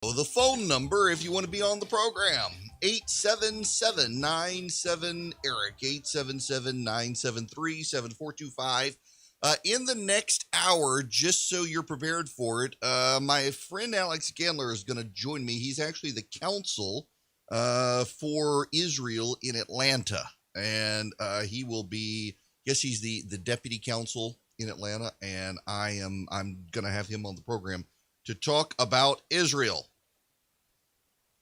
The phone number, if you want to be on the program, 877-97-ERIC, 877-973-7425. In the next hour, just so you're prepared for it, my friend Alex Gandler is going to join me. He's actually the counsel for Israel in Atlanta, and he will be, he's the deputy counsel in Atlanta, and I'm going to have him on the program to talk about Israel.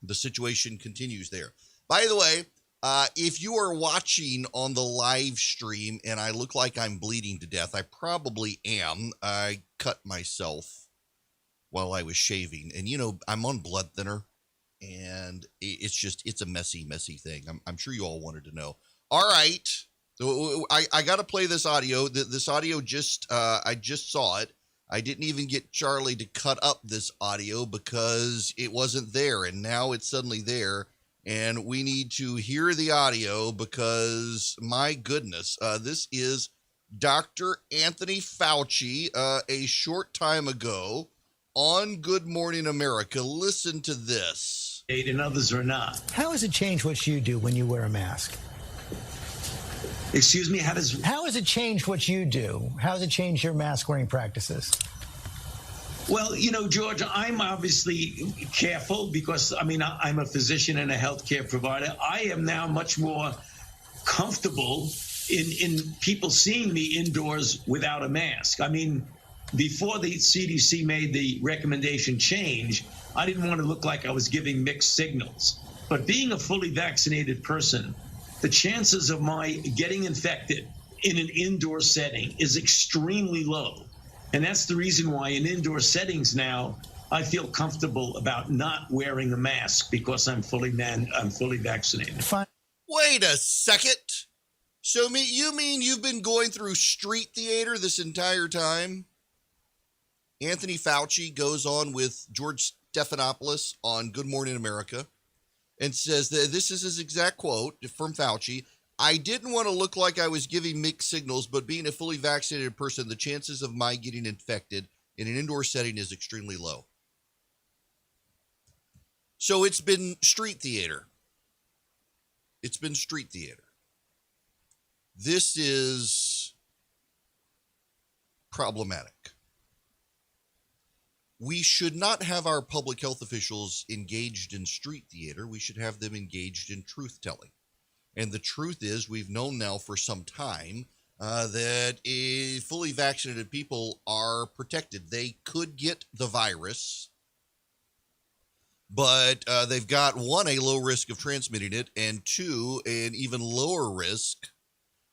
The situation continues there. By the way, if you are watching on the live stream and I look like I'm bleeding to death, I probably am. I cut myself while I was shaving. And, I'm on blood thinner. And it's a messy, messy thing. I'm sure you all wanted to know. All right. So I got to play this audio. This audio I just saw it. I didn't even get Charlie to cut up this audio because it wasn't there, and now it's suddenly there, and we need to hear the audio because, my goodness, this is Dr. Anthony Fauci a short time ago on Good Morning America. Listen to this. And others are not. How has it changed what you do when you wear a mask? Excuse me, how has it changed what you do? How has it changed your mask wearing practices? Well, George, I'm obviously careful because, I'm a physician and a healthcare provider. I am now much more comfortable in people seeing me indoors without a mask. Before the CDC made the recommendation change, I didn't want to look like I was giving mixed signals. But being a fully vaccinated person, the chances of my getting infected in an indoor setting is extremely low. And that's the reason why in indoor settings now, I feel comfortable about not wearing a mask because I'm fully vaccinated. Wait a second. So you mean you've been going through street theater this entire time? Anthony Fauci goes on with George Stephanopoulos on Good Morning America and says that this is his exact quote from Fauci. I didn't want to look like I was giving mixed signals, but being a fully vaccinated person, the chances of my getting infected in an indoor setting is extremely low. So it's been street theater. It's been street theater. This is problematic. We should not have our public health officials engaged in street theater. We should have them engaged in truth-telling. And the truth is, we've known now for some time that fully vaccinated people are protected. They could get the virus, but they've got, one, a low risk of transmitting it, and two, an even lower risk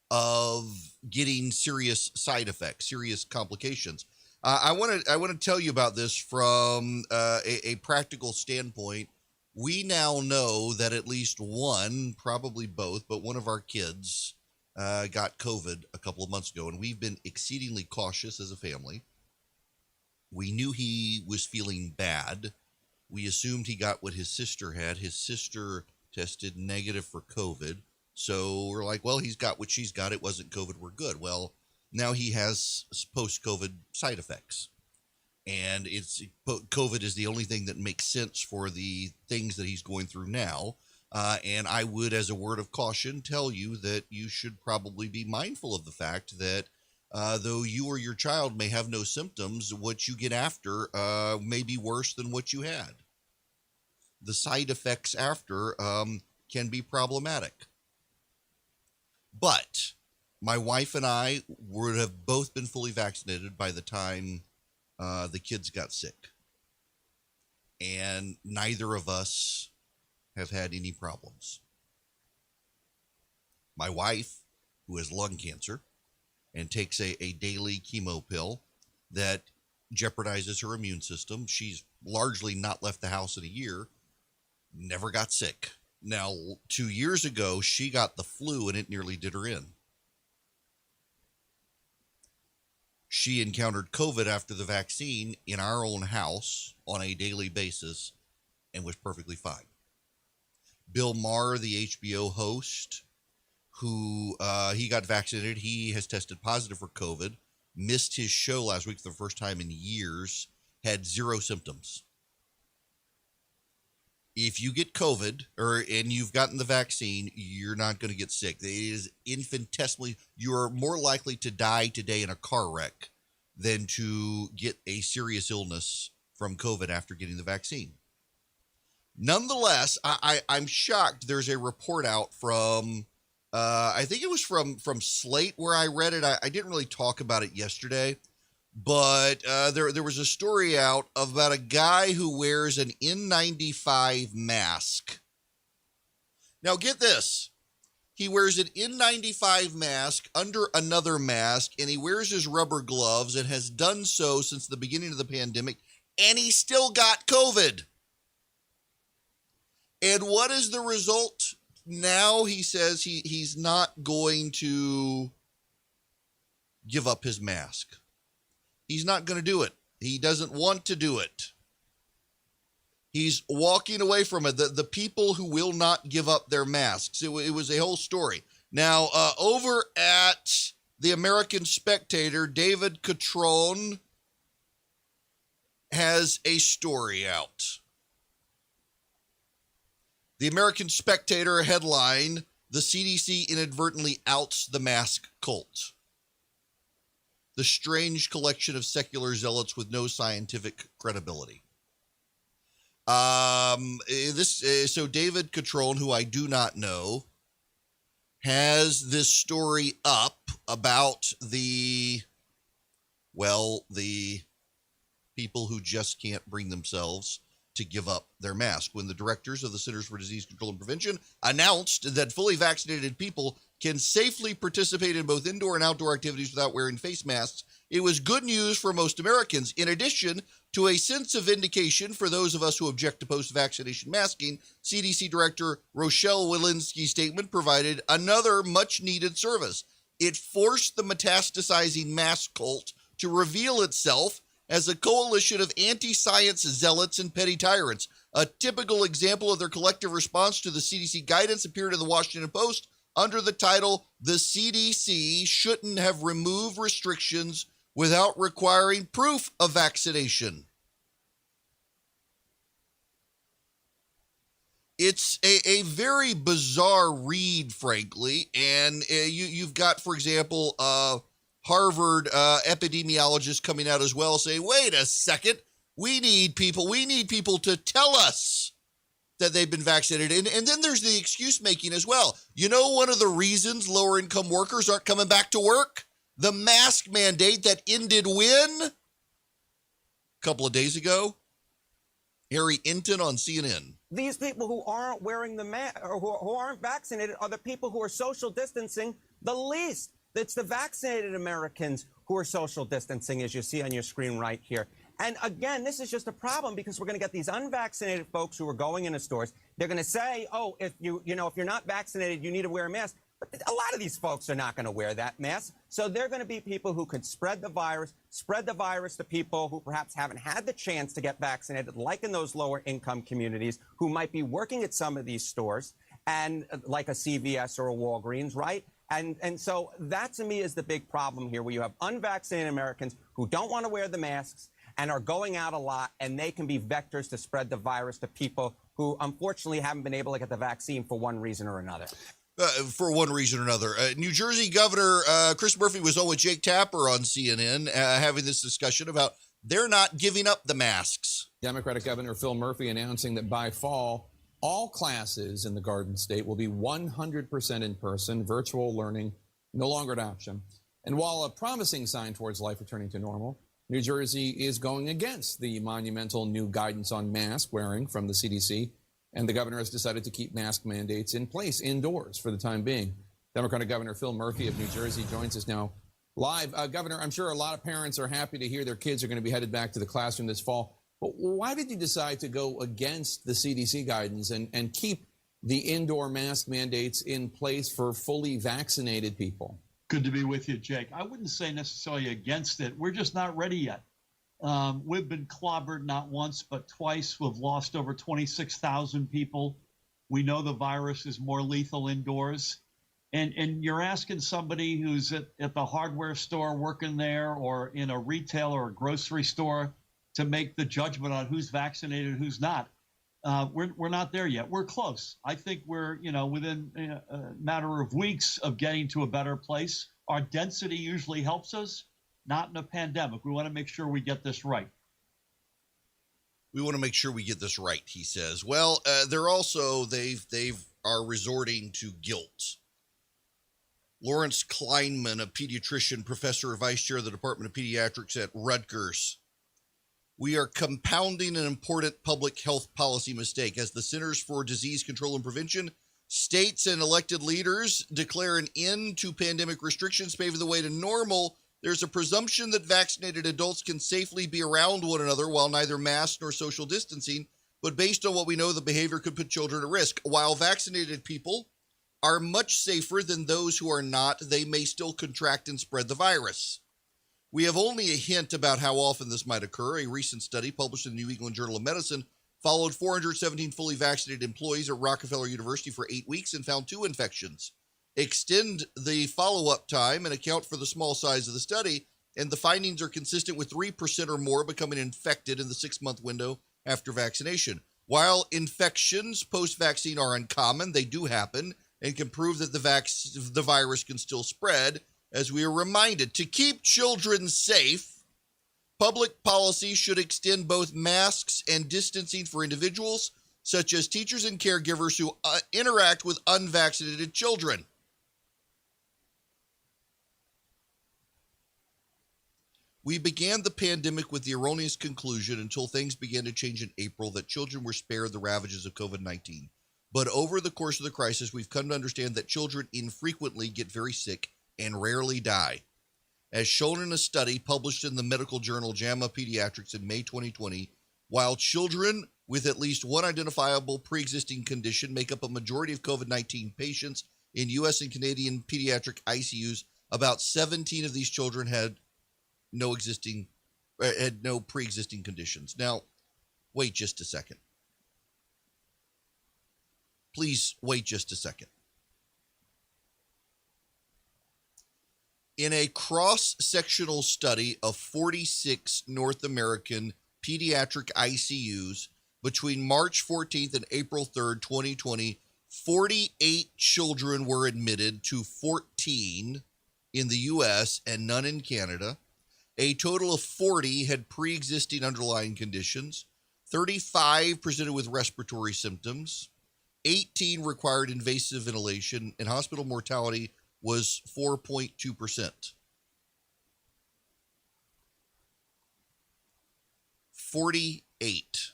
of getting serious side effects, serious complications. I want to tell you about this from a practical standpoint. We now know that at least one, probably both, but one of our kids got COVID a couple of months ago, and we've been exceedingly cautious as a family. We knew he was feeling bad. We assumed he got what his sister had. His sister tested negative for COVID, so we're like, well, he's got what she's got. It wasn't COVID. We're good. Well, now he has post-COVID side effects. And COVID is the only thing that makes sense for the things that he's going through now. And I would, as a word of caution, tell you that you should probably be mindful of the fact that though you or your child may have no symptoms, what you get after may be worse than what you had. The side effects after can be problematic. But my wife and I would have both been fully vaccinated by the time the kids got sick. And neither of us have had any problems. My wife, who has lung cancer and takes a daily chemo pill that jeopardizes her immune system, she's largely not left the house in a year, never got sick. Now, 2 years ago, she got the flu and it nearly did her in. She encountered COVID after the vaccine in our own house on a daily basis and was perfectly fine. Bill Maher, the HBO host, who he got vaccinated, he has tested positive for COVID, missed his show last week for the first time in years, had zero symptoms. if you get COVID and you've gotten the vaccine, you're not going to get sick. It is infinitesimally, you're more likely to die today in a car wreck than to get a serious illness from COVID after getting the vaccine. Nonetheless, I'm shocked. There's a report out from, I think it was from Slate where I read it. I didn't really talk about it yesterday, but there was a story out about a guy who wears an N95 mask. Now get this. He wears an N95 mask under another mask, and he wears his rubber gloves and has done so since the beginning of the pandemic, and he still got COVID. And what is the result? Now he says he's not going to give up his mask. He's not going to do it. He doesn't want to do it. He's walking away from it. The people who will not give up their masks. It was a whole story. Now, over at the American Spectator, David Catrone has a story out. The American Spectator headline, "The CDC inadvertently outs the mask cult. The strange collection of secular zealots with no scientific credibility." So David Catrone, who I do not know, has this story up about the people who just can't bring themselves to give up their mask. When the directors of the Centers for Disease Control and Prevention announced that fully vaccinated people can safely participate in both indoor and outdoor activities without wearing face masks, it was good news for most Americans. In addition to a sense of vindication for those of us who object to post-vaccination masking, CDC Director Rochelle Walensky's statement provided another much-needed service. It forced the metastasizing mask cult to reveal itself as a coalition of anti-science zealots and petty tyrants. A typical example of their collective response to the CDC guidance appeared in the Washington Post under the title, "The CDC Shouldn't Have Removed Restrictions Without Requiring Proof of Vaccination." It's a very bizarre read, frankly, and you've got, for example, Harvard epidemiologists coming out as well saying, wait a second, we need people to tell us that they've been vaccinated. And then there's the excuse making as well. You know, one of the reasons lower income workers aren't coming back to work? The mask mandate that ended when? A couple of days ago. Harry Enton on CNN. These people who aren't wearing the mask or who aren't vaccinated are the people who are social distancing the least. It's the vaccinated Americans who are social distancing, as you see on your screen right here. And again, this is just a problem because we're going to get these unvaccinated folks who are going into stores. They're going to say, oh, if you're not vaccinated, you need to wear a mask. But a lot of these folks are not going to wear that mask. So they're going to be people who could spread the virus to people who perhaps haven't had the chance to get vaccinated, like in those lower income communities, who might be working at some of these stores, and like a CVS or a Walgreens, right? And so that, to me, is the big problem here, where you have unvaccinated Americans who don't want to wear the masks and are going out a lot, and they can be vectors to spread the virus to people who, unfortunately, haven't been able to get the vaccine for one reason or another. New Jersey Governor Chris Murphy was on with Jake Tapper on CNN having this discussion about they're not giving up the masks. Democratic Governor Phil Murphy announcing that by fall, all classes in the Garden State will be 100% in person, virtual learning, no longer an option. And while a promising sign towards life returning to normal, New Jersey is going against the monumental new guidance on mask wearing from the CDC, and the governor has decided to keep mask mandates in place indoors for the time being. Democratic Governor Phil Murphy of New Jersey joins us now live. Governor, I'm sure a lot of parents are happy to hear their kids are going to be headed back to the classroom this fall. But why did you decide to go against the CDC guidance and keep the indoor mask mandates in place for fully vaccinated people? Good to be with you, Jake. I wouldn't say necessarily against it. We're just not ready yet. We've been clobbered not once, but twice. We've lost over 26,000 people. We know the virus is more lethal indoors. And you're asking somebody who's at the hardware store working there or in a retail or a grocery store to make the judgment on who's vaccinated and who's not. We're not there yet. We're close. I think we're, within a matter of weeks of getting to a better place. Our density usually helps us, not in a pandemic. We want to make sure we get this right. We want to make sure we get this right, he says. Well, they're also, they are resorting to guilt. Lawrence Kleinman, a pediatrician, professor or vice chair of the Department of Pediatrics at Rutgers. We are compounding an important public health policy mistake. As the Centers for Disease Control and Prevention, states and elected leaders declare an end to pandemic restrictions, paving the way to normal. There's a presumption that vaccinated adults can safely be around one another while neither mask nor social distancing. But based on what we know, the behavior could put children at risk. While vaccinated people are much safer than those who are not, they may still contract and spread the virus. We have only a hint about how often this might occur. A recent study published in the New England Journal of Medicine followed 417 fully vaccinated employees at Rockefeller University for 8 weeks and found 2 infections. Extend the follow-up time and account for the small size of the study, and the findings are consistent with 3% or more becoming infected in the 6-month window after vaccination. While infections post-vaccine are uncommon, they do happen and can prove that the virus can still spread. As we are reminded, to keep children safe, public policy should extend both masks and distancing for individuals, such as teachers and caregivers who interact with unvaccinated children. We began the pandemic with the erroneous conclusion until things began to change in April that children were spared the ravages of COVID-19. But over the course of the crisis, we've come to understand that children infrequently get very sick and rarely die. As shown in a study published in the medical journal JAMA Pediatrics in May 2020, while children with at least one identifiable pre-existing condition make up a majority of COVID-19 patients in U.S. and Canadian pediatric ICUs, about 17 of these children had no pre-existing conditions. Now, wait just a second. Please wait just a second. In a cross-sectional study of 46 North American pediatric ICUs between March 14th and April 3rd, 2020, 48 children were admitted to 14 in the U.S. and none in Canada. A total of 40 had pre-existing underlying conditions. 35 presented with respiratory symptoms. 18 required invasive ventilation, and hospital mortality was 4.2%. 48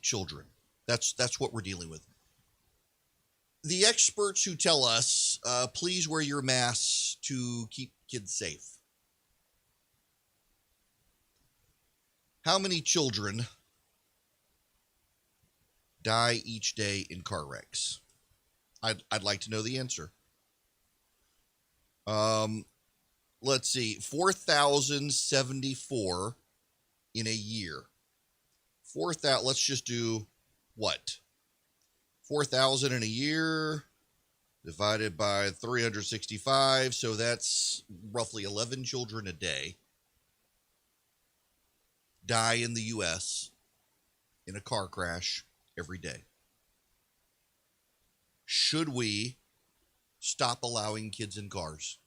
children. That's what we're dealing with. The experts who tell us, please wear your masks to keep kids safe. How many children die each day in car wrecks? I'd like to know the answer. Let's see, 4,074 in a year. 4,000. Let's just do what? 4,000 in a year divided by 365. So that's roughly 11 children a day die in the U.S. in a car crash every day. Should we stop allowing kids in cars?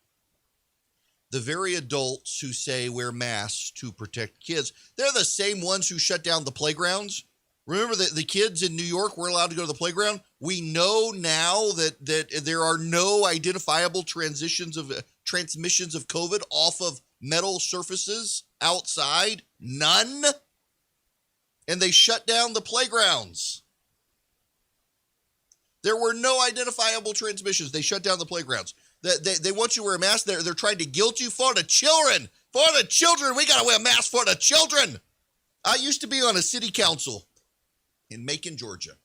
The very adults who say wear masks to protect kids, they're the same ones who shut down the playgrounds. Remember that the kids in New York were allowed to go to the playground? We know now that there are no identifiable transmissions of COVID off of metal surfaces outside. None. And they shut down the playgrounds. There were no identifiable transmissions. They shut down the playgrounds. They want you to wear a mask. They're trying to guilt you for the children. For the children. We got to wear masks for the children. I used to be on a city council in Macon, Georgia.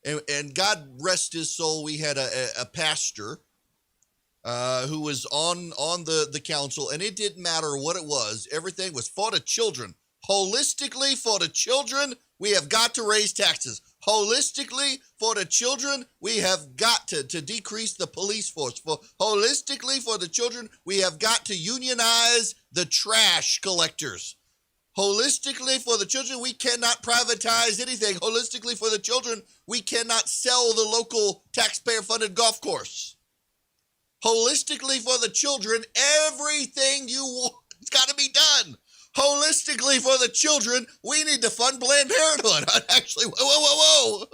And God rest his soul, we had a pastor who was on the council, and it didn't matter what it was. Everything was for the children. Holistically, for the children, we have got to raise taxes. Holistically, for the children, we have got to decrease the police force. Holistically, for the children, we have got to unionize the trash collectors. Holistically for the children, we cannot privatize anything. Holistically for the children, we cannot sell the local taxpayer-funded golf course. Holistically for the children, everything you want, it's got to be done. Holistically for the children, we need to fund Planned Parenthood. Actually, whoa.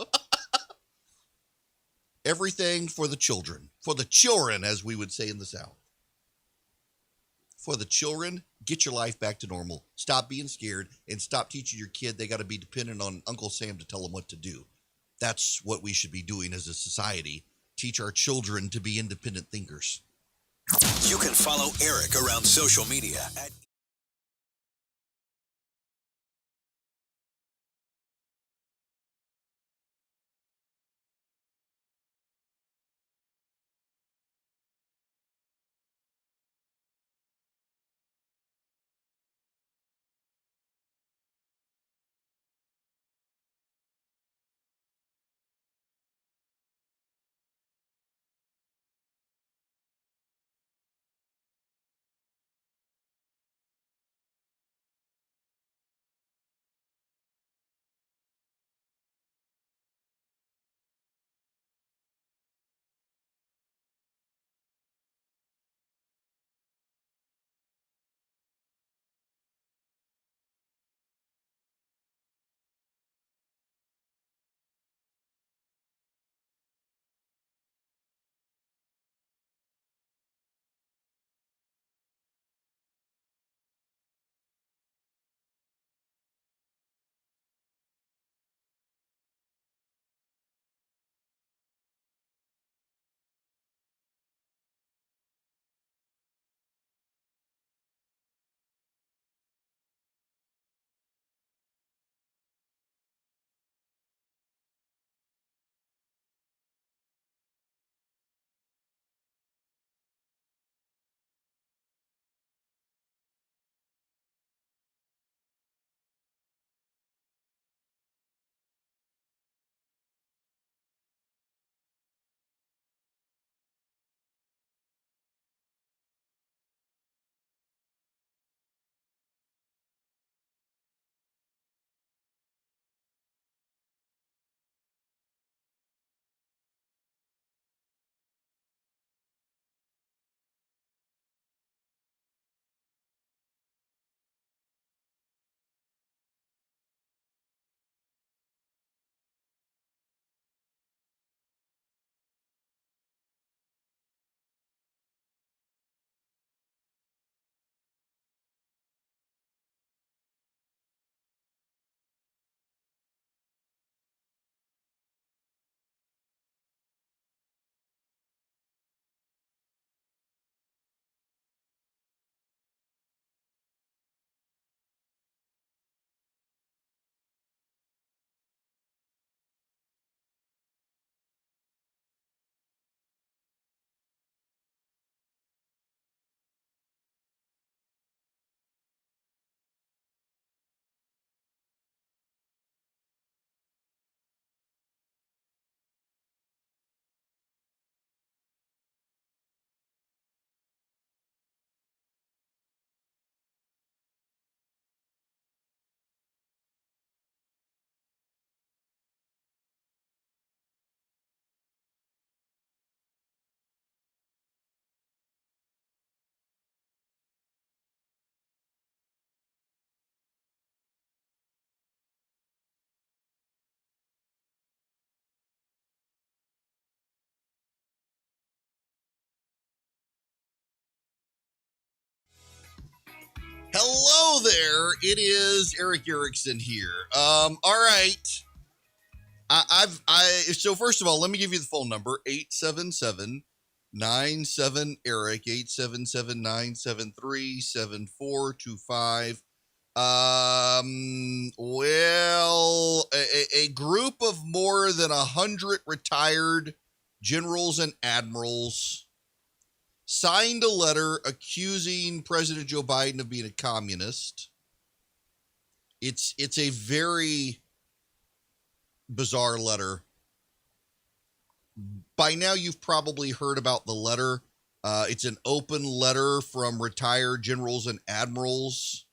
Everything for the children, as we would say in the South. For the children, get your life back to normal. Stop being scared and stop teaching your kid they got to be dependent on Uncle Sam to tell them what to do. That's what we should be doing as a society. Teach our children to be independent thinkers. You can follow Erick around social media at Hello there. It is Erick Erickson here. All right. So first of all, let me give you the phone number, 877-97-ERIC, 877-973-7425. A group of more than 100 retired generals and admirals signed a letter accusing President Joe Biden of being a communist. It's a very bizarre letter. By now, you've probably heard about the letter. It's an open letter from retired generals and admirals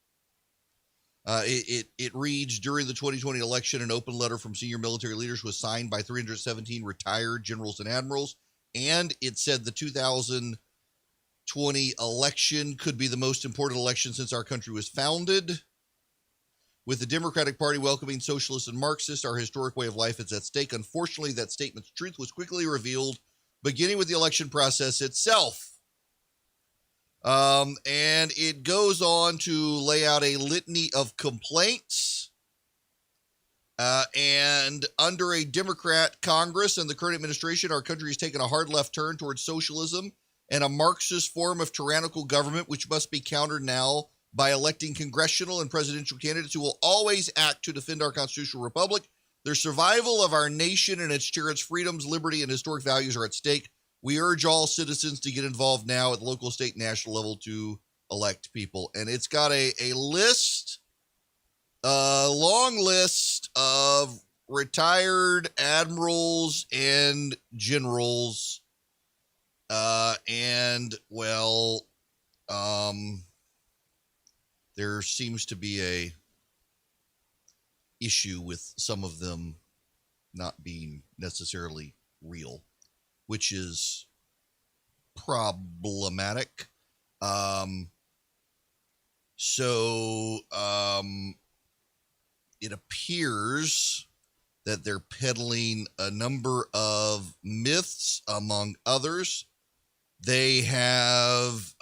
It reads, during the 2020 election, an open letter from senior military leaders was signed by 317 retired generals and admirals, and it said the 2020 election could be the most important election since our country was founded. With the Democratic Party welcoming socialists and Marxists, our historic way of life is at stake. Unfortunately, that statement's truth was quickly revealed, beginning with the election process itself. And it goes on to lay out a litany of complaints. And under a Democrat Congress and the current administration, our country has taken a hard left turn towards socialism and a Marxist form of tyrannical government, which must be countered now by electing congressional and presidential candidates who will always act to defend our constitutional republic. The survival of our nation and its cherished freedoms, liberty, and historic values are at stake. We urge all citizens to get involved now at the local, state, and national level to elect people. And it's got a list, a long list of retired admirals and generals. There seems to be a issue with some of them not being necessarily real, which is problematic. It appears that they're peddling a number of myths, among others. They have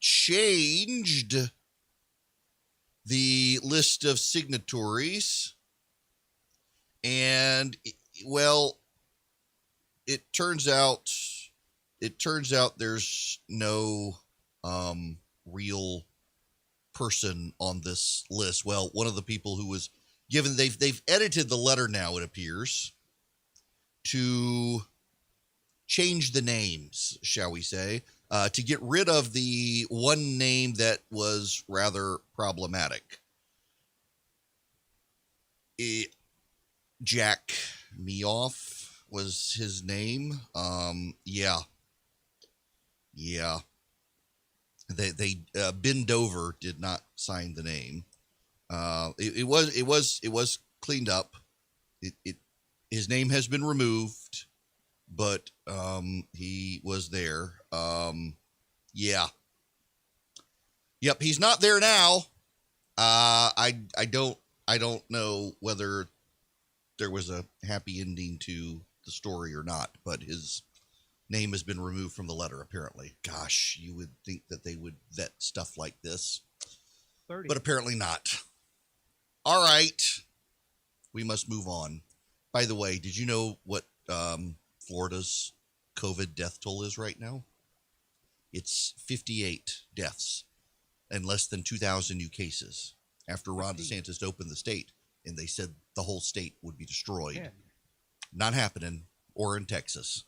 changed the list of signatories, and it turns out there's no real person on this list. Well, one of the people who was given, they've edited the letter now, it appears, to change the names, shall we say, to get rid of the one name that was rather problematic. Jack Meoff was his name. Yeah. They Ben Dover did not sign the name. It was cleaned up. His name has been removed, but he was there. Yeah. Yep, he's not there now. I don't know whether there was a happy ending to the story or not, but his name has been removed from the letter, apparently. Gosh, you would think that they would vet stuff like this, 30. But apparently not. All right, we must move on. By the way, did you know what Florida's COVID death toll is right now? It's 58 deaths and less than 2,000 new cases after Ron DeSantis opened the state and they said the whole state would be destroyed. Yeah. Not happening, or in Texas.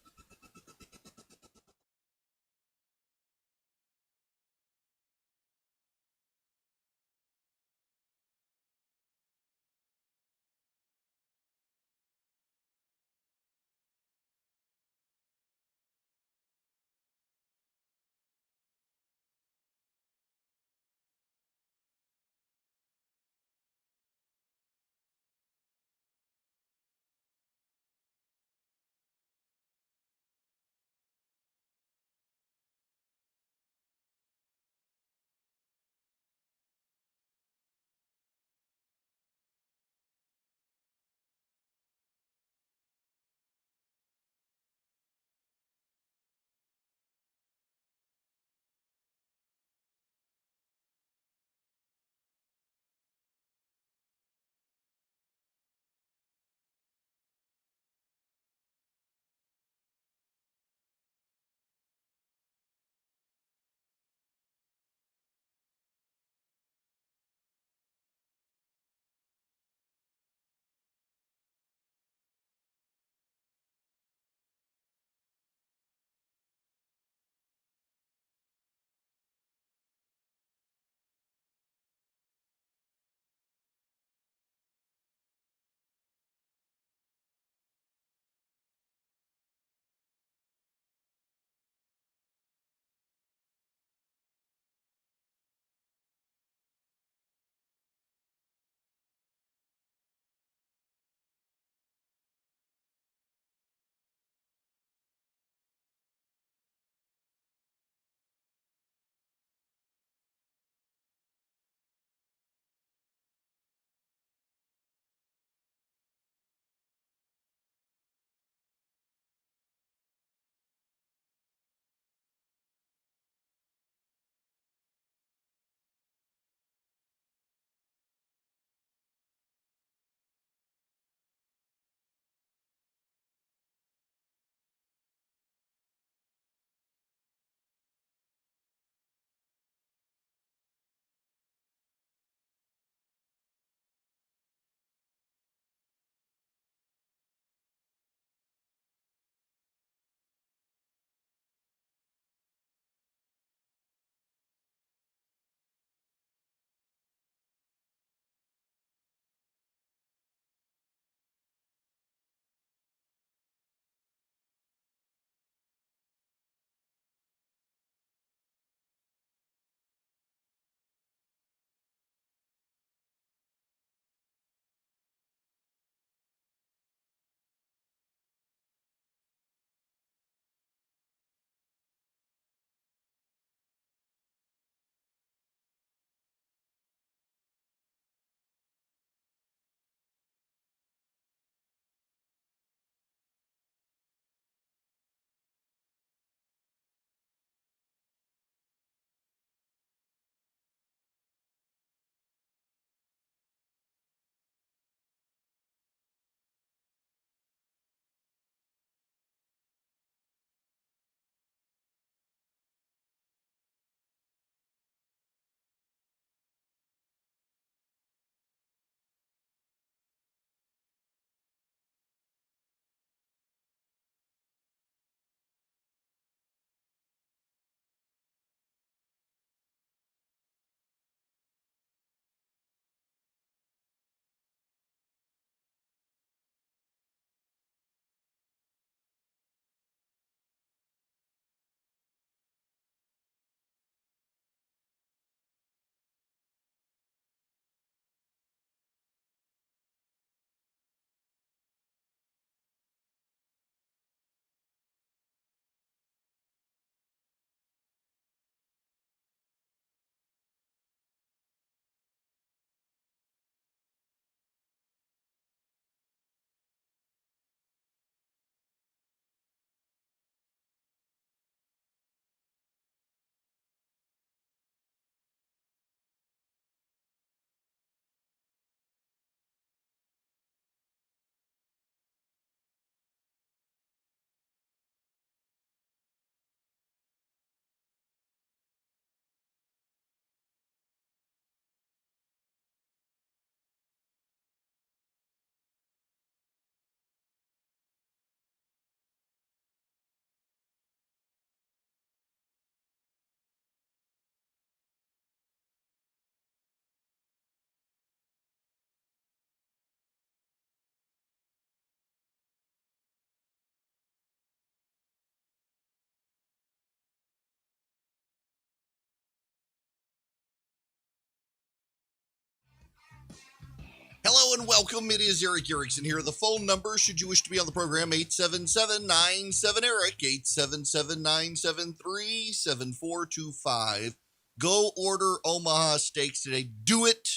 Hello and welcome. It is Erick Erickson here. The phone number, should you wish to be on the program, 877-97-ERIC, 877-973-7425. Go order Omaha Steaks today. Do it.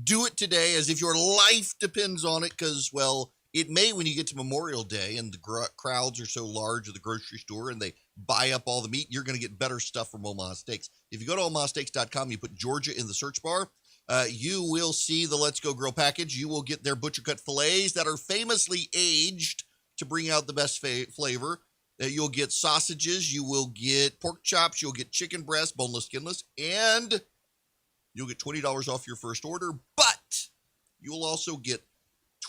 Do it today as if your life depends on it because, well, it may when you get to Memorial Day and the crowds are so large at the grocery store and they buy up all the meat, you're going to get better stuff from Omaha Steaks. If you go to omahasteaks.com, you put Georgia in the search bar, you will see the Let's Go Grill package. You will get their butcher cut fillets that are famously aged to bring out the best flavor. You'll get sausages. You will get pork chops. You'll get chicken breast, boneless, skinless, and you'll get $20 off your first order. But you will also get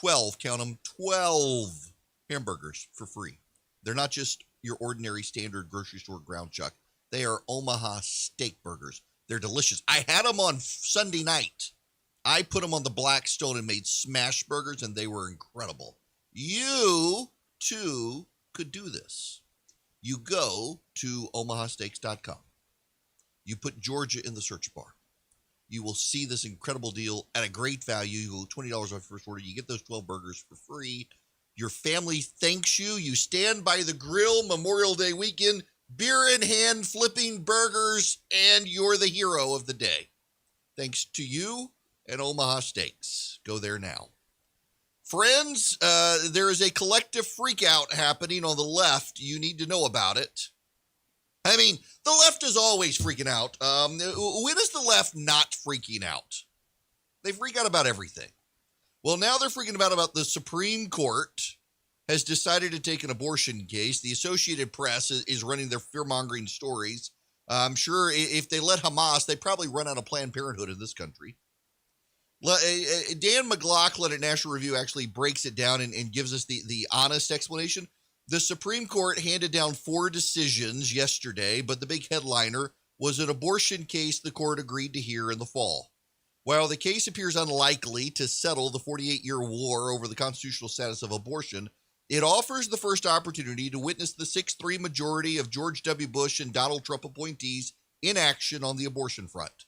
12, count them, 12 hamburgers for free. They're not just your ordinary standard grocery store ground chuck. They are Omaha steak burgers. They're delicious. I had them on Sunday night. I put them on the Blackstone and made smash burgers, and they were incredible. You, too, could do this. You go to omahasteaks.com. You put Georgia in the search bar. You will see this incredible deal at a great value. You go $20 off your first order. You get those 12 burgers for free. Your family thanks you. You stand by the grill Memorial Day weekend, beer in hand, flipping burgers, and you're the hero of the day. Thanks to you and Omaha Steaks. Go there now. Friends, there is a collective freakout happening on the left. You need to know about it. I mean, the left is always freaking out. When is the left not freaking out? They freak out about everything. Well, now they're freaking about the Supreme Court has decided to take an abortion case. The Associated Press is running their fear-mongering stories. I'm sure if they let Hamas, they probably run out of Planned Parenthood in this country. Dan McLaughlin at National Review actually breaks it down and gives us the honest explanation. The Supreme Court handed down 4 decisions yesterday, but the big headliner was an abortion case the court agreed to hear in the fall. While the case appears unlikely to settle the 48-year war over the constitutional status of abortion, it offers the first opportunity to witness the 6-3 majority of George W. Bush and Donald Trump appointees in action on the abortion front.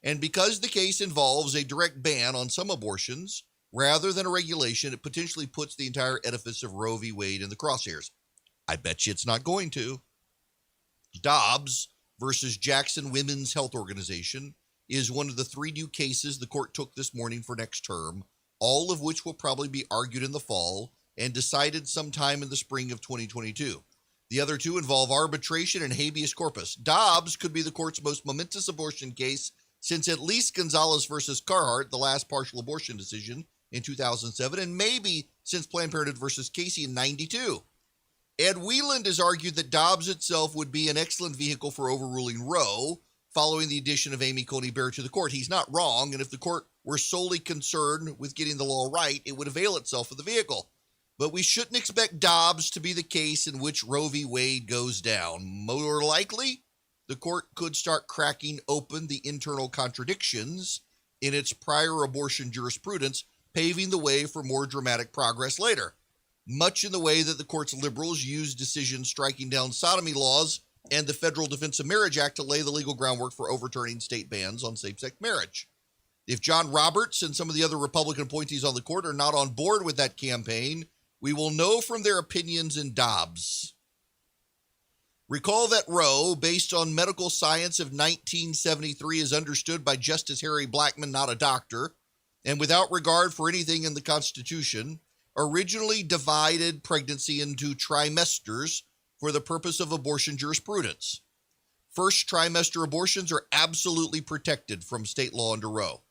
And because the case involves a direct ban on some abortions, rather than a regulation, it potentially puts the entire edifice of Roe v. Wade in the crosshairs. I bet you it's not going to. Dobbs versus Jackson Women's Health Organization is one of the 3 new cases the court took this morning for next term, all of which will probably be argued in the fall and decided sometime in the spring of 2022. The other 2 involve arbitration and habeas corpus. Dobbs could be the court's most momentous abortion case since at least Gonzalez versus Carhart, the last partial abortion decision in 2007, and maybe since Planned Parenthood versus Casey in 92. Ed Wieland has argued that Dobbs itself would be an excellent vehicle for overruling Roe following the addition of Amy Coney Barrett to the court. He's not wrong, and if the court were solely concerned with getting the law right, it would avail itself of the vehicle. But we shouldn't expect Dobbs to be the case in which Roe v. Wade goes down. More likely, the court could start cracking open the internal contradictions in its prior abortion jurisprudence, paving the way for more dramatic progress later, much in the way that the court's liberals used decisions striking down sodomy laws and the Federal Defense of Marriage Act to lay the legal groundwork for overturning state bans on same-sex marriage. If John Roberts and some of the other Republican appointees on the court are not on board with that campaign, we will know from their opinions in Dobbs. Recall that Roe, based on medical science of 1973, is understood by Justice Harry Blackmun, not a doctor, and without regard for anything in the Constitution, originally divided pregnancy into trimesters for the purpose of abortion jurisprudence. First trimester abortions are absolutely protected from state law under Roe.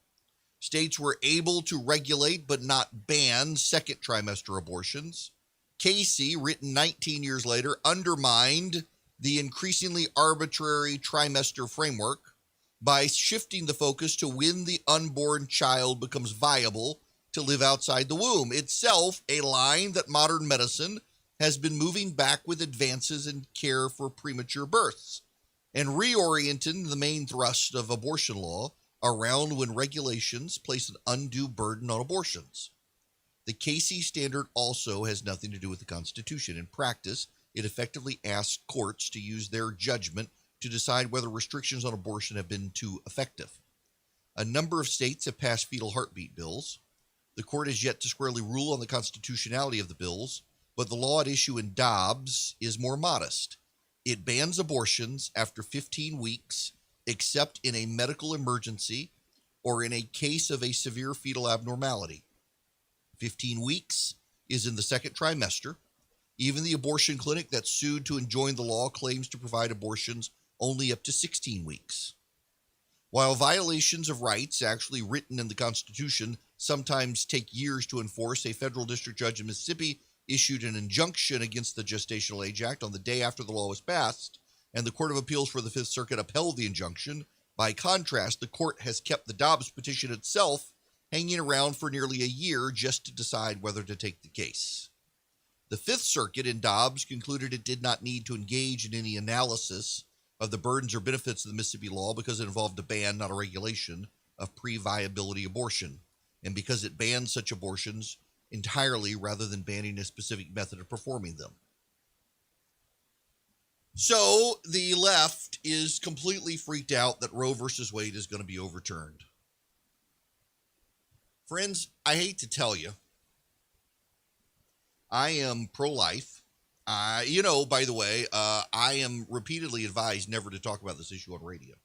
States were able to regulate but not ban second trimester abortions. Casey, written 19 years later, undermined the increasingly arbitrary trimester framework by shifting the focus to when the unborn child becomes viable to live outside the womb, itself a line that modern medicine has been moving back with advances in care for premature births, and reorienting the main thrust of abortion law around when regulations place an undue burden on abortions. The Casey standard also has nothing to do with the Constitution. In practice, it effectively asks courts to use their judgment to decide whether restrictions on abortion have been too effective. A number of states have passed fetal heartbeat bills. The court has yet to squarely rule on the constitutionality of the bills, but the law at issue in Dobbs is more modest. It bans abortions after 15 weeks, except in a medical emergency or in a case of a severe fetal abnormality. 15 weeks is in the second trimester. Even the abortion clinic that sued to enjoin the law claims to provide abortions only up to 16 weeks. While violations of rights actually written in the Constitution sometimes take years to enforce, a federal district judge in Mississippi issued an injunction against the Gestational Age Act on the day after the law was passed, and the Court of Appeals for the Fifth Circuit upheld the injunction. By contrast, the court has kept the Dobbs petition itself hanging around for nearly a year just to decide whether to take the case. The Fifth Circuit in Dobbs concluded it did not need to engage in any analysis of the burdens or benefits of the Mississippi law because it involved a ban, not a regulation, of pre-viability abortion, and because it banned such abortions entirely rather than banning a specific method of performing them. So the left is completely freaked out that Roe versus Wade is going to be overturned. Friends, I hate to tell you, I am pro-life. By the way, I am repeatedly advised never to talk about this issue on radio.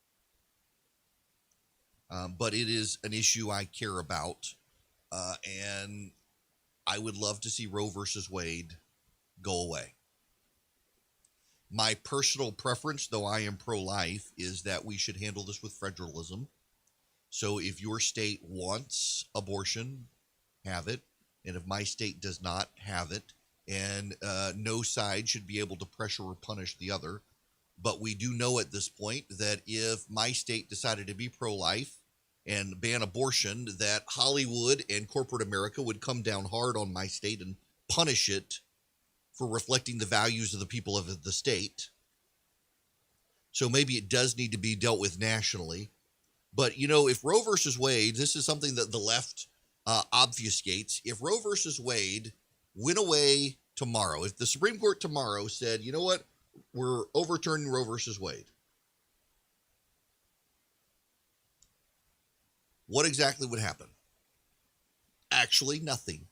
But it is an issue I care about, and I would love to see Roe versus Wade go away. My personal preference, though I am pro-life, is that we should handle this with federalism. So if your state wants abortion, have it. And if my state does not, have it. And no side should be able to pressure or punish the other. But we do know at this point that if my state decided to be pro-life and ban abortion, that Hollywood and corporate America would come down hard on my state and punish it for reflecting the values of the people of the state. So maybe it does need to be dealt with nationally. But, if Roe versus Wade, this is something that the left obfuscates. If Roe versus Wade went away tomorrow, if the Supreme Court tomorrow said, you know what, we're overturning Roe versus Wade, what exactly would happen? Actually, nothing.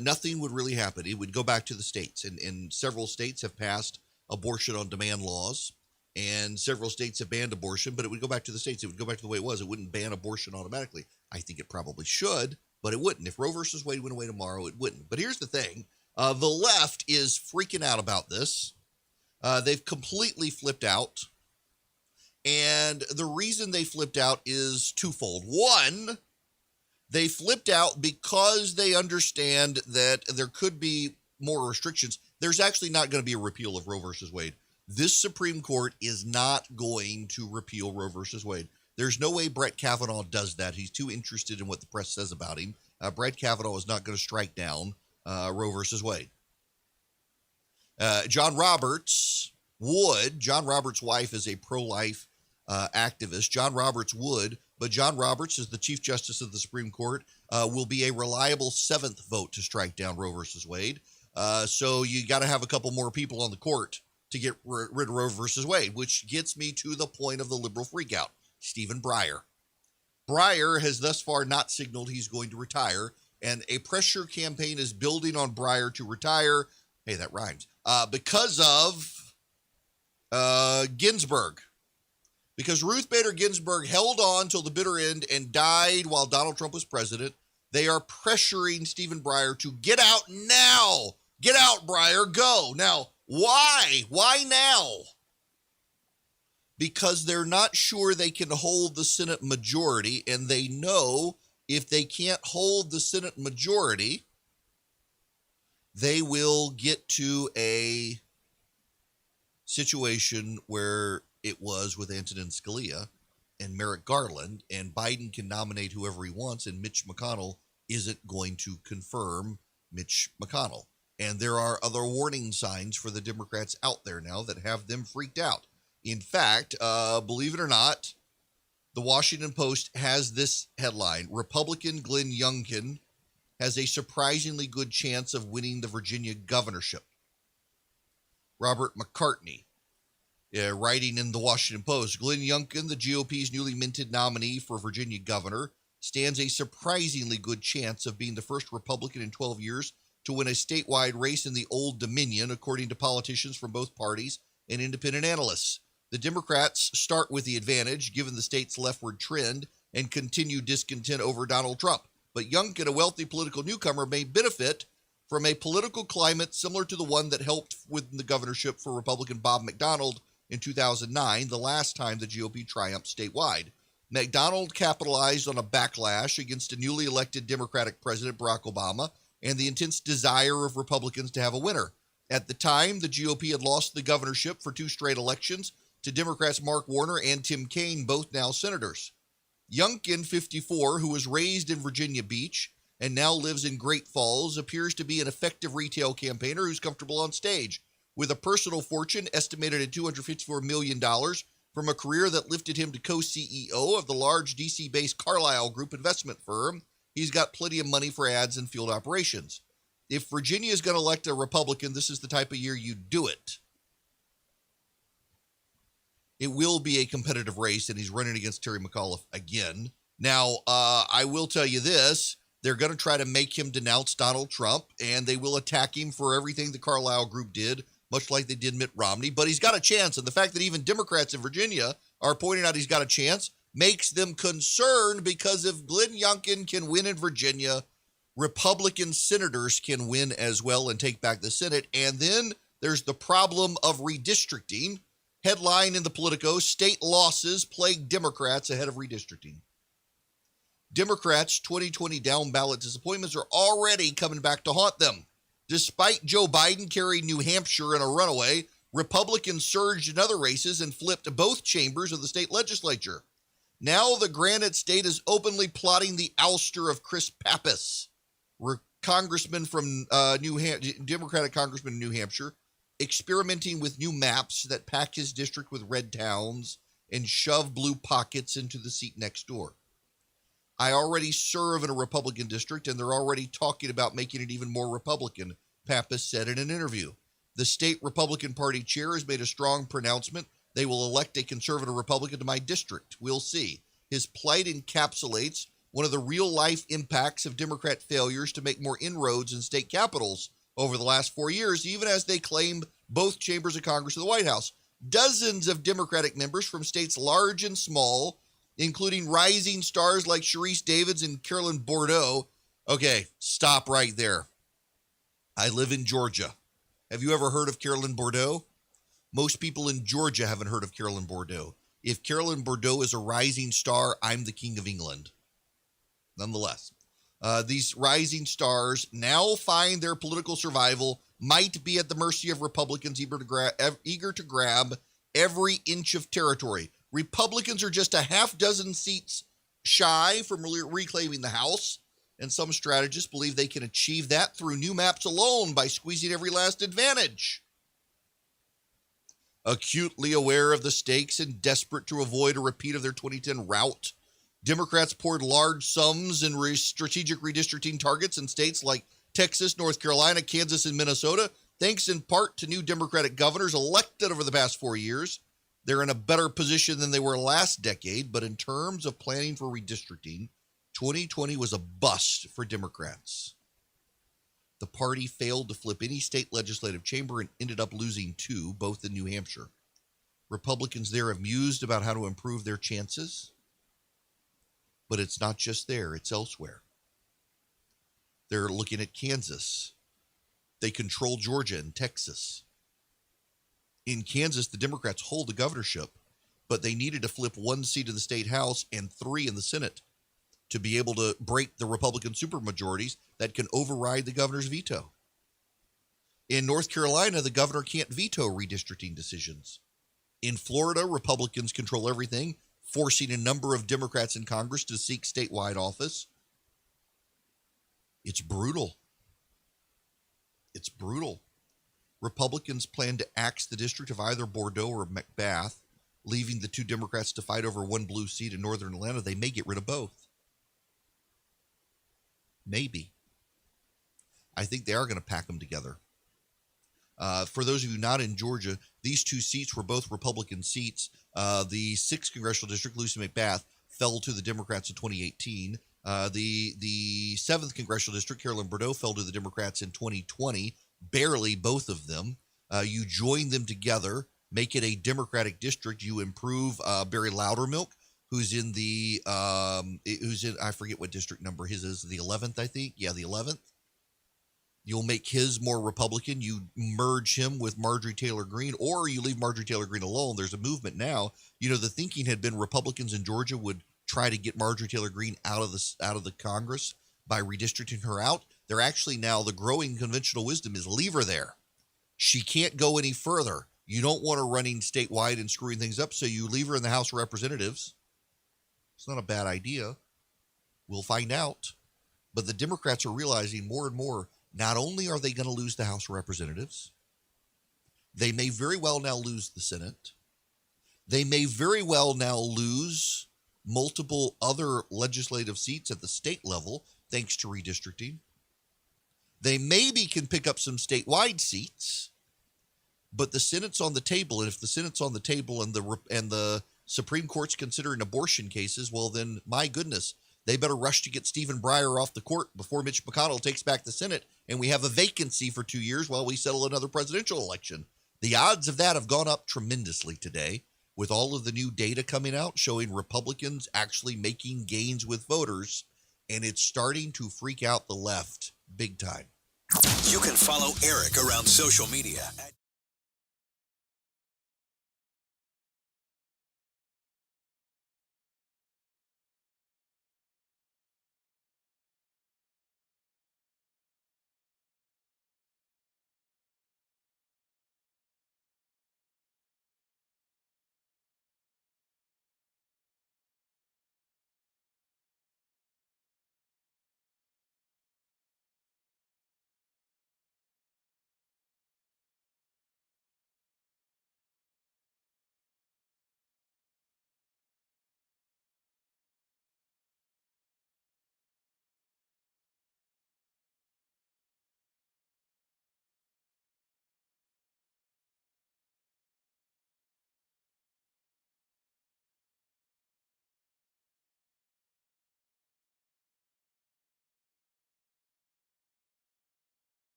Nothing would really happen. It would go back to the states. And several states have passed abortion on demand laws. And several states have banned abortion, but it would go back to the states. It would go back to the way it was. It wouldn't ban abortion automatically. I think it probably should, but it wouldn't. If Roe versus Wade went away tomorrow, it wouldn't. But here's the thing. The left is freaking out about this. They've completely flipped out. And the reason they flipped out is twofold. One, they flipped out because they understand that there could be more restrictions. There's actually not going to be a repeal of Roe versus Wade. This Supreme Court is not going to repeal Roe versus Wade. There's no way Brett Kavanaugh does that. He's too interested in what the press says about him. Brett Kavanaugh is not going to strike down Roe versus Wade. John Roberts would. John Roberts' wife is a pro-life activist. John Roberts would, but John Roberts, as the Chief Justice of the Supreme Court, will be a reliable seventh vote to strike down Roe versus Wade. So you got to have a couple more people on the court to get rid of Roe versus Wade, which gets me to the point of the liberal freakout, Stephen Breyer. Breyer has thus far not signaled he's going to retire, and a pressure campaign is building on Breyer to retire. Hey, that rhymes. Because of Ginsburg. Because Ruth Bader Ginsburg held on till the bitter end and died while Donald Trump was president. They are pressuring Stephen Breyer to get out now. Get out, Breyer. Go. Now, why? Why now? Because they're not sure they can hold the Senate majority, and they know if they can't hold the Senate majority, they will get to a situation where it was with Antonin Scalia and Merrick Garland, and Biden can nominate whoever he wants, and Mitch McConnell isn't going to confirm Mitch McConnell. And there are other warning signs for the Democrats out there now that have them freaked out. In fact, believe it or not, the Washington Post has this headline: Republican Glenn Youngkin has a surprisingly good chance of winning the Virginia governorship. Robert McCartney, writing in the Washington Post, Glenn Youngkin, the GOP's newly minted nominee for Virginia governor, stands a surprisingly good chance of being the first Republican in 12 years to win a statewide race in the Old Dominion, according to politicians from both parties and independent analysts. The Democrats start with the advantage, given the state's leftward trend and continued discontent over Donald Trump. But Youngkin, a wealthy political newcomer, may benefit from a political climate similar to the one that helped win the governorship for Republican Bob McDonald in 2009, the last time the GOP triumphed statewide. McDonald capitalized on a backlash against a newly elected Democratic President Barack Obama and the intense desire of Republicans to have a winner. At the time, the GOP had lost the governorship for 2 straight elections to Democrats Mark Warner and Tim Kaine, both now senators. Youngkin, 54, who was raised in Virginia Beach and now lives in Great Falls, appears to be an effective retail campaigner who's comfortable on stage. With a personal fortune estimated at $254 million from a career that lifted him to co-CEO of the large DC-based Carlyle Group investment firm, he's got plenty of money for ads and field operations. If Virginia is going to elect a Republican, this is the type of year you do it. It will be a competitive race, and he's running against Terry McAuliffe again. Now, I will tell you this. They're going to try to make him denounce Donald Trump, and they will attack him for everything the Carlyle Group did, much like they did Mitt Romney. But he's got a chance, and the fact that even Democrats in Virginia are pointing out he's got a chance makes them concerned, because if Glenn Youngkin can win in Virginia, Republican senators can win as well and take back the Senate. And then there's the problem of redistricting. Headline in the Politico, state losses plague Democrats ahead of redistricting. Democrats' 2020 down-ballot disappointments are already coming back to haunt them. Despite Joe Biden carrying New Hampshire in a runaway, Republicans surged in other races and flipped both chambers of the state legislature. Now the Granite State is openly plotting the ouster of Chris Pappas, congressman from Democratic congressman in New Hampshire, experimenting with new maps that pack his district with red towns and shove blue pockets into the seat next door. I already serve in a Republican district, and they're already talking about making it even more Republican, Pappas said in an interview. The state Republican Party chair has made a strong pronouncement. They will elect a conservative Republican to my district. We'll see. His plight encapsulates one of the real-life impacts of Democrat failures to make more inroads in state capitals over the last 4 years, even as they claim both chambers of Congress and the White House. Dozens of Democratic members from states large and small, including rising stars like Sharice Davids and Carolyn Bordeaux. Okay, stop right there. I live in Georgia. Have you ever heard of Carolyn Bordeaux? Most people in Georgia haven't heard of Carolyn Bordeaux. If Carolyn Bordeaux is a rising star, I'm the King of England. Nonetheless, these rising stars now find their political survival might be at the mercy of Republicans eager to grab every inch of territory. Republicans are just a half dozen seats shy from reclaiming the House, and some strategists believe they can achieve that through new maps alone by squeezing every last advantage. Acutely aware of the stakes and desperate to avoid a repeat of their 2010 rout, Democrats poured large sums in strategic redistricting targets in states like Texas, North Carolina, Kansas, and Minnesota, thanks in part to new Democratic governors elected over the past 4 years. They're in a better position than they were last decade, but in terms of planning for redistricting, 2020 was a bust for Democrats. The party failed to flip any state legislative chamber and ended up losing 2, both in New Hampshire. Republicans there have mused about how to improve their chances, but it's not just there, it's elsewhere. They're looking at Kansas. They control Georgia and Texas. In Kansas, the Democrats hold the governorship, but they needed to flip 1 seat in the state House and 3 in the Senate to be able to break the Republican supermajorities that can override the governor's veto. In North Carolina, the governor can't veto redistricting decisions. In Florida, Republicans control everything, forcing a number of Democrats in Congress to seek statewide office. It's brutal. It's brutal. Republicans plan to axe the district of either Bordeaux or Macbeth, leaving the 2 Democrats to fight over 1 blue seat in northern Atlanta. They may get rid of both. Maybe. I think they are going to pack them together. For those of you not in Georgia, these 2 seats were both Republican seats. The 6th congressional district, Lucy Macbeth, fell to the Democrats in 2018. The 7th Congressional District, Carolyn Bordeaux, fell to the Democrats in 2020, barely, both of them. You join them together, make it a Democratic district. You improve Barry Loudermilk, who's in I forget what district number his is, the 11th, I think. Yeah, the 11th. You'll make his more Republican. You merge him with Marjorie Taylor Greene, or you leave Marjorie Taylor Greene alone. There's a movement now. The thinking had been Republicans in Georgia would try to get Marjorie Taylor Greene out of the Congress by redistricting her out. They're actually now, the growing conventional wisdom is leave her there. She can't go any further. You don't want her running statewide and screwing things up, so you leave her in the House of Representatives. It's not a bad idea. We'll find out. But the Democrats are realizing more and more, not only are they going to lose the House of Representatives, they may very well now lose the Senate. They may very well now lose multiple other legislative seats at the state level, thanks to redistricting. They maybe can pick up some statewide seats, but the Senate's on the table. And if the Senate's on the table and the Supreme Court's considering abortion cases, well, then, my goodness, they better rush to get Stephen Breyer off the court before Mitch McConnell takes back the Senate and we have a vacancy for 2 years while we settle another presidential election. The odds of that have gone up tremendously today with all of the new data coming out showing Republicans actually making gains with voters, and it's starting to freak out the left big time. You can follow Erick around social media.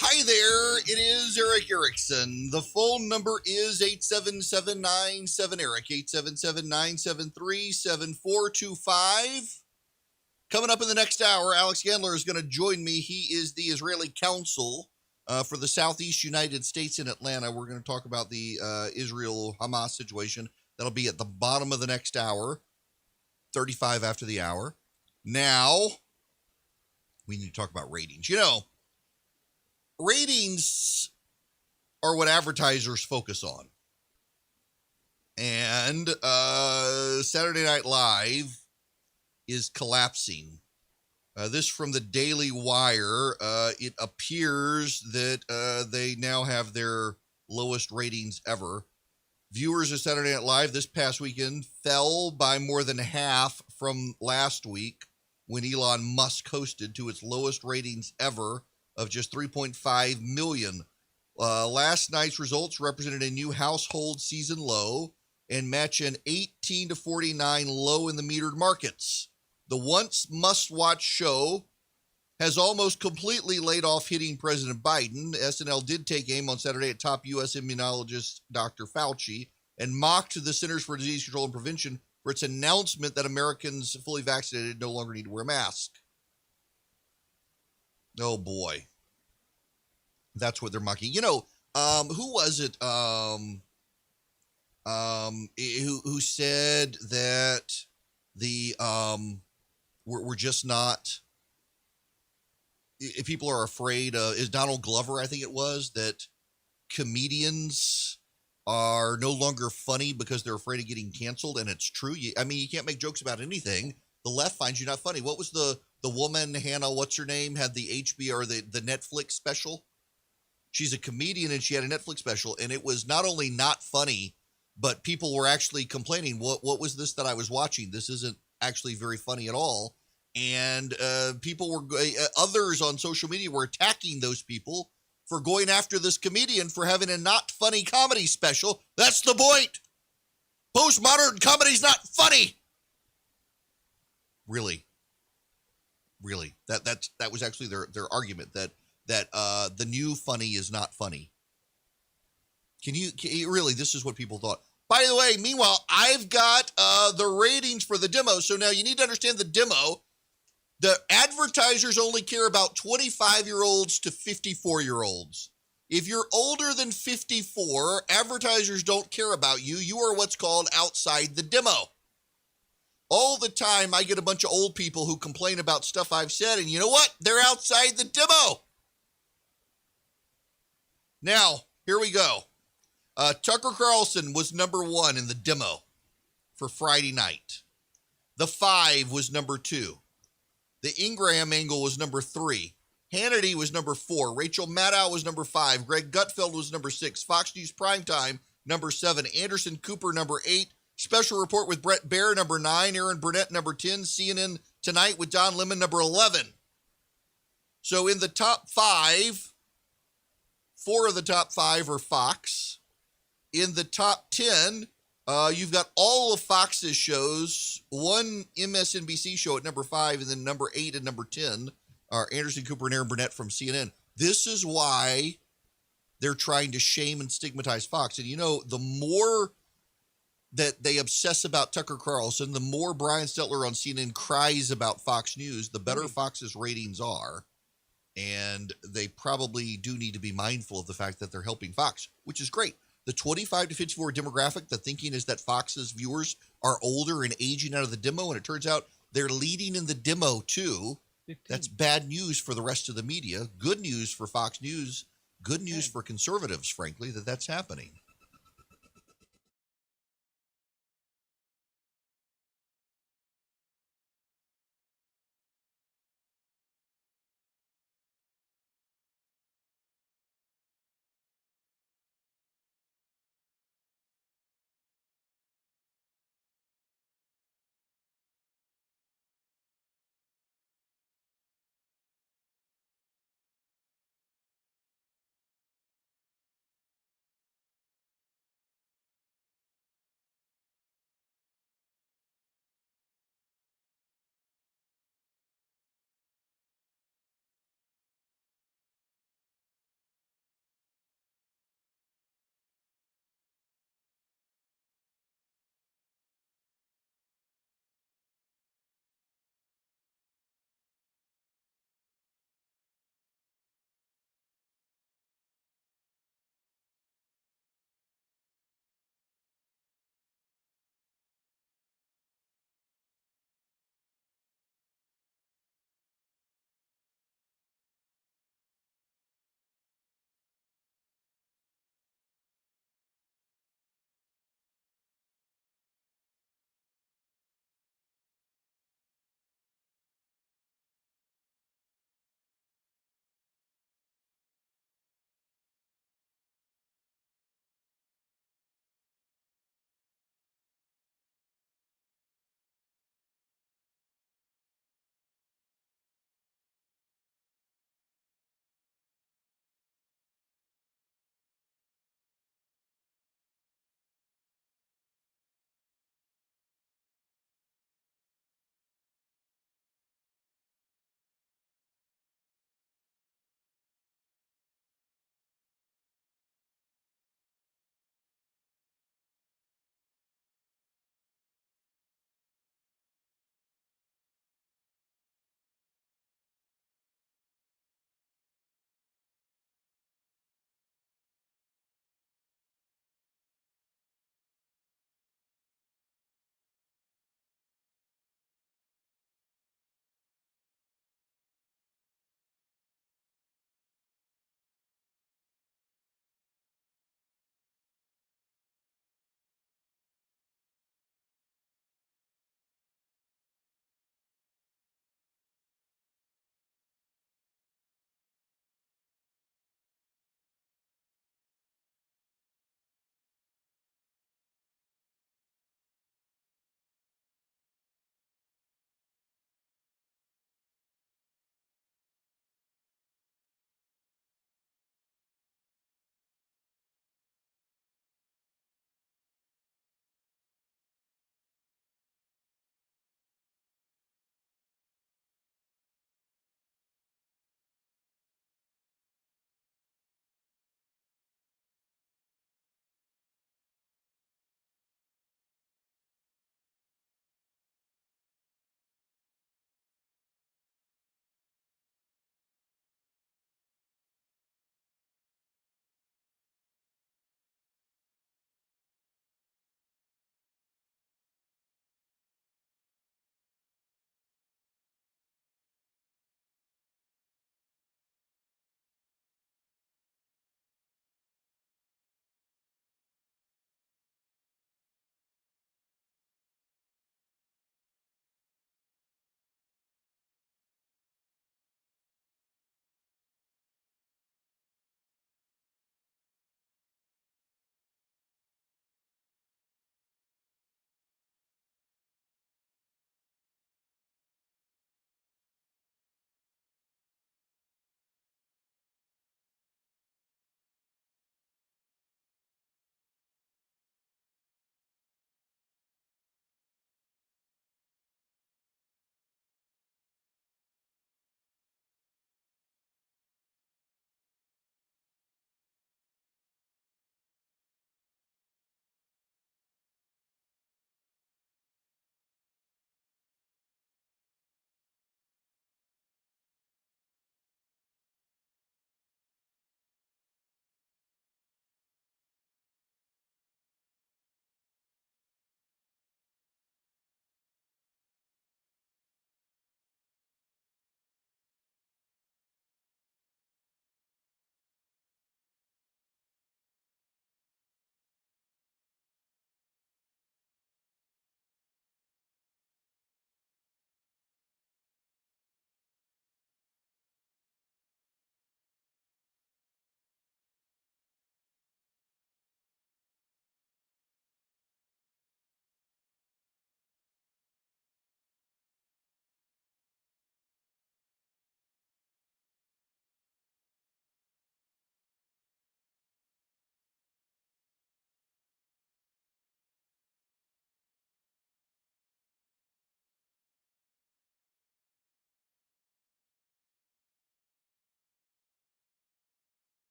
Hi there, it is Erick Erickson. The phone number is 877-97-ERIC, 877-973-7425. Coming up in the next hour, Alex Gandler is going to join me. He is the Israeli counsel for the Southeast United States in Atlanta. We're going to talk about the Israel-Hamas situation. That'll be at the bottom of the next hour, 35 after the hour. Now, we need to talk about ratings. Ratings are what advertisers focus on. And Saturday Night Live is collapsing. This from the Daily Wire. It appears that they now have their lowest ratings ever. Viewers of Saturday Night Live this past weekend fell by more than half from last week when Elon Musk hosted, to its lowest ratings ever of just 3.5 million. Last night's results represented a new household season low and match an 18 to 49 low in the metered markets. The once must-watch show has almost completely laid off hitting President Biden. SNL did take aim on Saturday at top U.S. immunologist Dr. Fauci and mocked the Centers for Disease Control and Prevention for its announcement that Americans fully vaccinated no longer need to wear a mask. Oh, boy. That's what they're mocking. You know, who was it who said that we're just not, if people are afraid is Donald Glover, I think it was, that comedians are no longer funny because they're afraid of getting canceled, and it's true. You can't make jokes about anything. The left finds you not funny. What was the woman, Hannah, what's her name, had the HBO or the Netflix special? She's a comedian, and she had a Netflix special, and it was not only not funny, but people were actually complaining, what was this that I was watching? This isn't actually very funny at all. And people were, others on social media were attacking those people for going after this comedian for having a not funny comedy special. That's the point. Postmodern comedy's not funny. Really. That was actually their argument, that the new funny is not funny. Can you really, this is what people thought. By the way, meanwhile, I've got the ratings for the demo. So now you need to understand the demo. The advertisers only care about 25-year-olds to 54-year-olds. If you're older than 54, advertisers don't care about you. You are what's called outside the demo. All the time, I get a bunch of old people who complain about stuff I've said, and you know what? They're outside the demo. Now, here we go. Tucker Carlson was number 1 in the demo for Friday night. The 5 was number 2. The Ingraham angle was number 3. Hannity was number 4. Rachel Maddow was number 5. Greg Gutfeld was number 6. Fox News Primetime, number 7. Anderson Cooper, number 8. Special Report with Brett Baer, number 9. Aaron Burnett, number 10. CNN Tonight with Don Lemon, number 11. So in the top 5, 4 of the top 5 are Fox. In the top 10, you've got all of Fox's shows, one MSNBC show at number 5, and then number 8 and number 10 are Anderson Cooper and Aaron Burnett from CNN. This is why they're trying to shame and stigmatize Fox. And you know, the more that they obsess about Tucker Carlson, the more Brian Stelter on CNN cries about Fox News, the better Fox's ratings are. And they probably do need to be mindful of the fact that they're helping Fox, which is great. The 25 to 54 demographic, the thinking is that Fox's viewers are older and aging out of the demo, and it turns out they're leading in the demo too. 15. That's bad news for the rest of the media. Good news for Fox News. Good news for conservatives, frankly, that's happening.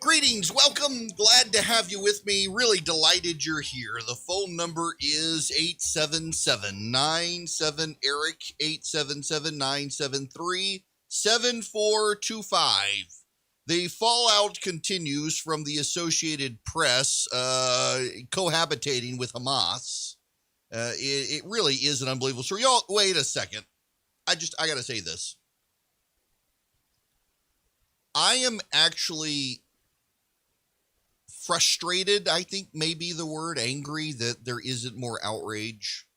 Greetings, welcome, glad to have you with me, really delighted you're here. The phone number is 877-97-ERIC, 877-973-7425. The fallout continues from the Associated Press cohabitating with Hamas. It really is an unbelievable story. Y'all, wait a second. I got to say this. I am actually frustrated, I think maybe the word, angry, that there isn't more outrage.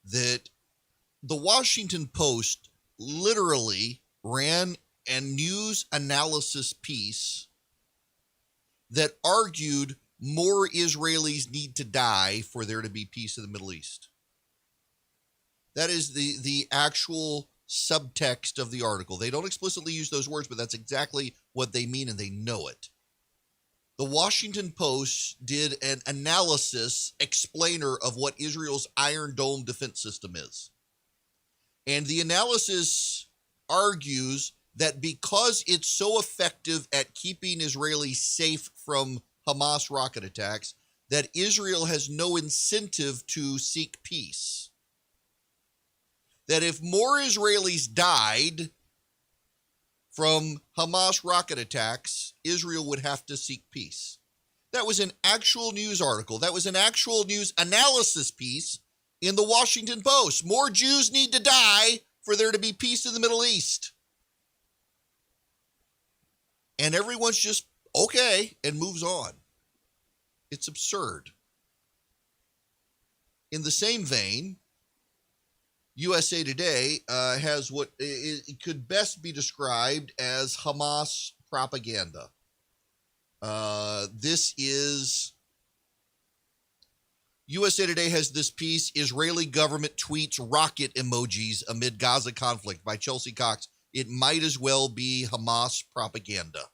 That the Washington Post literally ran a news analysis piece that argued more Israelis need to die for there to be peace in the Middle East. That is the actual subtext of the article. They don't explicitly use those words, but that's exactly what they mean, and they know it. The Washington Post did an analysis explainer of what Israel's Iron Dome defense system is. And the analysis argues that because it's so effective at keeping Israelis safe from Hamas rocket attacks, that Israel has no incentive to seek peace. That if more Israelis died from Hamas rocket attacks, Israel would have to seek peace. That was an actual news article. That was an actual news analysis piece in the Washington Post. More Jews need to die for there to be peace in the Middle East. And everyone's just okay and moves on. It's absurd. In the same vein, USA Today has what it could best be described as Hamas propaganda. This is USA Today has this piece, Israeli government tweets rocket emojis amid Gaza conflict by Chelsea Cox. It might as well be Hamas propaganda.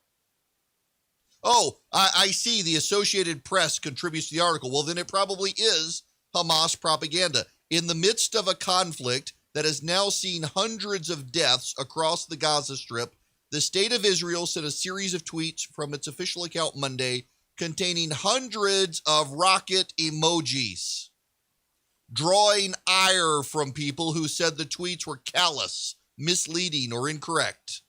Oh, I see the Associated Press contributes to the article. Well, then it probably is Hamas propaganda. In the midst of a conflict that has now seen hundreds of deaths across the Gaza Strip, the State of Israel sent a series of tweets from its official account Monday containing hundreds of rocket emojis, drawing ire from people who said the tweets were callous, misleading, or incorrect.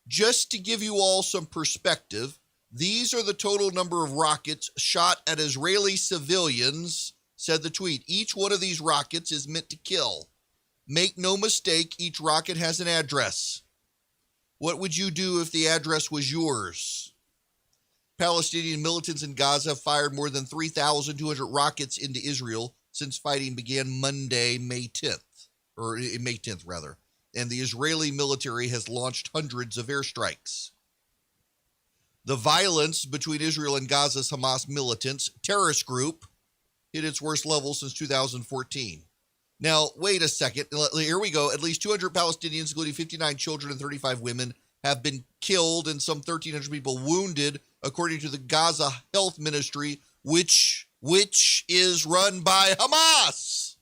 Just to give you all some perspective, these are the total number of rockets shot at Israeli civilians, said the tweet. Each one of these rockets is meant to kill. Make no mistake, each rocket has an address. What would you do if the address was yours? Palestinian militants in Gaza fired more than 3,200 rockets into Israel since fighting began Monday, May 10th, and the Israeli military has launched hundreds of airstrikes. The violence between Israel and Gaza's Hamas militants terrorist group hit its worst level since 2014. Now, wait a second. Here we go. At least 200 Palestinians, including 59 children and 35 women, have been killed and some 1,300 people wounded, according to the Gaza Health Ministry, which is run by Hamas.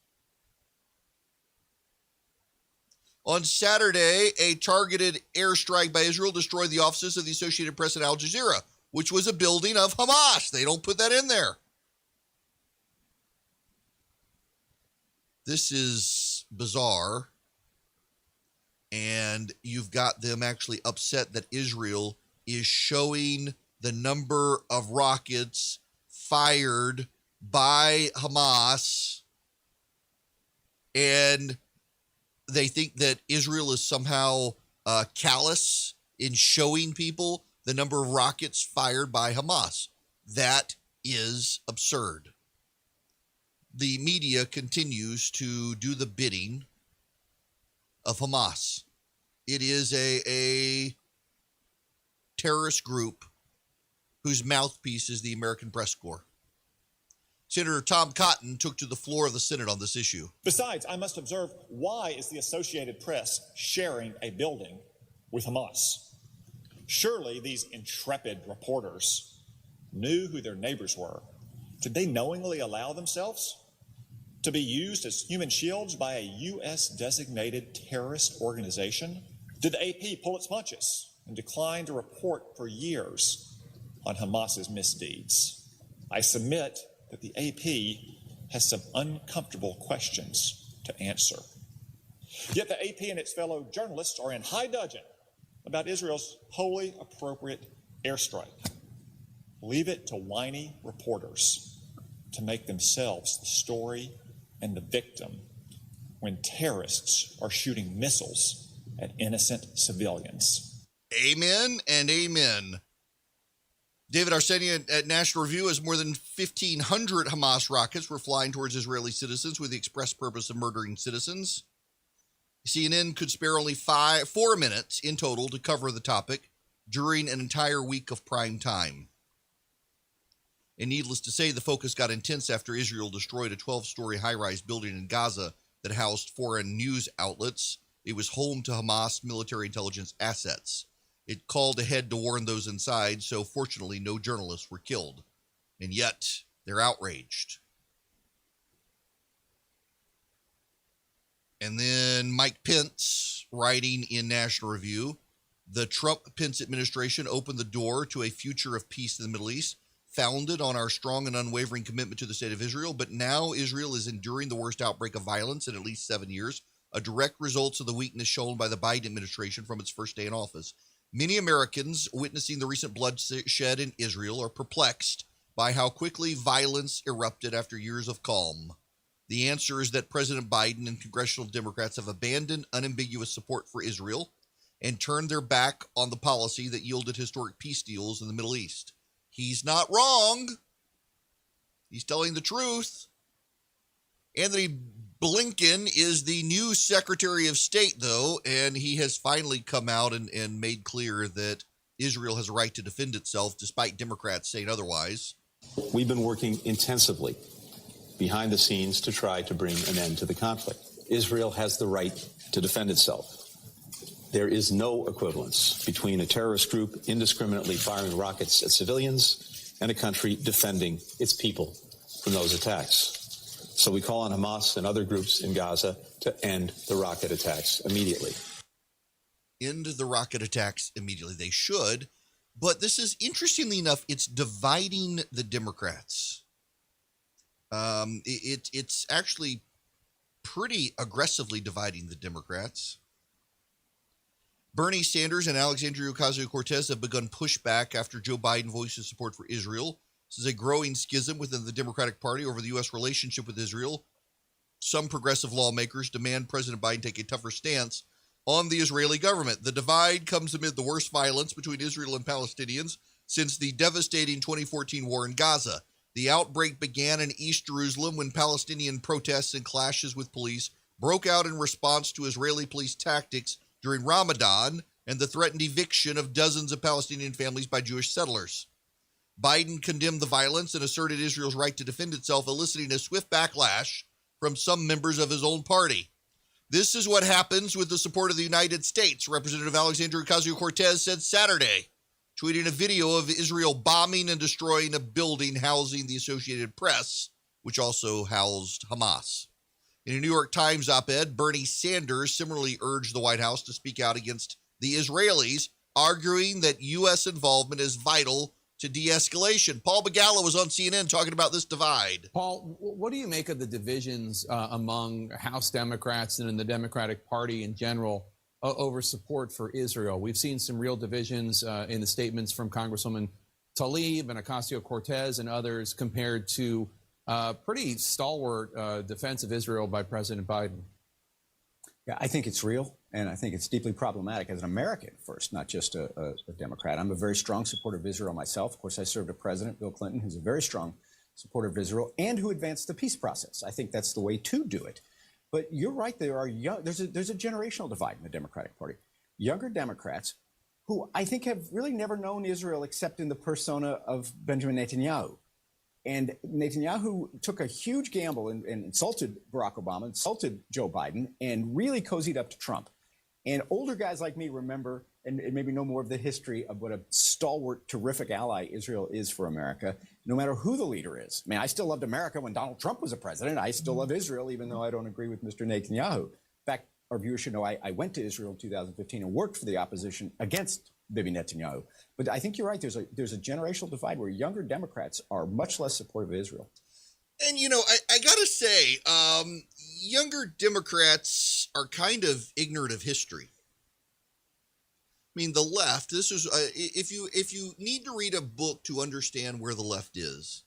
On Saturday, a targeted airstrike by Israel destroyed the offices of the Associated Press and Al Jazeera, which was a building of Hamas. They don't put that in there. This is bizarre, and you've got them actually upset that Israel is showing the number of rockets fired by Hamas, and they think that Israel is somehow callous in showing people the number of rockets fired by Hamas. That is absurd. The media continues to do the bidding of Hamas. It is a terrorist group whose mouthpiece is the American Press Corps. Senator Tom Cotton took to the floor of the Senate on this issue. Besides, I must observe, why is the Associated Press sharing a building with Hamas? Surely these intrepid reporters knew who their neighbors were. Did they knowingly allow themselves to be used as human shields by a U.S. designated terrorist organization? Did the AP pull its punches and declined to report for years on Hamas's misdeeds. I submit that the AP has some uncomfortable questions to answer. Yet the AP and its fellow journalists are in high dudgeon about Israel's wholly appropriate airstrike. Leave it to whiny reporters to make themselves the story and the victim when terrorists are shooting missiles at innocent civilians. Amen and amen. David Arsenian at National Review has more than 1,500 Hamas rockets were flying towards Israeli citizens with the express purpose of murdering citizens. CNN could spare only 4 minutes in total to cover the topic during an entire week of prime time. And needless to say, the focus got intense after Israel destroyed a 12-story high-rise building in Gaza that housed foreign news outlets. It was home to Hamas military intelligence assets. It called ahead to warn those inside, so fortunately no journalists were killed. And yet, they're outraged. And then Mike Pence, writing in National Review, the Trump-Pence administration opened the door to a future of peace in the Middle East, founded on our strong and unwavering commitment to the state of Israel, but now Israel is enduring the worst outbreak of violence in at least 7 years, a direct result of the weakness shown by the Biden administration from its first day in office. Many Americans witnessing the recent bloodshed in Israel are perplexed by how quickly violence erupted after years of calm. The answer is that President Biden and congressional Democrats have abandoned unambiguous support for Israel and turned their back on the policy that yielded historic peace deals in the Middle East. He's not wrong. He's telling the truth. Anthony Blinken is the new Secretary of State, though, and he has finally come out and made clear that Israel has a right to defend itself, despite Democrats saying otherwise. We've been working intensively behind the scenes to try to bring an end to the conflict. Israel has the right to defend itself. There is no equivalence between a terrorist group indiscriminately firing rockets at civilians and a country defending its people from those attacks. So we call on Hamas and other groups in Gaza to end the rocket attacks immediately. End the rocket attacks immediately. They should. But this is, interestingly enough, it's dividing the Democrats. It's actually pretty aggressively dividing the Democrats. Bernie Sanders and Alexandria Ocasio-Cortez have begun pushback after Joe Biden voiced his support for Israel. This is a growing schism within the Democratic Party over the U.S. relationship with Israel. Some progressive lawmakers demand President Biden take a tougher stance on the Israeli government. The divide comes amid the worst violence between Israel and Palestinians since the devastating 2014 war in Gaza. The outbreak began in East Jerusalem when Palestinian protests and clashes with police broke out in response to Israeli police tactics during Ramadan and the threatened eviction of dozens of Palestinian families by Jewish settlers. Biden condemned the violence and asserted Israel's right to defend itself, eliciting a swift backlash from some members of his own party. This is what happens with the support of the United States, Representative Alexandria Ocasio-Cortez said Saturday, tweeting a video of Israel bombing and destroying a building housing the Associated Press, which also housed Hamas. In a New York Times op-ed, Bernie Sanders similarly urged the White House to speak out against the Israelis, arguing that U.S. involvement is vital to de-escalation. Paul Begala was on CNN talking about this divide. Paul, what do you make of the divisions among House Democrats and in the Democratic Party in general over support for Israel? We've seen some real divisions in the statements from Congresswoman Tlaib and Ocasio-Cortez and others compared to pretty stalwart defense of Israel by President Biden. Yeah, I think it's real, and I think it's deeply problematic as an American first, not just a Democrat. I'm a very strong supporter of Israel myself. Of course, I served a president, Bill Clinton, who's a very strong supporter of Israel and who advanced the peace process. I think that's the way to do it. But you're right, there's a generational divide in the Democratic Party. Younger Democrats who I think have really never known Israel except in the persona of Benjamin Netanyahu. And Netanyahu took a huge gamble and insulted Barack Obama, insulted Joe Biden, and really cozied up to Trump. And older guys like me remember and maybe know more of the history of what a stalwart, terrific ally Israel is for America, no matter who the leader is. I mean, I still loved America when Donald Trump was a president. I still love Israel, even though I don't agree with Mr. Netanyahu. In fact, our viewers should know I went to Israel in 2015 and worked for the opposition against Bibi Netanyahu. But I think you're right. There's a generational divide where younger Democrats are much less supportive of Israel. And, I got to say, younger Democrats are kind of ignorant of history. I mean, the left, this is, if you need to read a book to understand where the left is,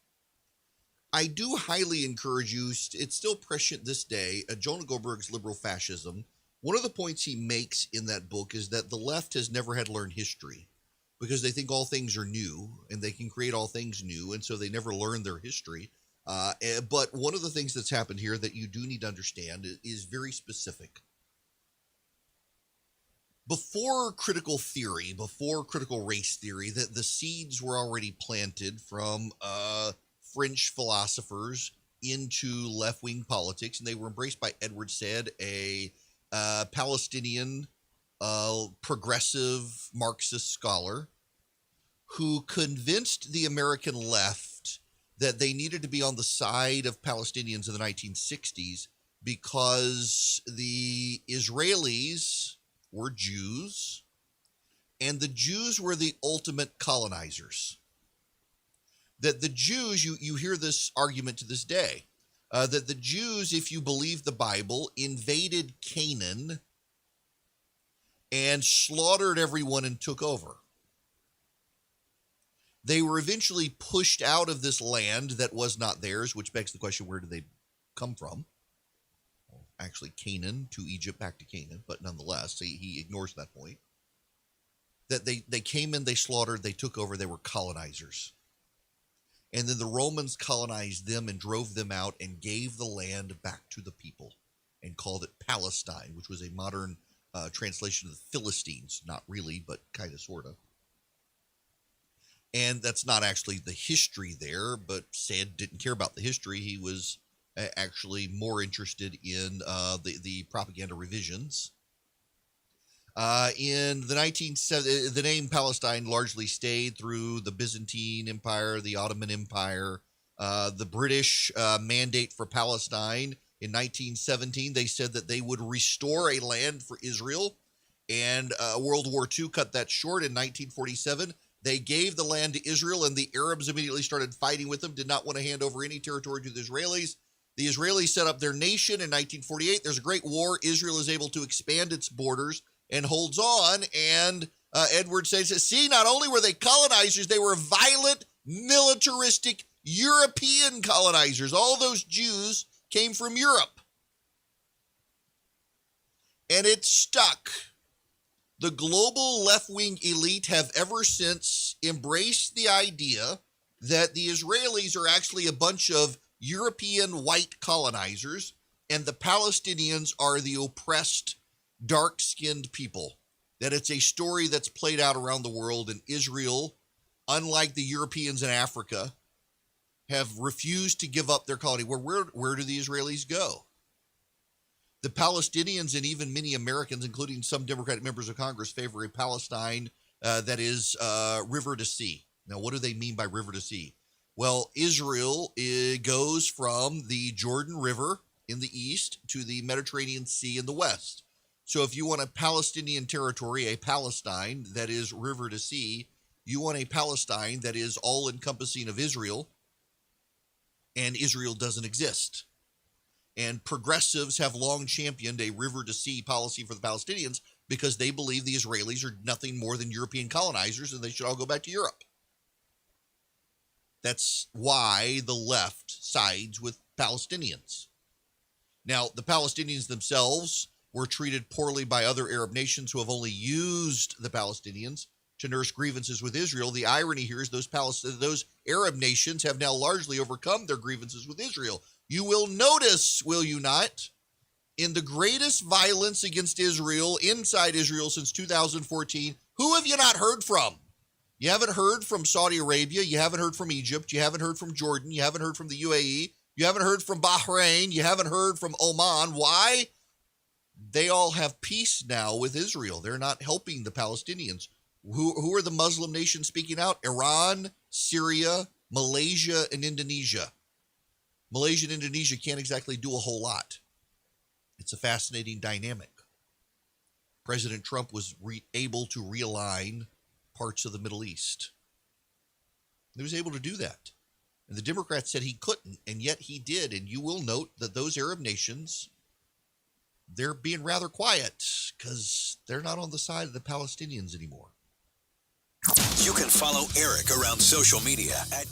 I do highly encourage you, it's still prescient this day, Jonah Goldberg's Liberal Fascism. One of the points he makes in that book is that the left has never had to learn history because they think all things are new and they can create all things new, and so they never learn their history. But one of the things that's happened here that you do need to understand is very specific. Before critical theory, before critical race theory, the seeds were already planted from French philosophers into left-wing politics, and they were embraced by Edward Said, a Palestinian progressive Marxist scholar who convinced the American left that they needed to be on the side of Palestinians in the 1960s because the Israelis were Jews, and the Jews were the ultimate colonizers. That the Jews, you hear this argument to this day, that the Jews, if you believe the Bible, invaded Canaan and slaughtered everyone and took over. They were eventually pushed out of this land that was not theirs, which begs the question, where did they come from? Actually, Canaan to Egypt, back to Canaan, but nonetheless, he ignores that point. That they came in, they slaughtered, they took over, they were colonizers. And then the Romans colonized them and drove them out and gave the land back to the people and called it Palestine, which was a modern translation of the Philistines. Not really, but kind of, sort of. And that's not actually the history there, but Said didn't care about the history. He was actually more interested in the propaganda revisions. In the 1970s, the name Palestine largely stayed through the Byzantine Empire, the Ottoman Empire, the British mandate for Palestine. In 1917, they said that they would restore a land for Israel, and World War II cut that short. In 1947, they gave the land to Israel, and the Arabs immediately started fighting with them, did not want to hand over any territory to the Israelis. The Israelis set up their nation in 1948. There's a great war. Israel is able to expand its borders and holds on. And Edward says, see, not only were they colonizers, they were violent, militaristic European colonizers. All those Jews came from Europe. And it stuck. The global left-wing elite have ever since embraced the idea that the Israelis are actually a bunch of European white colonizers, and the Palestinians are the oppressed, dark-skinned people. That it's a story that's played out around the world, and Israel, unlike the Europeans in Africa, have refused to give up their colony. Where do the Israelis go? The Palestinians and even many Americans, including some Democratic members of Congress, favor a Palestine that is river to sea. Now, what do they mean by river to sea? Well, Israel goes from the Jordan River in the east to the Mediterranean Sea in the west. So if you want a Palestinian territory, a Palestine that is river to sea, you want a Palestine that is all-encompassing of Israel, and Israel doesn't exist. And progressives have long championed a river-to-sea policy for the Palestinians because they believe the Israelis are nothing more than European colonizers and they should all go back to Europe. That's why the left sides with Palestinians. Now, the Palestinians themselves were treated poorly by other Arab nations who have only used the Palestinians to nurse grievances with Israel. The irony here is those Arab nations have now largely overcome their grievances with Israel. You will notice, will you not, in the greatest violence against Israel, inside Israel since 2014, who have you not heard from? You haven't heard from Saudi Arabia. You haven't heard from Egypt. You haven't heard from Jordan. You haven't heard from the UAE. You haven't heard from Bahrain. You haven't heard from Oman. Why? They all have peace now with Israel. They're not helping the Palestinians. Who are the Muslim nations speaking out? Iran, Syria, Malaysia, and Indonesia. Malaysia and Indonesia can't exactly do a whole lot. It's a fascinating dynamic. President Trump was able to realign parts of the Middle East. He was able to do that. And the Democrats said he couldn't, and yet he did. And you will note that those Arab nations, they're being rather quiet because they're not on the side of the Palestinians anymore. You can follow Erick around social media at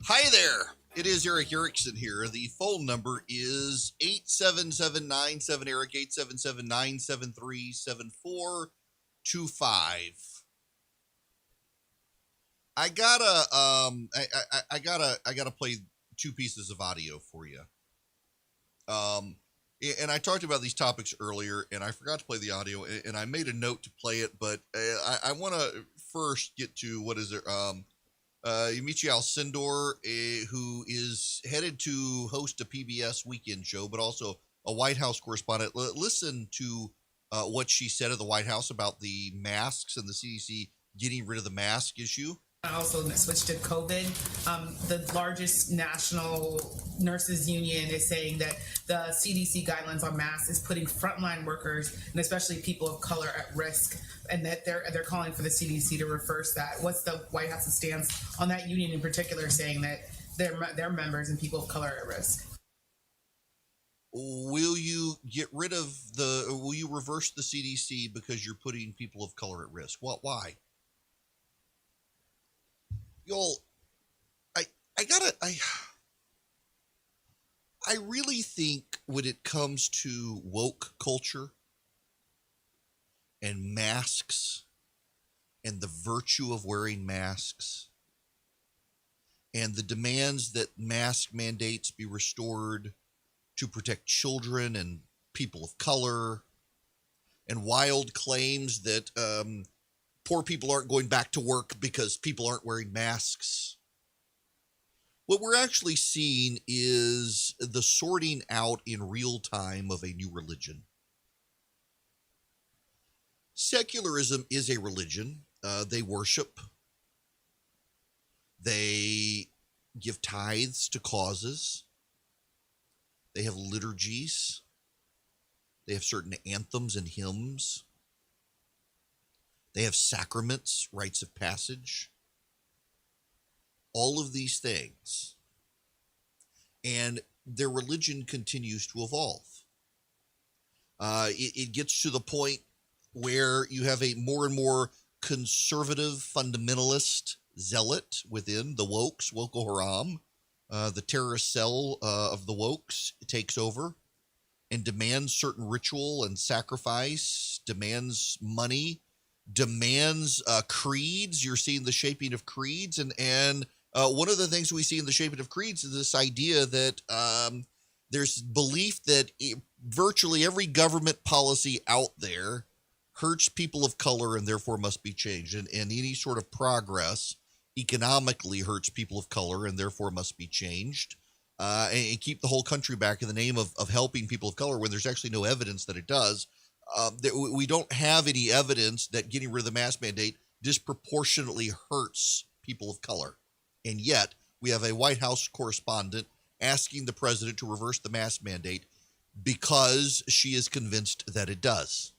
Hi there. It is Erick Erickson here. The phone number is 877-97-ERIC, 877-973-7425. I gotta play two pieces of audio for you. And I talked about these topics earlier, and I forgot to play the audio, and I made a note to play it, but I want to first get to what is it? Yamiche Alcindor, who is headed to host a PBS weekend show, but also a White House correspondent. Listen to what she said at the White House about the masks and the CDC getting rid of the mask issue. I also switched to COVID. The largest national nurses union is saying that the CDC guidelines on masks is putting frontline workers and especially people of color at risk, and that they're calling for the CDC to reverse that. What's the White House's stance on that union in particular, saying that their members and people of color are at risk? will you will you reverse the CDC because you're putting people of color at risk? What? Why? Y'all, I really think when it comes to woke culture and masks and the virtue of wearing masks and the demands that mask mandates be restored to protect children and people of color, and wild claims that poor people aren't going back to work because people aren't wearing masks. What we're actually seeing is the sorting out in real time of a new religion. Secularism is a religion. They worship. They give tithes to causes. They have liturgies. They have certain anthems and hymns. They have sacraments, rites of passage. All of these things. And their religion continues to evolve. It gets to the point where you have a more and more conservative fundamentalist zealot within the wokes, Boko Haram. The terrorist cell of the wokes takes over and demands certain ritual and sacrifice, demands money, demands creeds. You're seeing the shaping of creeds. And one of the things we see in the shaping of creeds is this idea that there's belief that virtually every government policy out there hurts people of color and therefore must be changed. And any sort of progress economically hurts people of color and therefore must be changed. And keep the whole country back in the name of helping people of color when there's actually no evidence that it does. We don't have any evidence that getting rid of the mask mandate disproportionately hurts people of color. And yet we have a White House correspondent asking the president to reverse the mask mandate because she is convinced that it does.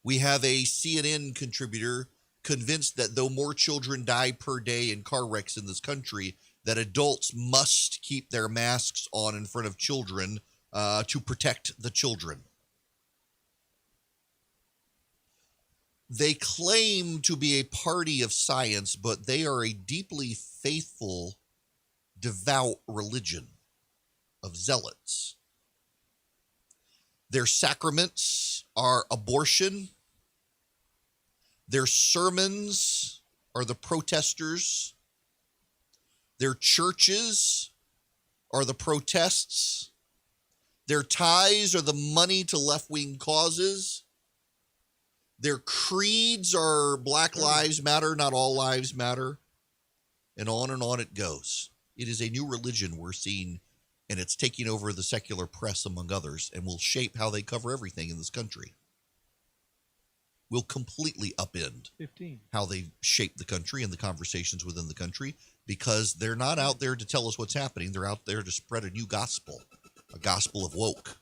We have a CNN contributor convinced that though more children die per day in car wrecks in this country, that adults must keep their masks on in front of children to protect the children. They claim to be a party of science, but they are a deeply faithful, devout religion of zealots. Their sacraments are abortion. Their sermons are the protesters. Their churches are the protests. Their tithes are the money to left-wing causes. Their creeds are Black Lives Matter, not all lives matter. And on it goes. It is a new religion we're seeing, and it's taking over the secular press, among others, and will shape how they cover everything in this country. Will completely upend how they shape the country and the conversations within the country, because they're not out there to tell us what's happening. They're out there to spread a new gospel, a gospel of woke.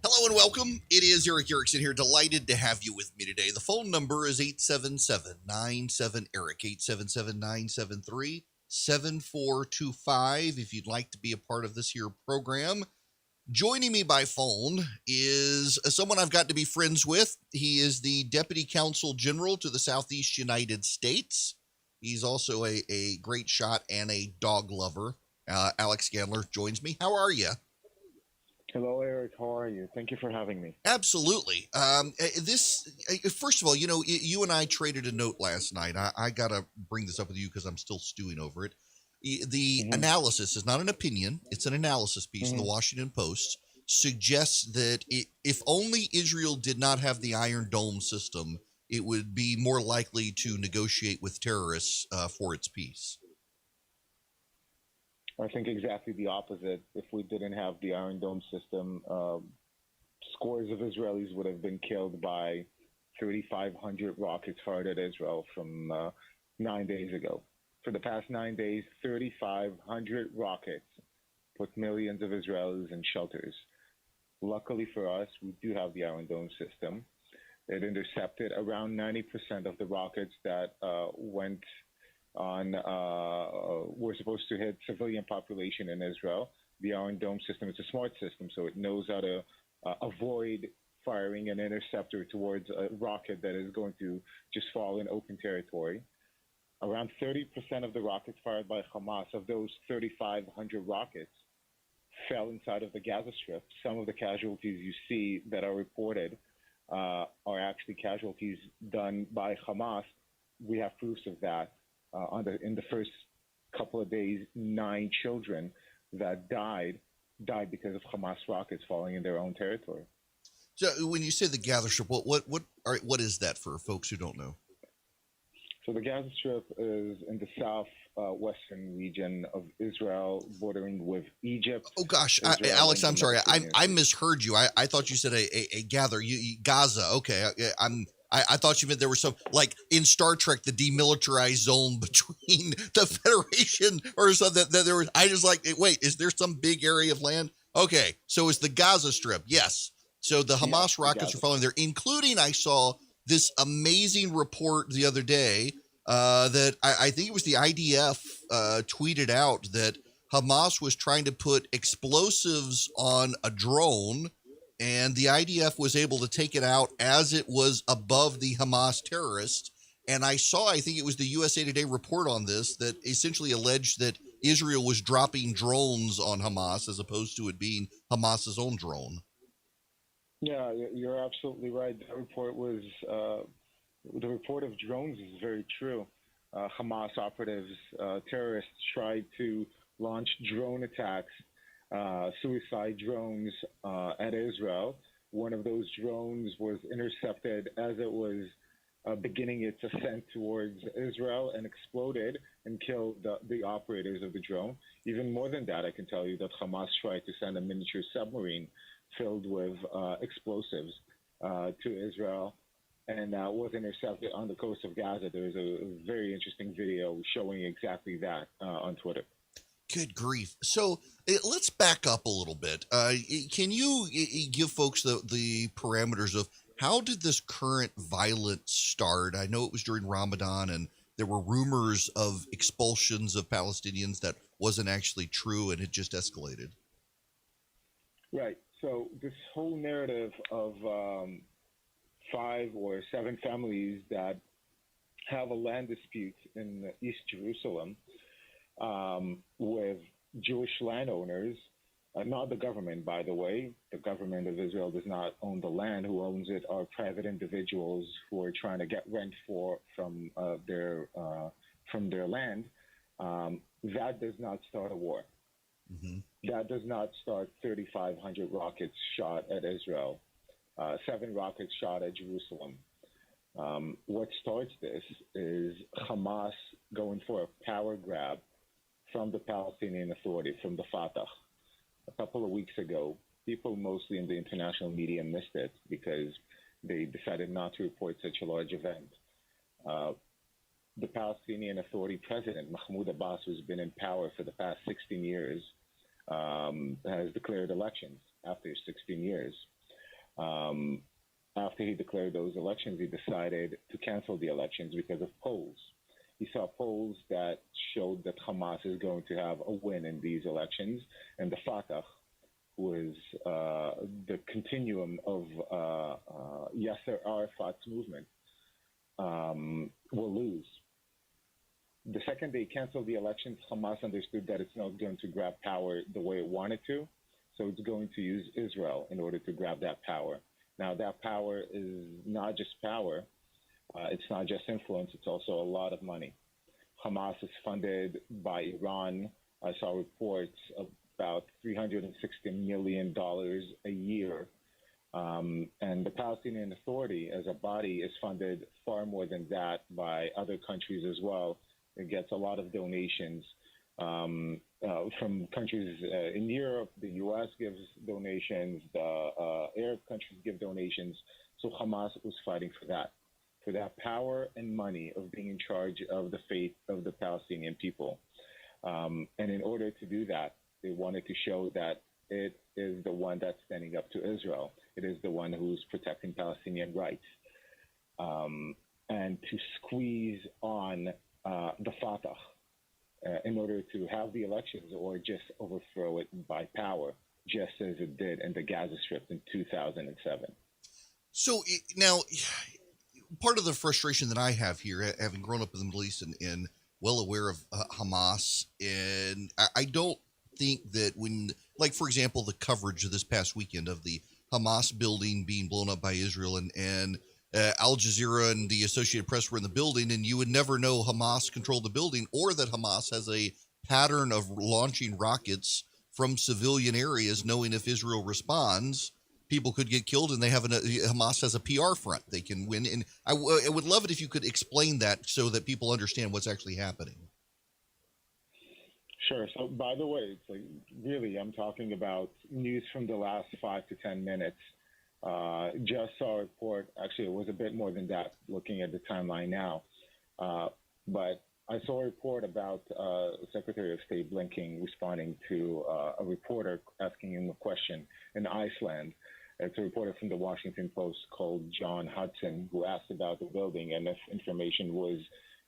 Hello and welcome. It is Erick Erickson here. Delighted to have you with me today. The phone number is 877-97-ERIC, 877-973-7425. If you'd like to be a part of this here program. Joining me by phone is someone I've got to be friends with. He is the Deputy Consul General to the Southeast United States. He's also a great shot and a dog lover. Alex Gandler joins me. How are you? Hello, Eric. How are you? Thank you for having me. Absolutely. First of all, you and I traded a note last night. I got to bring this up with you because I'm still stewing over it. The analysis is not an opinion. It's an analysis piece in the Washington Post. Suggests that if only Israel did not have the Iron Dome system, it would be more likely to negotiate with terrorists for its peace. I think exactly the opposite. If we didn't have the Iron Dome system, scores of Israelis would have been killed by 3,500 rockets fired at Israel from 9 days ago. For the past 9 days, 3,500 rockets put millions of Israelis in shelters. Luckily for us, we do have the Iron Dome system. It intercepted around 90% of the rockets that went on were supposed to hit civilian population in Israel. The Iron Dome system is a smart system, so it knows how to avoid firing an interceptor towards a rocket that is going to just fall in open territory. Around 30% of the rockets fired by Hamas, of those 3,500 rockets, fell inside of the Gaza Strip. Some of the casualties you see that are reported are actually casualties done by Hamas. We have proofs of that. In the first couple of days, 9 children that died because of Hamas rockets falling in their own territory. So when you say the Gaza Strip, what is that for folks who don't know? So the Gaza Strip is in the southwestern region of Israel, bordering with Egypt. Oh gosh, Alex, I'm sorry, I misheard you. I thought you said a gather. Gaza. Okay, I thought you meant there was some, like in Star Trek, the demilitarized zone between the Federation or something. That there was. I just like, wait, is there some big area of land? Okay, so it's the Gaza Strip. Yes. So the Hamas rockets are falling there, including I saw this amazing report the other day that I think it was the IDF tweeted out that Hamas was trying to put explosives on a drone, and the IDF was able to take it out as it was above the Hamas terrorists. And I think it was the USA Today report on this that essentially alleged that Israel was dropping drones on Hamas as opposed to it being Hamas's own drone. Yeah, you're absolutely right. That report was the report of drones is very true. Hamas operatives, terrorists tried to launch drone attacks, suicide drones at Israel. One of those drones was intercepted as it was beginning its ascent towards Israel and exploded and killed the operators of the drone. Even more than that, I can tell you that Hamas tried to send a miniature submarine filled with explosives to Israel, and was intercepted on the coast of Gaza. There's a very interesting video showing exactly that on Twitter. Good grief. So let's back up a little bit. Can you give folks the parameters of how did this current violence start? I know it was during Ramadan, and there were rumors of expulsions of Palestinians that wasn't actually true, and it just escalated. Right. So this whole narrative of 5 or 7 families that have a land dispute in East Jerusalem with Jewish landowners, not the government, by the way. The government of Israel does not own the land. Who owns it are private individuals who are trying to get rent from their land. That does not start a war. Mm-hmm. That does not start 3,500 rockets shot at Israel, 7 rockets shot at Jerusalem. What starts this is Hamas going for a power grab from the Palestinian Authority, from the Fatah. A couple of weeks ago, people mostly in the international media missed it because they decided not to report such a large event. The Palestinian Authority president, Mahmoud Abbas, who's been in power for the past 16 years, has declared elections after 16 years. After he declared those elections, he decided to cancel the elections because of polls. He saw polls that showed that Hamas is going to have a win in these elections, and the Fatah, who is the continuum of Yasser Arafat's movement, will lose. The second they canceled the elections, Hamas understood that it's not going to grab power the way it wanted to, so it's going to use Israel in order to grab that power. Now, that power is not just power. It's not just influence. It's also a lot of money. Hamas is funded by Iran. I saw reports about $360 million a year. And the Palestinian Authority as a body is funded far more than that by other countries as well. It gets a lot of donations from countries in Europe. The U.S. gives donations. The Arab countries give donations. So Hamas was fighting for that power and money of being in charge of the fate of the Palestinian people. And in order to do that, they wanted to show that it is the one that's standing up to Israel. It is the one who's protecting Palestinian rights. And to squeeze on the Fatah in order to have the elections or just overthrow it by power, just as it did in the Gaza Strip in 2007. So now, part of the frustration that I have here, having grown up in the Middle East and well aware of Hamas, and I don't think that when, like, for example, the coverage of this past weekend of the Hamas building being blown up by Israel and Al Jazeera and the Associated Press were in the building, and you would never know Hamas controlled the building or that Hamas has a pattern of launching rockets from civilian areas, knowing if Israel responds, people could get killed, and Hamas has a PR front they can win. And I would love it if you could explain that so that people understand what's actually happening. Sure. So, by the way, it's like, really, I'm talking about news from the last 5 to 10 minutes. Just saw a report. Actually, it was a bit more than that, looking at the timeline now. But I saw a report about Secretary of State Blinken responding to a reporter asking him a question in Iceland. It's a reporter from the Washington Post called John Hudson who asked about the building and if information was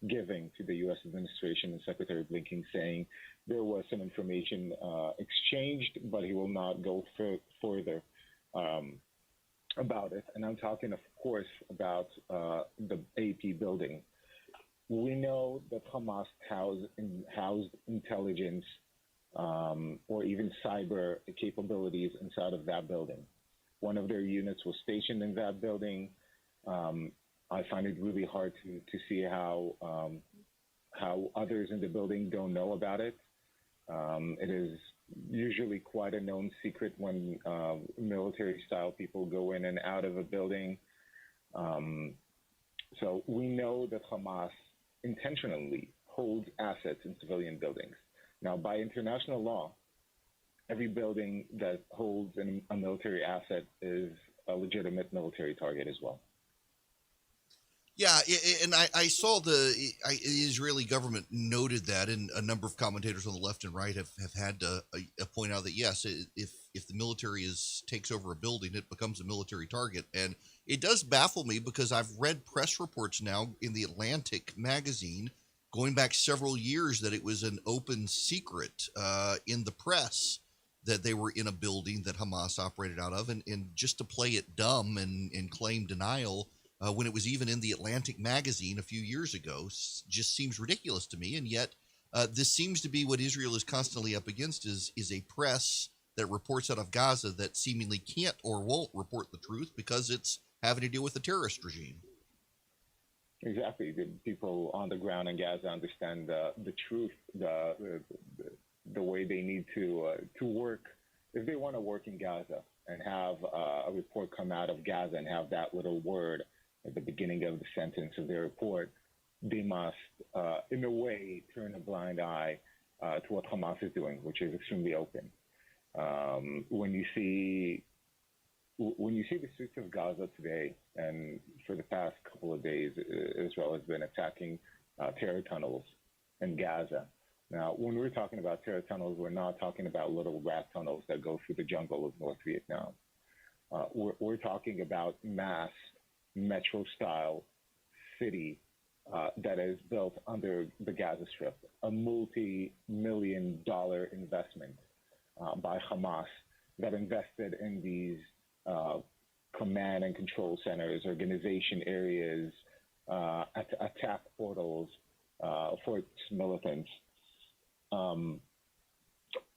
given to the U.S. administration, and Secretary Blinken saying there was some information exchanged, but he will not go further about it. And I'm talking, of course, about the AP building. We know that Hamas housed intelligence or even cyber capabilities inside of that building. One of their units was stationed in that building. I find it really hard to see how others in the building don't know about it. It is usually quite a known secret when military-style people go in and out of a building. So we know that Hamas intentionally holds assets in civilian buildings. Now, by international law, every building that holds a military asset is a legitimate military target as well. Yeah, and I saw the Israeli government noted that, and a number of commentators on the left and right have had to point out that, yes, if the military takes over a building, it becomes a military target. And it does baffle me because I've read press reports now in the Atlantic magazine going back several years that it was an open secret in the press that they were in a building that Hamas operated out of. And just to play it dumb and claim denial when it was even in the Atlantic magazine a few years ago just seems ridiculous to me. And yet this seems to be what Israel is constantly up against is a press that reports out of Gaza that seemingly can't or won't report the truth because it's having to deal with the terrorist regime. Exactly. The people on the ground in Gaza understand the truth, the way they need to work. If they want to work in Gaza and have a report come out of Gaza and have that little word at the beginning of the sentence of their report, they must, in a way, turn a blind eye to what Hamas is doing, which is extremely open. When you see the streets of Gaza today, and for the past couple of days, Israel has been attacking terror tunnels in Gaza. Now, when we're talking about terror tunnels, we're not talking about little rat tunnels that go through the jungle of North Vietnam. we're talking about mass metro-style city that is built under the Gaza Strip, a multi-million-dollar investment by Hamas that invested in these command and control centers, organization areas, attack portals for its militants.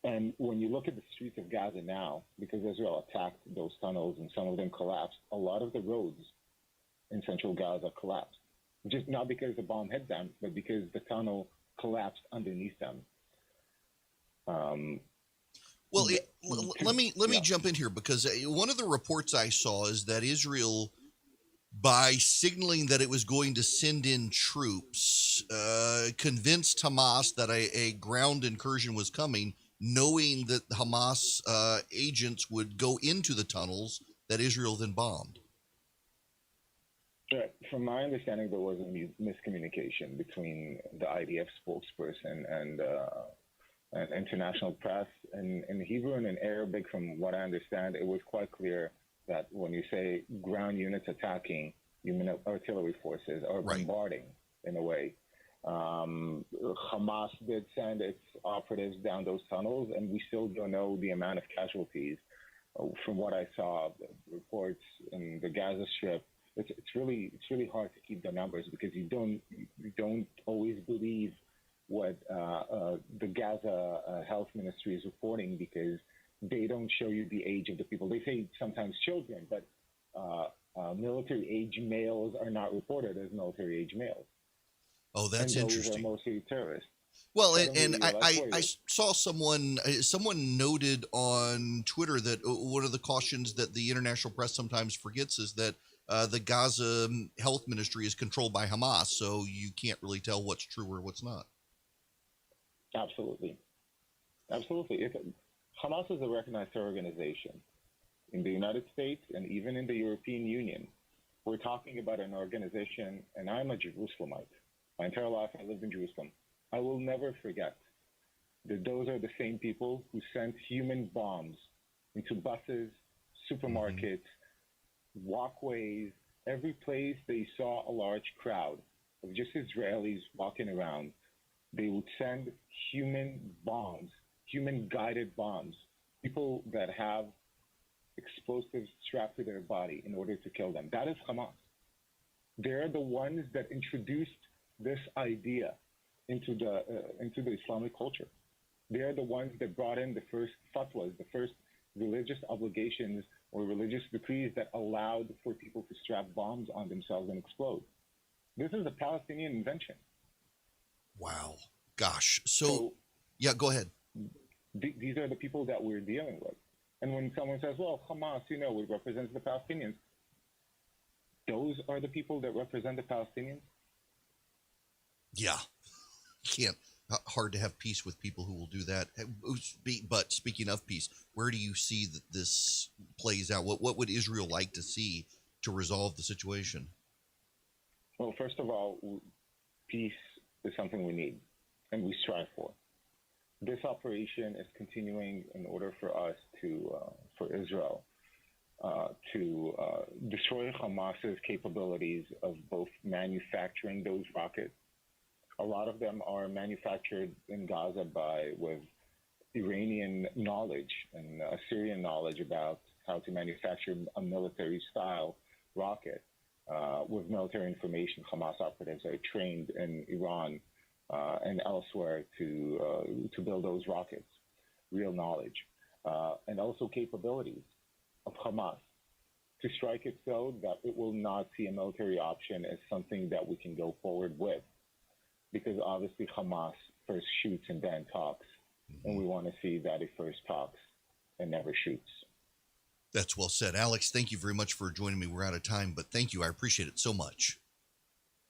And when you look at the streets of Gaza now, because Israel attacked those tunnels and some of them collapsed, a lot of the roads in central Gaza collapsed. Just not because the bomb hit them, but because the tunnel collapsed underneath them. Well, let me jump in here, because one of the reports I saw is that Israel, by signaling that it was going to send in troops, convinced Hamas that a ground incursion was coming, knowing that Hamas agents would go into the tunnels that Israel then bombed. From my understanding, there was a miscommunication between the IDF spokesperson and international press. In Hebrew and in Arabic, from what I understand, it was quite clear that when you say ground units attacking, you mean artillery forces or bombarding in a way. Hamas did send its operatives down those tunnels, and we still don't know the amount of casualties. From what I saw, reports in the Gaza Strip, it's really hard to keep the numbers, because you don't always believe what the Gaza Health Ministry is reporting, because they don't show you the age of the people. They say sometimes children, but military age males are not reported as military age males. Oh, that's and interesting. Those are mostly terrorists. Well, and I saw someone noted on Twitter that one of the cautions that the international press sometimes forgets is that the Gaza Health Ministry is controlled by Hamas, so you can't really tell what's true or what's not. Absolutely. Hamas is a recognized terror organization in the United States and even in the European Union. We're talking about an organization, and I'm a Jerusalemite. My entire life I lived in Jerusalem. I will never forget that those are the same people who sent human bombs into buses, supermarkets, walkways, every place they saw a large crowd of just Israelis walking around. They would send human bombs, human-guided bombs, people that have explosives strapped to their body in order to kill them. That is Hamas. They're the ones that introduced this idea into the Islamic culture. They're the ones that brought in the first fatwas, the first religious obligations or religious decrees that allowed for people to strap bombs on themselves and explode. This is a Palestinian invention. Wow. Gosh. So yeah, go ahead. These are the people that we're dealing with. And when someone says, well, Hamas, it represents the Palestinians, those are the people that represent the Palestinians? Yeah. Hard to have peace with people who will do that. But speaking of peace, where do you see that this plays out? What would Israel like to see to resolve the situation? Well, first of all, peace is something we need and we strive for. This operation is continuing in order for us for Israel to destroy Hamas's capabilities of both manufacturing those rockets. A lot of them are manufactured in Gaza with Iranian knowledge and Syrian knowledge about how to manufacture a military-style rocket. With military information, Hamas operatives are trained in Iran and elsewhere to build those rockets. Real knowledge. And also capabilities of Hamas to strike it so that it will not see a military option as something that we can go forward with. Because obviously Hamas first shoots and then talks. And we want to see that it first talks and never shoots. That's well said. Alex, thank you very much for joining me. We're out of time, but thank you. I appreciate it so much.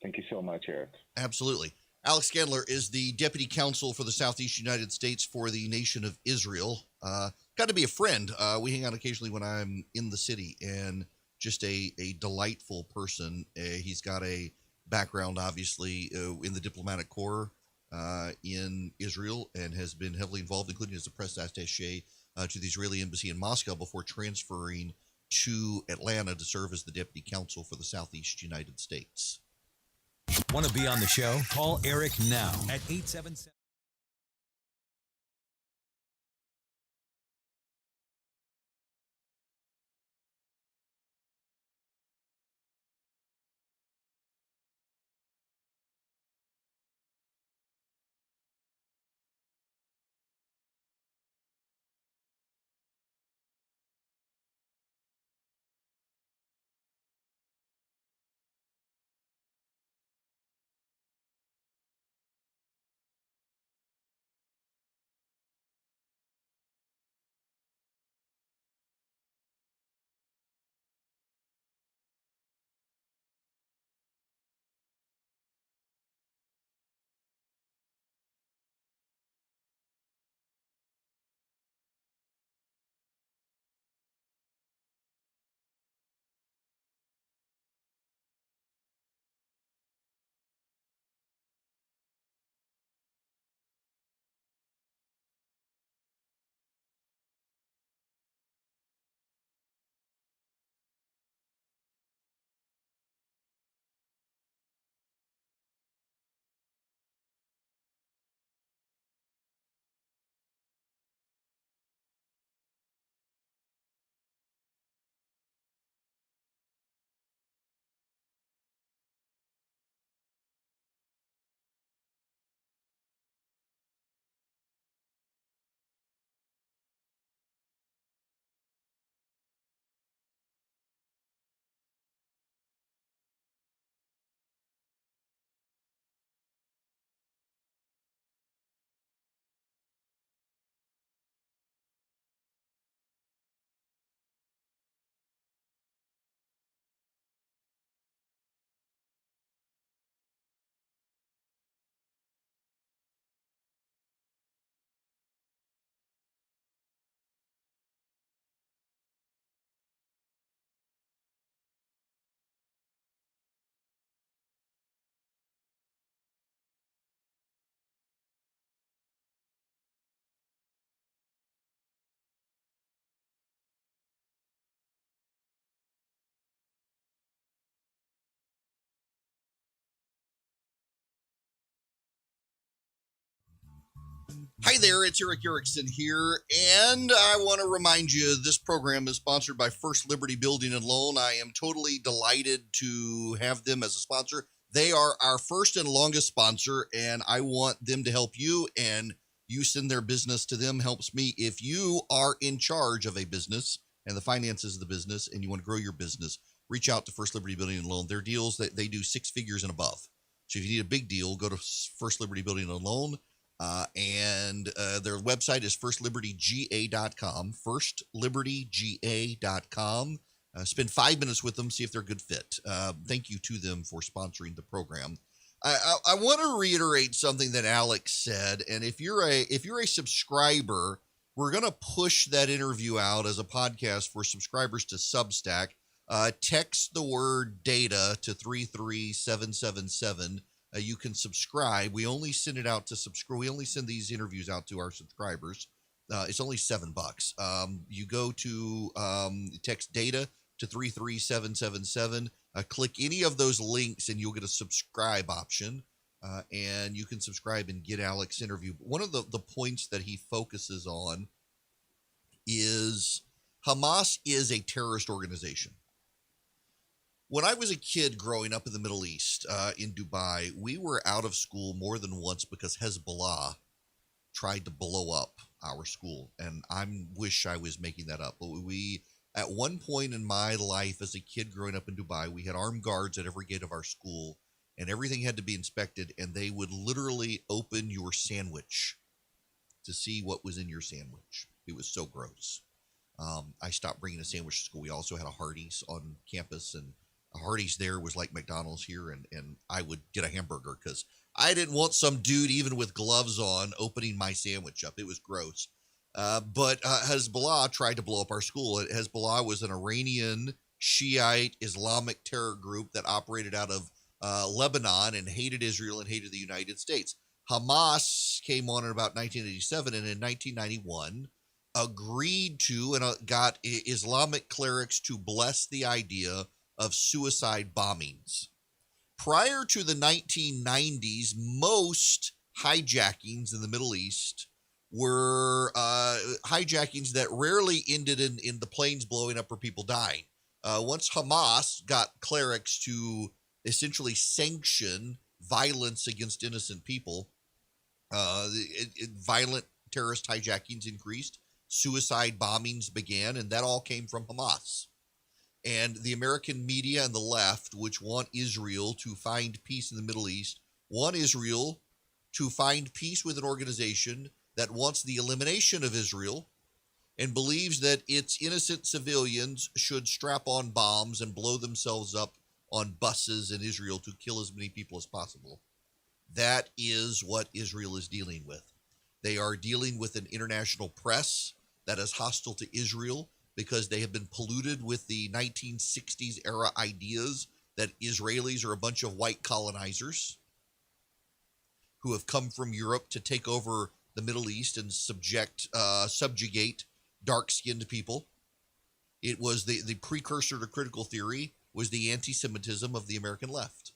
Thank you so much, Eric. Absolutely. Alex Gandler is the Deputy Counsel for the Southeast United States for the Nation of Israel. Got to be a friend. We hang out occasionally when I'm in the city, and just a delightful person. He's got a background, obviously, in the diplomatic corps in Israel, and has been heavily involved, including as a press attaché to the Israeli embassy in Moscow before transferring to Atlanta to serve as the deputy counsel for the Southeast United States. Want to be on the show? Call Eric now at 877. Hi there, it's Erick Erickson here, and I want to remind you this program is sponsored by First Liberty Building and Loan. I am totally delighted to have them as a sponsor. They are our first and longest sponsor, and I want them to help you, and you send their business to them helps me. If you are in charge of a business and the finances of the business and you want to grow your business, reach out to First Liberty Building and Loan. Their deals, they do 6 figures and above. So if you need a big deal, go to First Liberty Building and Loan. And their website is firstlibertyga.com, firstlibertyga.com. Spend 5 minutes with them, see if they're a good fit. Thank you to them for sponsoring the program. I want to reiterate something that Alex said, and if you're a subscriber, we're going to push that interview out as a podcast for subscribers to Substack. Text the word data to 33777. You can subscribe. We only send it out to subscribe. We only send these interviews out to our subscribers. It's only $7. You go to text data to 33777. Click any of those links and you'll get a subscribe option. And you can subscribe and get Alex's interview. One of the points that he focuses on is Hamas is a terrorist organization. When I was a kid growing up in the Middle East, in Dubai, we were out of school more than once because Hezbollah tried to blow up our school. And I wish I was making that up. But at one point in my life as a kid growing up in Dubai, we had armed guards at every gate of our school, and everything had to be inspected. And they would literally open your sandwich to see what was in your sandwich. It was so gross. I stopped bringing a sandwich to school. We also had a Hardee's on campus, and Hardee's there was like McDonald's here, and I would get a hamburger because I didn't want some dude, even with gloves on, opening my sandwich up. It was gross. But Hezbollah tried to blow up our school. Hezbollah was an Iranian Shiite Islamic terror group that operated out of Lebanon and hated Israel and hated the United States. Hamas came on in about 1987, and in 1991, agreed to and got Islamic clerics to bless the idea of suicide bombings. Prior to the 1990s, most hijackings in the Middle East were hijackings that rarely ended in the planes blowing up or people dying. Once Hamas got clerics to essentially sanction violence against innocent people, violent terrorist hijackings increased, suicide bombings began, and that all came from Hamas. And the American media and the left, which want Israel to find peace in the Middle East, want Israel to find peace with an organization that wants the elimination of Israel and believes that its innocent civilians should strap on bombs and blow themselves up on buses in Israel to kill as many people as possible. That is what Israel is dealing with. They are dealing with an international press that is hostile to Israel because they have been polluted with the 1960s era ideas that Israelis are a bunch of white colonizers who have come from Europe to take over the Middle East and subjugate dark-skinned people. It was the precursor to critical theory was the anti-Semitism of the American left.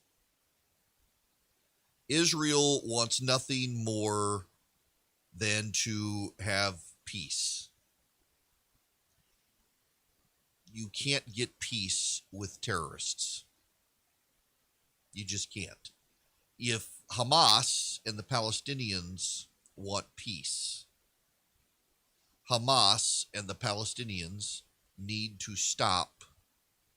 Israel wants nothing more than to have peace. You can't get peace with terrorists. You just can't. If Hamas and the Palestinians want peace, Hamas and the Palestinians need to stop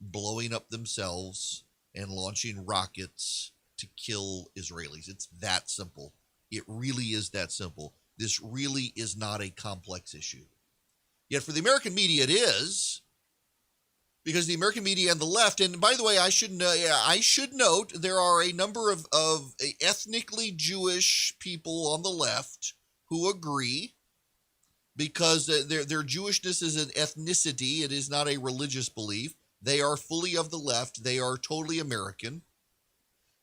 blowing up themselves and launching rockets to kill Israelis. It's that simple. It really is that simple. This really is not a complex issue. Yet for the American media, it is. Because the American media and the left, and by the way, I should note there are a number of ethnically Jewish people on the left who agree, because their Jewishness is an ethnicity. It is not a religious belief. They are fully of the left. They are totally American,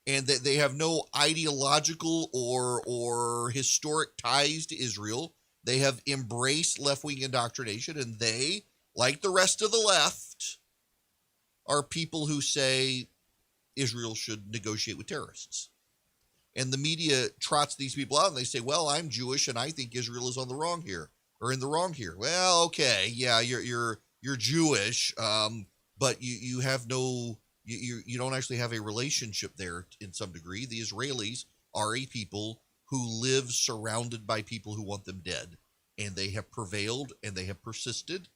and that they have no ideological or historic ties to Israel. They have embraced left-wing indoctrination, and they, like the rest of the left, are people who say Israel should negotiate with terrorists. And the media trots these people out and they say, well, I'm Jewish and I think Israel is on the wrong here or in the wrong here. Well, okay, yeah, you're Jewish, but you have no, you don't actually have a relationship there in some degree. The Israelis are a people who live surrounded by people who want them dead, and they have prevailed and they have persisted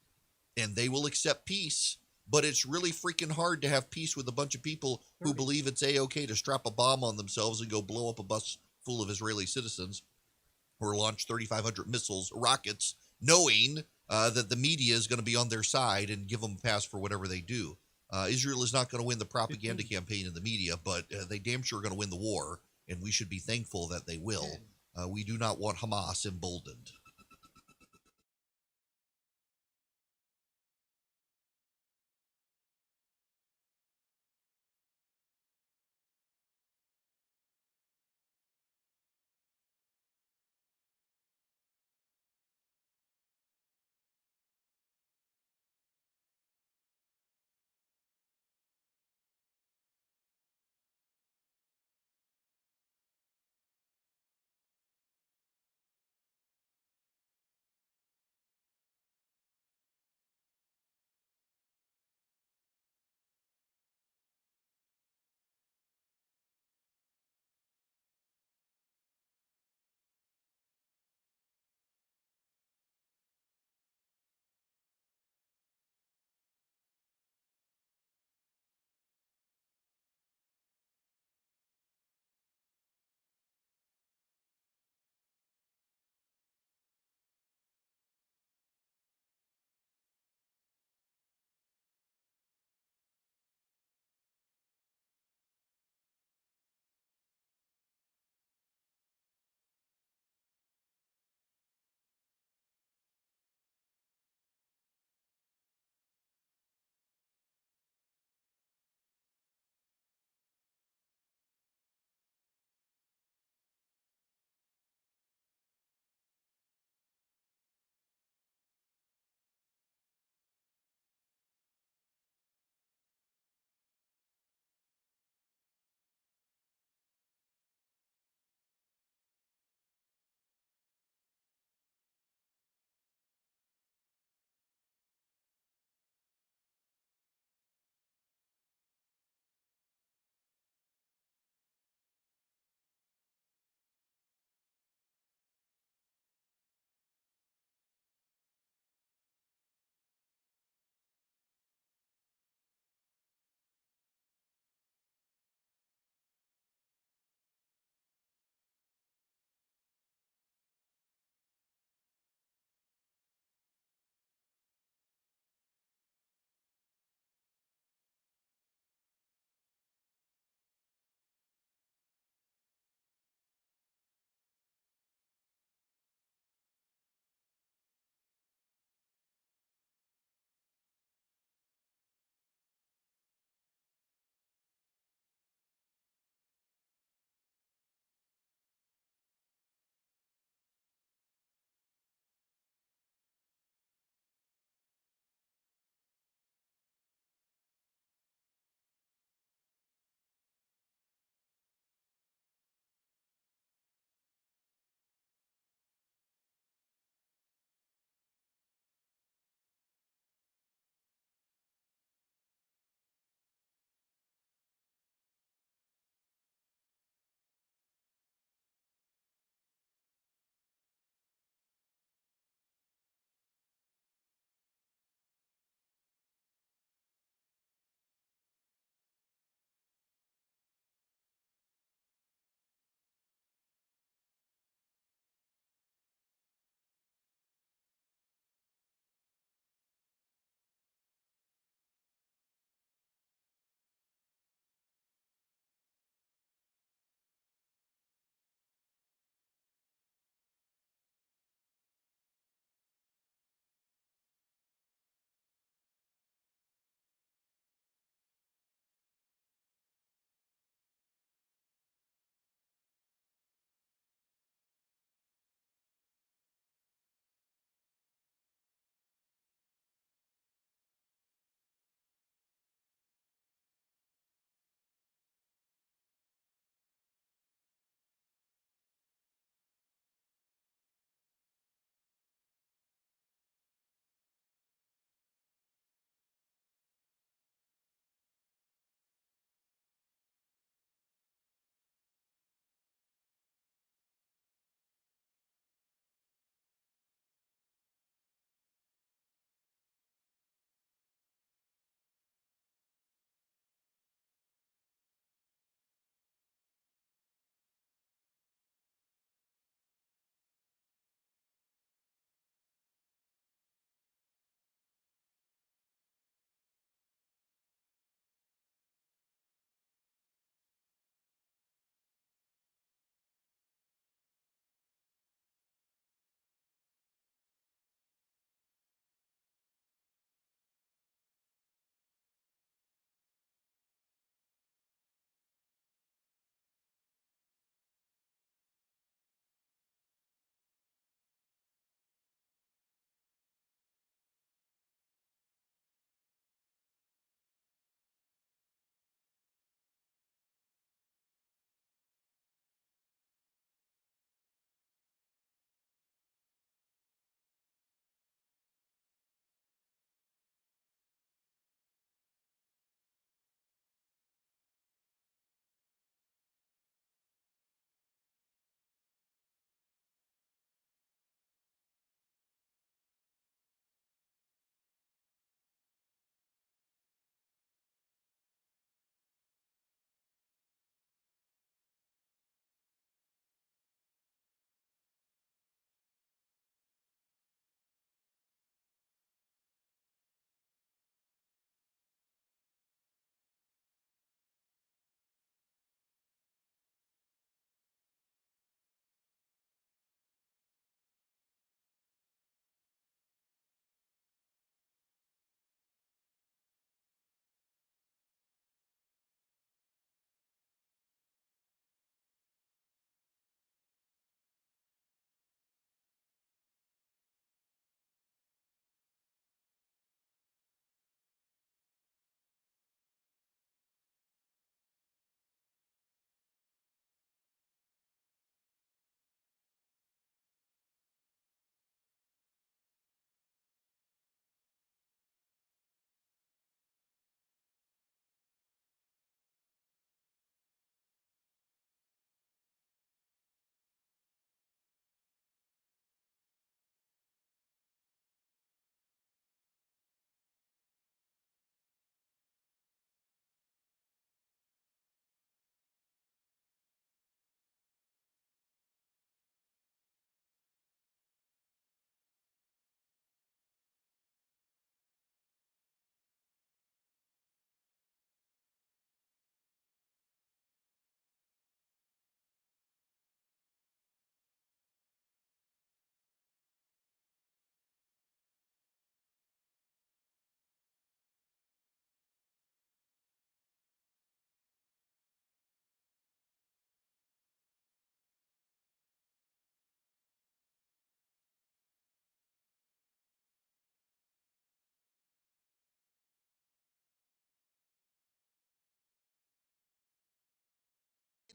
and they will accept peace. But it's really freaking hard to have peace with a bunch of people who believe it's A-okay to strap a bomb on themselves and go blow up a bus full of Israeli citizens or launch 3,500 missiles, rockets, knowing that the media is going to be on their side and give them a pass for whatever they do. Israel is not going to win the propaganda campaign in the media, but they damn sure are going to win the war, and we should be thankful that they will. We do not want Hamas emboldened.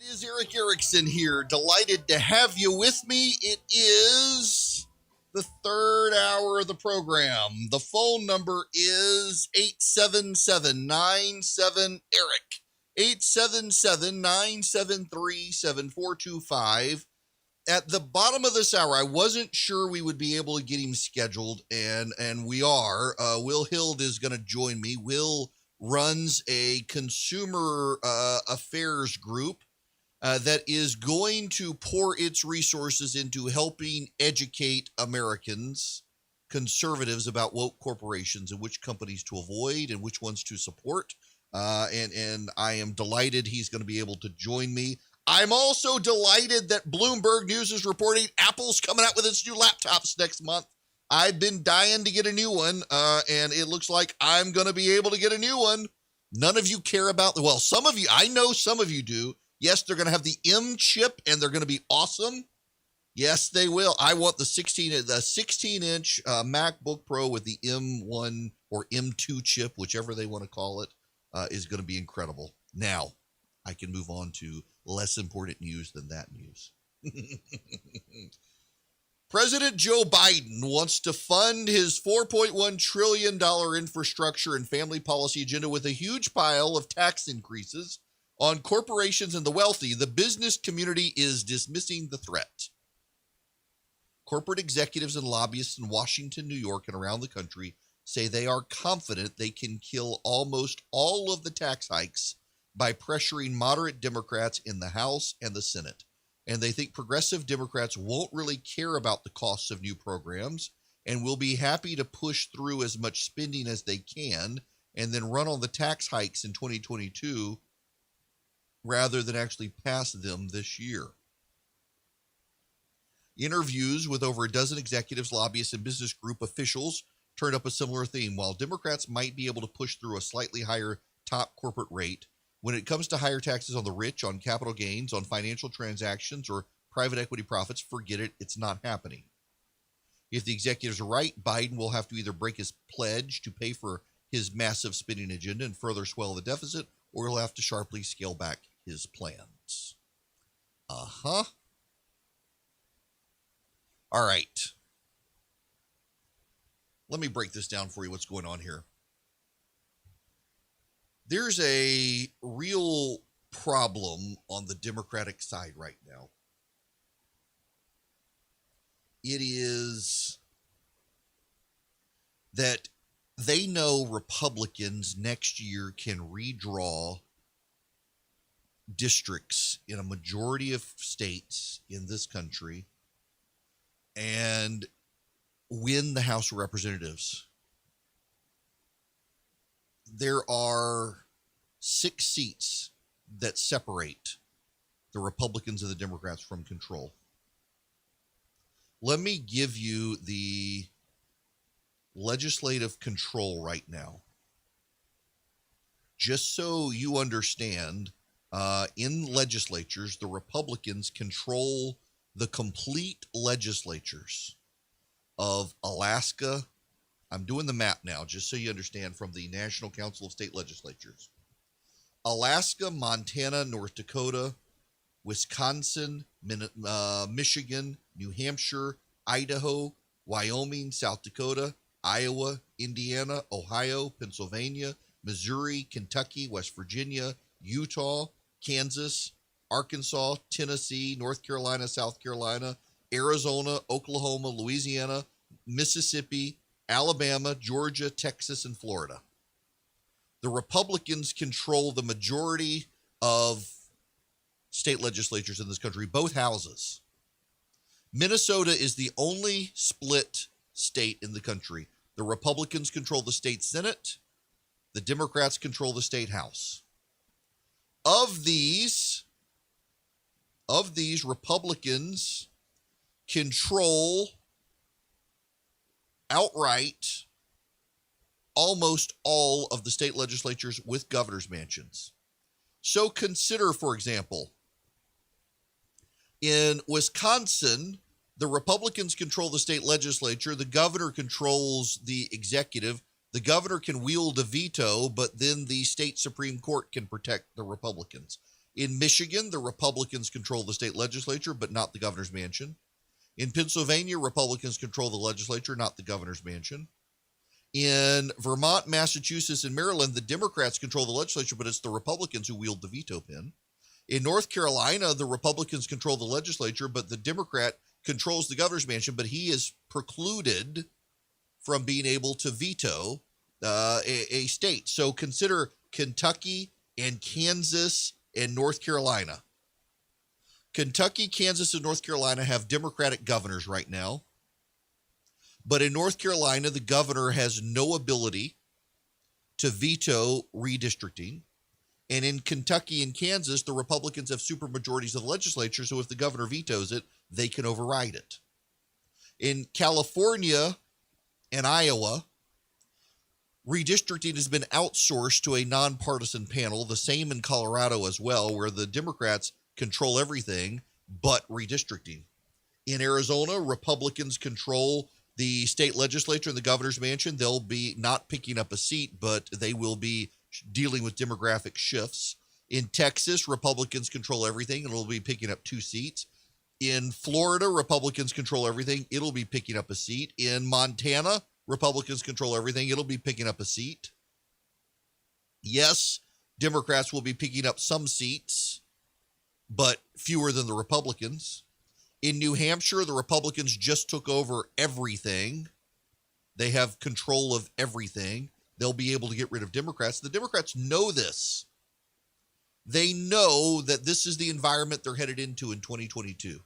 It is Erick Erickson here. Delighted to have you with me. It is the third hour of the program. The phone number is 877-97-ERIC. 877-973-7425. At the bottom of this hour, I wasn't sure we would be able to get him scheduled, and we are. Will Hild is going to join me. Will runs a consumer affairs group that is going to pour its resources into helping educate Americans, conservatives, about woke corporations and which companies to avoid and which ones to support. And I am delighted he's going to be able to join me. I'm also delighted that Bloomberg News is reporting Apple's coming out with its new laptops next month. I've been dying to get a new one, and it looks like I'm going to be able to get a new one. None of you care about well, some of you, I know some of you do. Yes, they're going to have the M chip, and they're going to be awesome. Yes, they will. I want the 16-inch MacBook Pro with the M1 or M2 chip, whichever they want to call it, is going to be incredible. Now, I can move on to less important news than that news. President Joe Biden wants to fund his $4.1 trillion infrastructure and family policy agenda with a huge pile of tax increases on corporations and the wealthy. The business community is dismissing the threat. Corporate executives and lobbyists in Washington, New York, and around the country say they are confident they can kill almost all of the tax hikes by pressuring moderate Democrats in the House and the Senate. And they think progressive Democrats won't really care about the costs of new programs and will be happy to push through as much spending as they can and then run on the tax hikes in 2022 rather than actually pass them this year. Interviews with over a dozen executives, lobbyists, and business group officials turned up a similar theme. While Democrats might be able to push through a slightly higher top corporate rate, when it comes to higher taxes on the rich, on capital gains, on financial transactions, or private equity profits, forget it, it's not happening. If the executives are right, Biden will have to either break his pledge to pay for his massive spending agenda and further swell the deficit, or he'll have to sharply scale back his plans. All right. Let me break this down for you, what's going on here. There's a real problem on the Democratic side right now. It is that they know Republicans next year can redraw districts in a majority of states in this country and win the House of Representatives. There are 6 seats that separate the Republicans and the Democrats from control. Let me give you the legislative control right now. Just so you understand, in legislatures, the Republicans control the complete legislatures of Alaska. I'm doing the map now, just so you understand, from the National Council of State Legislatures. Alaska, Montana, North Dakota, Wisconsin, Michigan, New Hampshire, Idaho, Wyoming, South Dakota, Iowa, Indiana, Ohio, Pennsylvania, Missouri, Kentucky, West Virginia, Utah, Kansas, Arkansas, Tennessee, North Carolina, South Carolina, Arizona, Oklahoma, Louisiana, Mississippi, Alabama, Georgia, Texas, and Florida. The Republicans control the majority of state legislatures in this country, both houses. Minnesota is the only split state in the country. The Republicans control the state Senate. The Democrats control the state House. Of these, Republicans control outright almost all of the state legislatures with governor's mansions. So consider, for example, in Wisconsin, the Republicans control the state legislature. The governor controls the executive. The governor can wield a veto, but then the state Supreme Court can protect the Republicans. In Michigan, the Republicans control the state legislature, but not the governor's mansion. In Pennsylvania, Republicans control the legislature, not the governor's mansion. In Vermont, Massachusetts, and Maryland, the Democrats control the legislature, but it's the Republicans who wield the veto pen. In North Carolina, the Republicans control the legislature, but the Democrat controls the governor's mansion, but he is precluded from being able to veto a state. So consider Kentucky and Kansas and North Carolina. Kentucky, Kansas, and North Carolina have Democratic governors right now. But in North Carolina, the governor has no ability to veto redistricting. And in Kentucky and Kansas, the Republicans have supermajorities of the legislature, so if the governor vetoes it, they can override it. In California and Iowa, redistricting has been outsourced to a nonpartisan panel, the same in Colorado as well, where the Democrats control everything but redistricting. In Arizona, Republicans control the state legislature and the governor's mansion. They'll be not picking up a seat, but they will be dealing with demographic shifts. In Texas, Republicans control everything, and it'll be picking up 2 seats. In Florida, Republicans control everything. It'll be picking up a seat. In Montana, Republicans control everything. It'll be picking up a seat. Yes, Democrats will be picking up some seats, but fewer than the Republicans. In New Hampshire, the Republicans just took over everything. They have control of everything. They'll be able to get rid of Democrats. The Democrats know this. They know that this is the environment they're headed into in 2022.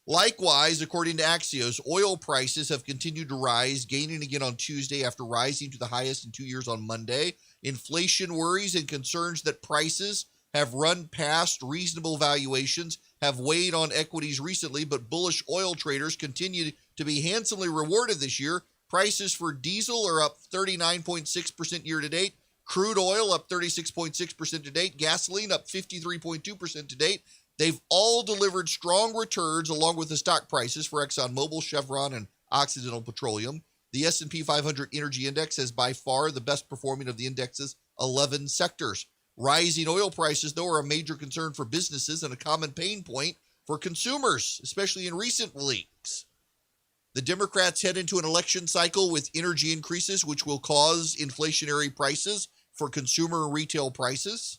Likewise, according to Axios, oil prices have continued to rise, gaining again on Tuesday after rising to the highest in 2 years on Monday. Inflation worries and concerns that prices have run past reasonable valuations have weighed on equities recently, but bullish oil traders continue to be handsomely rewarded this year. Prices for diesel are up 39.6% year to date. Crude oil up 36.6% to date. Gasoline up 53.2% to date. They've all delivered strong returns along with the stock prices for ExxonMobil, Chevron, and Occidental Petroleum. The S&P 500 Energy Index is by far the best performing of the index's 11 sectors. Rising oil prices, though, are a major concern for businesses and a common pain point for consumers, especially in recent weeks. The Democrats head into an election cycle with energy increases, which will cause inflationary prices for consumer and retail prices.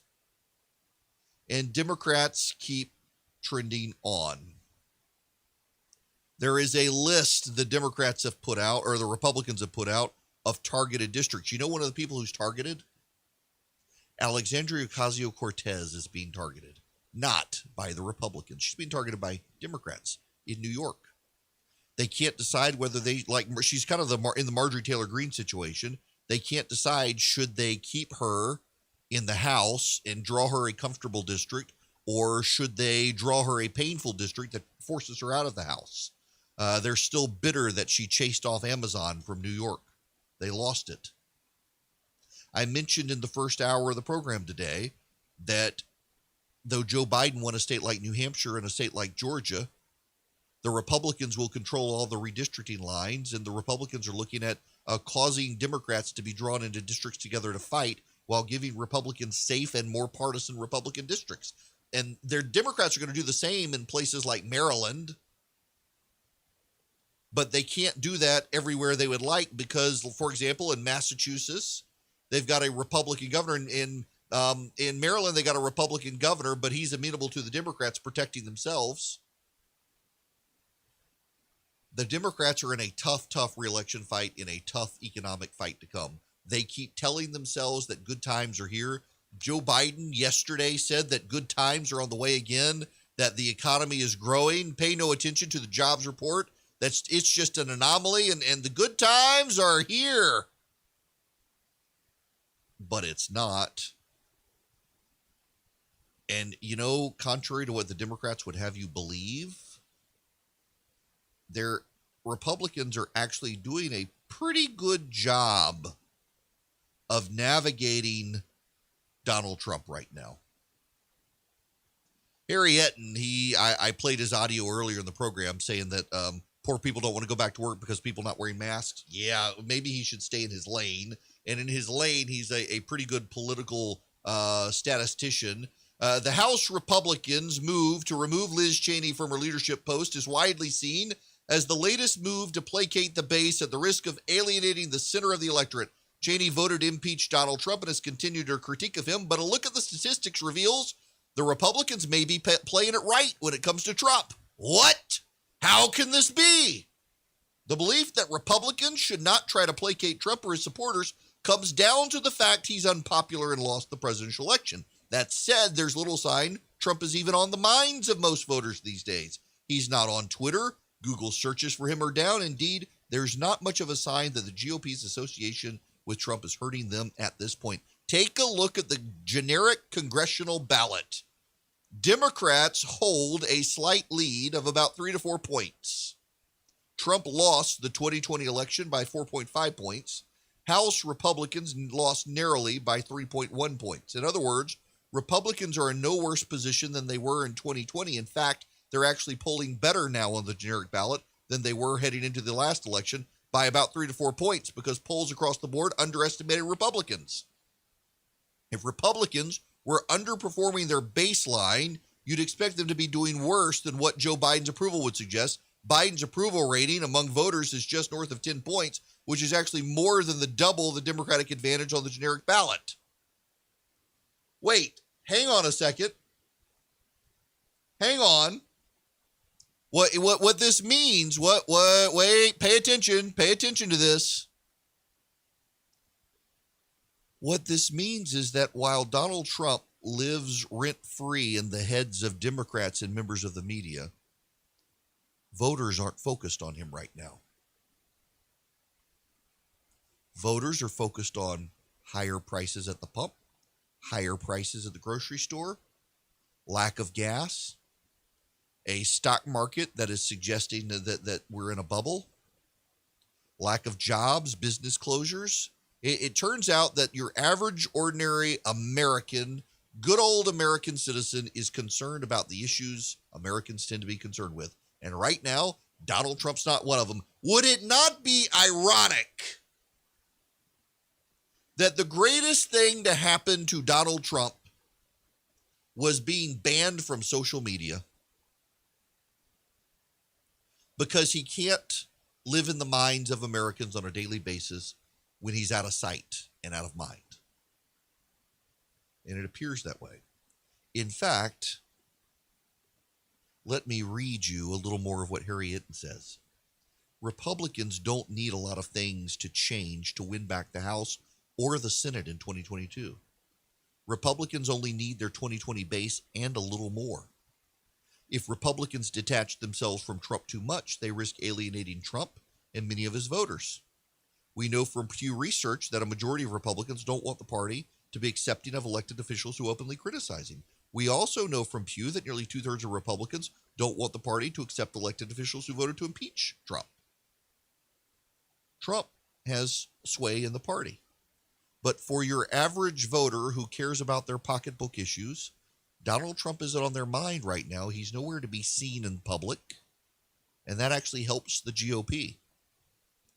And Democrats keep trending on. There is a list the Democrats have put out, or the Republicans have put out, of targeted districts. You know one of the people who's targeted? Alexandria Ocasio-Cortez is being targeted, not by the Republicans. She's being targeted by Democrats in New York. They can't decide whether they, like, she's kind of in the Marjorie Taylor Greene situation. They can't decide should they keep her in the House and draw her a comfortable district, or should they draw her a painful district that forces her out of the House. They're still bitter that she chased off Amazon from New York. They lost it. I mentioned in the first hour of the program today that though Joe Biden won a state like New Hampshire and a state like Georgia, the Republicans will control all the redistricting lines, and the Republicans are looking at causing Democrats to be drawn into districts together to fight while giving Republicans safe and more partisan Republican districts. And their Democrats are going to do the same in places like Maryland, but they can't do that everywhere they would like because, for example, in Massachusetts, they've got a Republican governor. In Maryland, they got a Republican governor, but he's amenable to the Democrats protecting themselves. The Democrats are in a tough reelection fight, in a tough economic fight to come. They keep telling themselves that good times are here. Joe Biden yesterday said that good times are on the way again, that the economy is growing. Pay no attention to the jobs report. It's just an anomaly, and the good times are here. But it's not. And, you know, contrary to what the Democrats would have you believe, their Republicans are actually doing a pretty good job of navigating Donald Trump right now. Harry Etten, I played his audio earlier in the program saying that poor people don't want to go back to work because people not wearing masks. Yeah, maybe he should stay in his lane. And in his lane, he's a pretty good political statistician. The House Republicans' move to remove Liz Cheney from her leadership post is widely seen as the latest move to placate the base at the risk of alienating the center of the electorate. Cheney voted to impeach Donald Trump and has continued her critique of him, but a look at the statistics reveals the Republicans may be playing it right when it comes to Trump. What? How can this be? The belief that Republicans should not try to placate Trump or his supporters comes down to the fact he's unpopular and lost the presidential election. That said, there's little sign Trump is even on the minds of most voters these days. He's not on Twitter. Google searches for him are down. Indeed, there's not much of a sign that the GOP's association with Trump is hurting them at this point. Take a look at the generic congressional ballot. Democrats hold a slight lead of about 3 to 4 points. Trump lost the 2020 election by 4.5 points. House Republicans lost narrowly by 3.1 points. In other words, Republicans are in no worse position than they were in 2020. In fact, they're actually polling better now on the generic ballot than they were heading into the last election by about 3 to 4 points because polls across the board underestimated Republicans. If Republicans were underperforming their baseline, you'd expect them to be doing worse than what Joe Biden's approval would suggest. Biden's approval rating among voters is just north of 10 points, which is actually more than the double the Democratic advantage on the generic ballot. Wait, hang on a second. Hang on. What this means, wait, pay attention to this. What this means is that while Donald Trump lives rent-free in the heads of Democrats and members of the media, voters aren't focused on him right now. Voters are focused on higher prices at the pump, higher prices at the grocery store, lack of gas, a stock market that is suggesting that we're in a bubble, lack of jobs, business closures. It turns out that your average, ordinary American, good old American citizen is concerned about the issues Americans tend to be concerned with. And right now, Donald Trump's not one of them. Would it not be ironic that the greatest thing to happen to Donald Trump was being banned from social media because he can't live in the minds of Americans on a daily basis when he's out of sight and out of mind? And it appears that way. In fact, let me read you a little more of what Harry Itten says. Republicans don't need a lot of things to change to win back the House or the Senate in 2022. Republicans only need their 2020 base and a little more. If Republicans detach themselves from Trump too much, they risk alienating Trump and many of his voters. We know from Pew Research that a majority of Republicans don't want the party to be accepting of elected officials who openly criticize him. We also know from Pew that nearly 2/3 of Republicans don't want the party to accept elected officials who voted to impeach Trump. Trump has sway in the party. But for your average voter who cares about their pocketbook issues, Donald Trump isn't on their mind right now. He's nowhere to be seen in public, and that actually helps the GOP.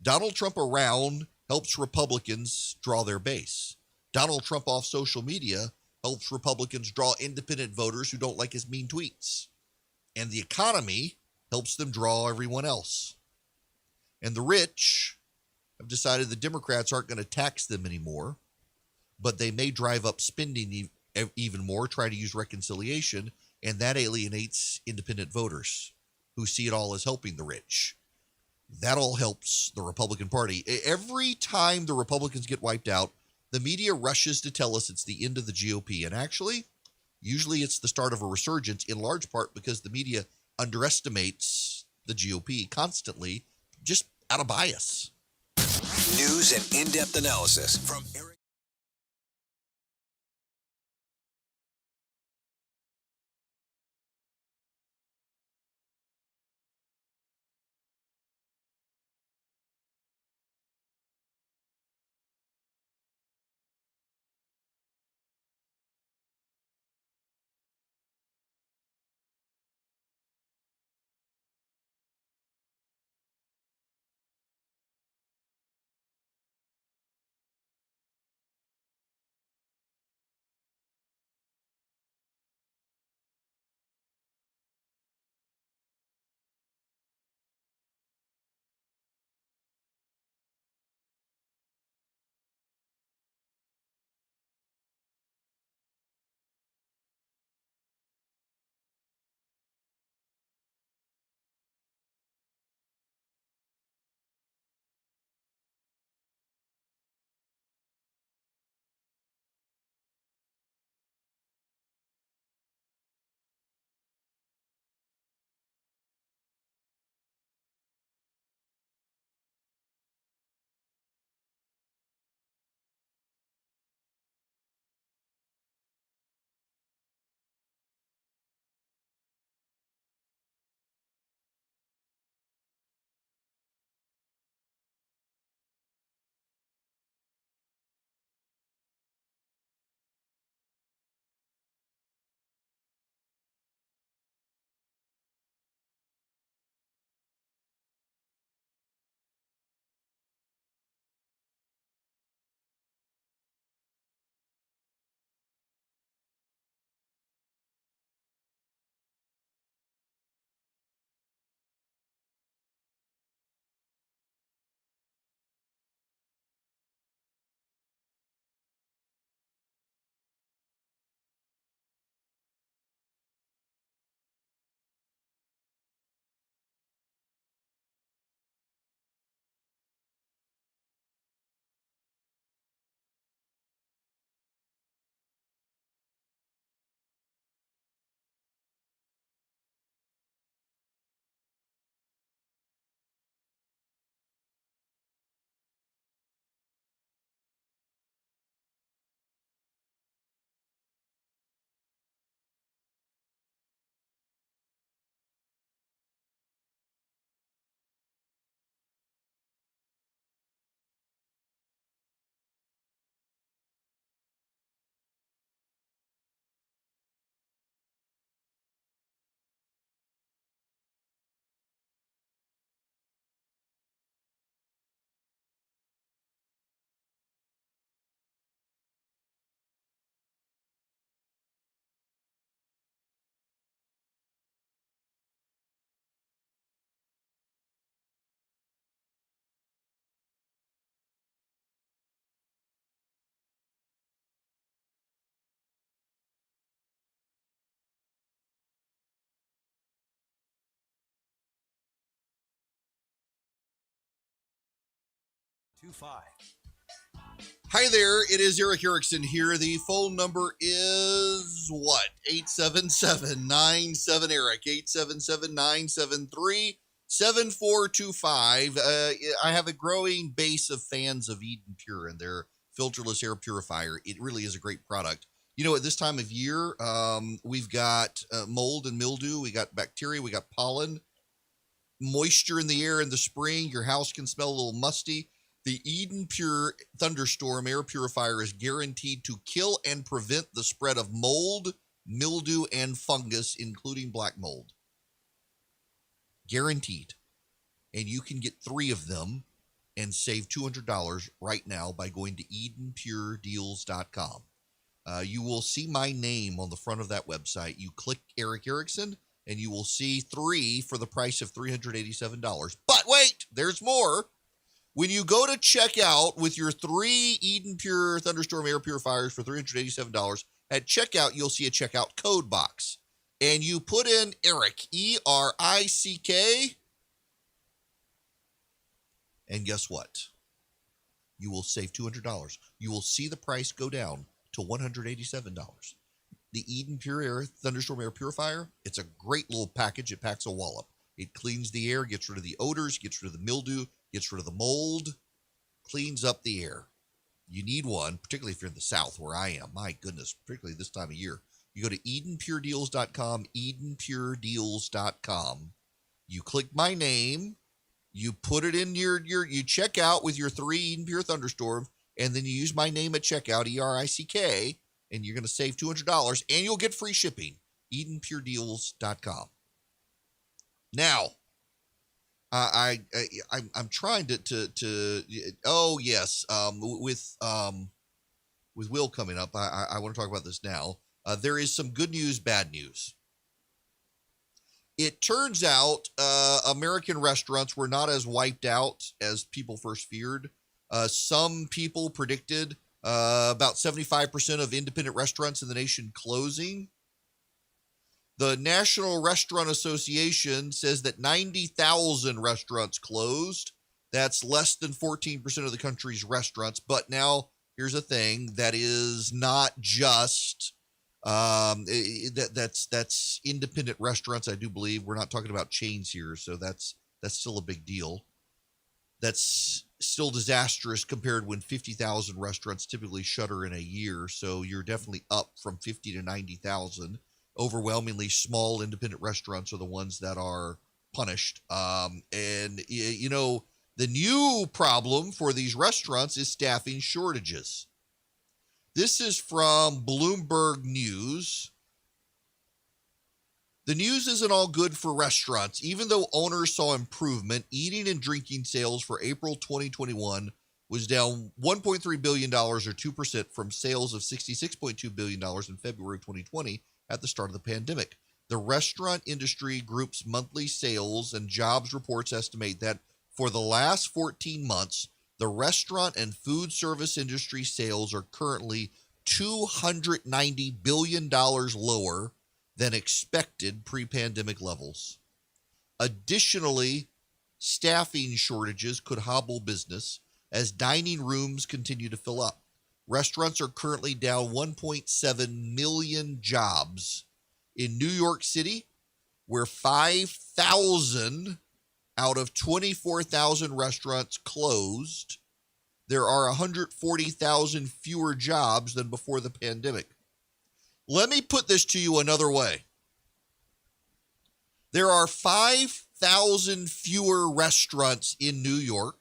Donald Trump around helps Republicans draw their base. Donald Trump off social media helps Republicans draw independent voters who don't like his mean tweets. And the economy helps them draw everyone else. And the rich have decided the Democrats aren't going to tax them anymore, but they may drive up spending even more, try to use reconciliation, and that alienates independent voters who see it all as helping the rich. That all helps the Republican Party. Every time the Republicans get wiped out, the media rushes to tell us it's the end of the GOP. And actually, usually it's the start of a resurgence, in large part because the media underestimates the GOP constantly, just out of bias. News and in-depth analysis from Erick. 25. Hi there, it is Erick Erickson here. The phone number is what? 877-97-ERIC, 877-973-7425. I have a growing base of fans of Eden Pure and their filterless air purifier. It really is a great product. You know, at this time of year, we've got mold and mildew, we got bacteria, we got pollen, moisture in the air in the spring. Your house can smell a little musty. The Eden Pure Thunderstorm Air Purifier is guaranteed to kill and prevent the spread of mold, mildew, and fungus, including black mold. Guaranteed. And you can get 3 of them and save $200 right now by going to EdenPureDeals.com. You will see my name on the front of that website. You click Erick Erickson, and you will see 3 for the price of $387. But wait, there's more. When you go to checkout with your 3 Eden Pure Thunderstorm Air Purifiers for $387, at checkout, you'll see a checkout code box. And you put in Erick, E-R-I-C-K, and guess what? You will save $200. You will see the price go down to $187. The Eden Pure Air Thunderstorm Air Purifier, it's a great little package. It packs a wallop. It cleans the air, gets rid of the odors, gets rid of the mildew, gets rid of the mold, cleans up the air. You need one, particularly if you're in the South where I am. My goodness, particularly this time of year. You go to EdenPureDeals.com, EdenPureDeals.com. You click my name. You put it in you check out with your 3 Eden Pure Thunderstorm, and then you use my name at checkout, E-R-I-C-K, and you're going to save $200, and you'll get free shipping. EdenPureDeals.com. Now, I'm trying to oh yes, with Will coming up, I want to talk about this now. There is some good news, bad news. It turns out American restaurants were not as wiped out as people first feared. Some people predicted about 75% of independent restaurants in the nation closing. The National Restaurant Association says that 90,000 restaurants closed. That's less than 14% of the country's restaurants. But now here's the thing: that is not just that's independent restaurants. I do believe we're not talking about chains here, so that's still a big deal. That's still disastrous compared when 50,000 restaurants typically shutter in a year. So you're definitely up from 50 to 90,000. Overwhelmingly small independent restaurants are the ones that are punished. And, you know, the new problem for these restaurants is staffing shortages. This is from Bloomberg News. The news isn't all good for restaurants. Even though owners saw improvement, eating and drinking sales for April 2021 was down $1.3 billion or 2% from sales of $66.2 billion in February 2020 at the start of the pandemic. The restaurant industry group's monthly sales and jobs reports estimate that for the last 14 months, the restaurant and food service industry sales are currently $290 billion lower than expected pre-pandemic levels. Additionally, staffing shortages could hobble business as dining rooms continue to fill up. Restaurants are currently down 1.7 million jobs. In New York City, where 5,000 out of 24,000 restaurants closed, there are 140,000 fewer jobs than before the pandemic. Let me put this to you another way. There are 5,000 fewer restaurants in New York.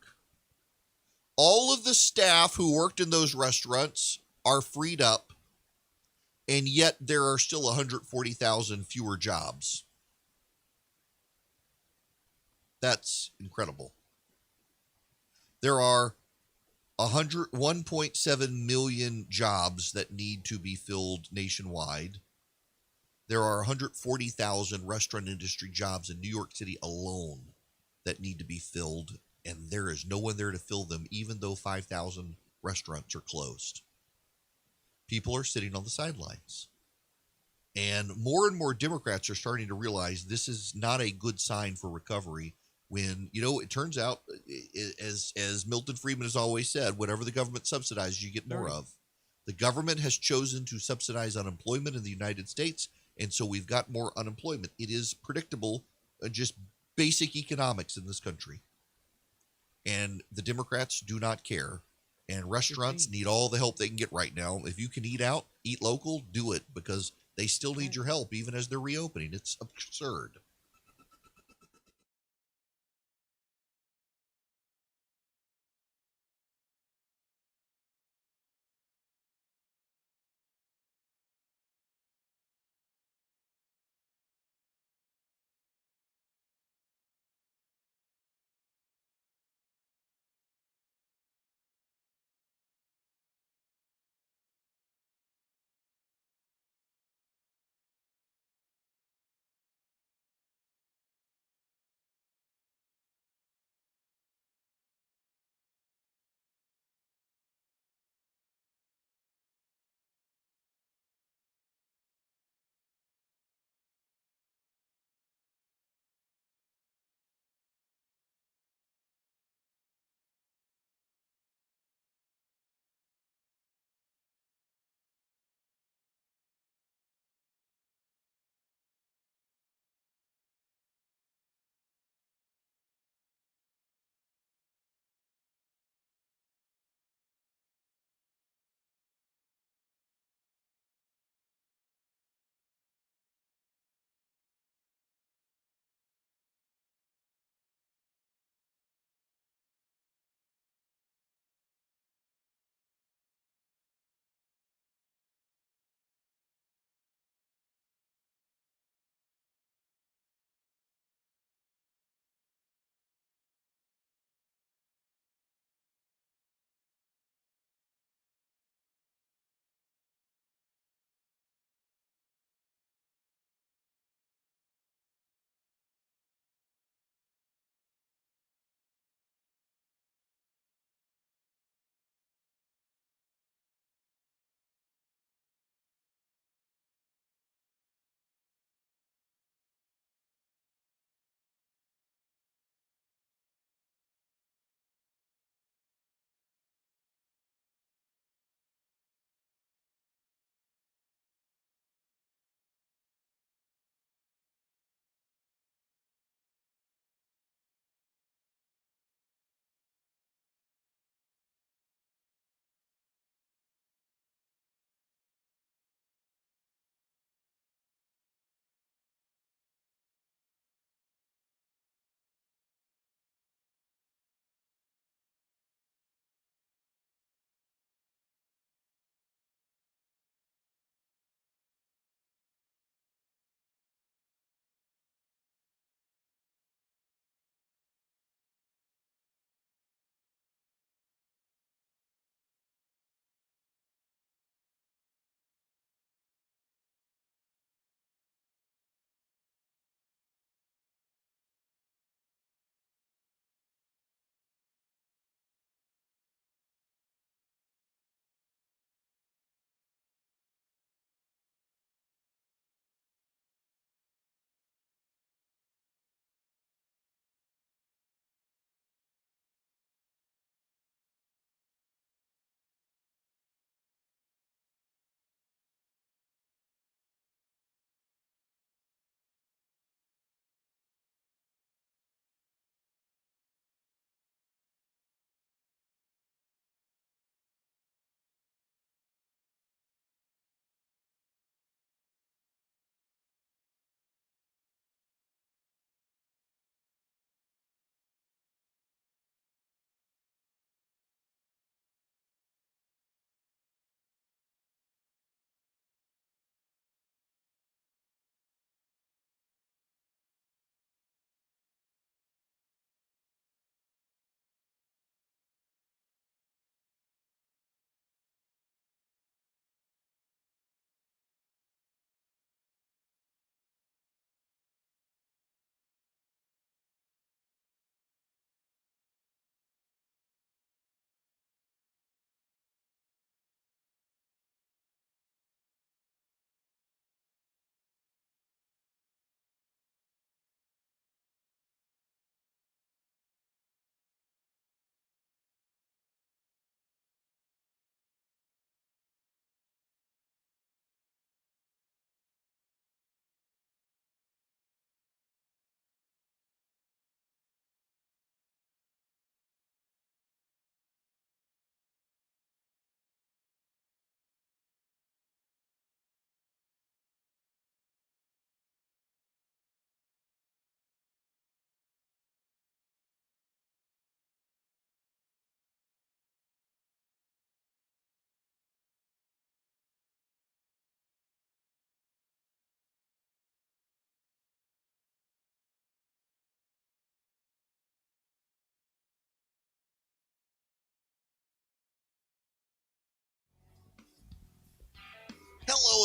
All of the staff who worked in those restaurants are freed up, and yet there are still 140,000 fewer jobs. That's incredible. There are 1.7 million jobs that need to be filled nationwide. There are 140,000 restaurant industry jobs in New York City alone that need to be filled, and there is no one there to fill them, even though 5,000 restaurants are closed. People are sitting on the sidelines. And more Democrats are starting to realize this is not a good sign for recovery. when, it turns out, as Milton Friedman has always said, whatever the government subsidizes, you get more of. The government has chosen to subsidize unemployment in the United States, and so we've got more unemployment. It is predictable, just basic economics in this country. And the Democrats do not care. And restaurants need all the help they can get right now. If you can eat out, eat local, do it, because they still need your help even as they're reopening. It's absurd.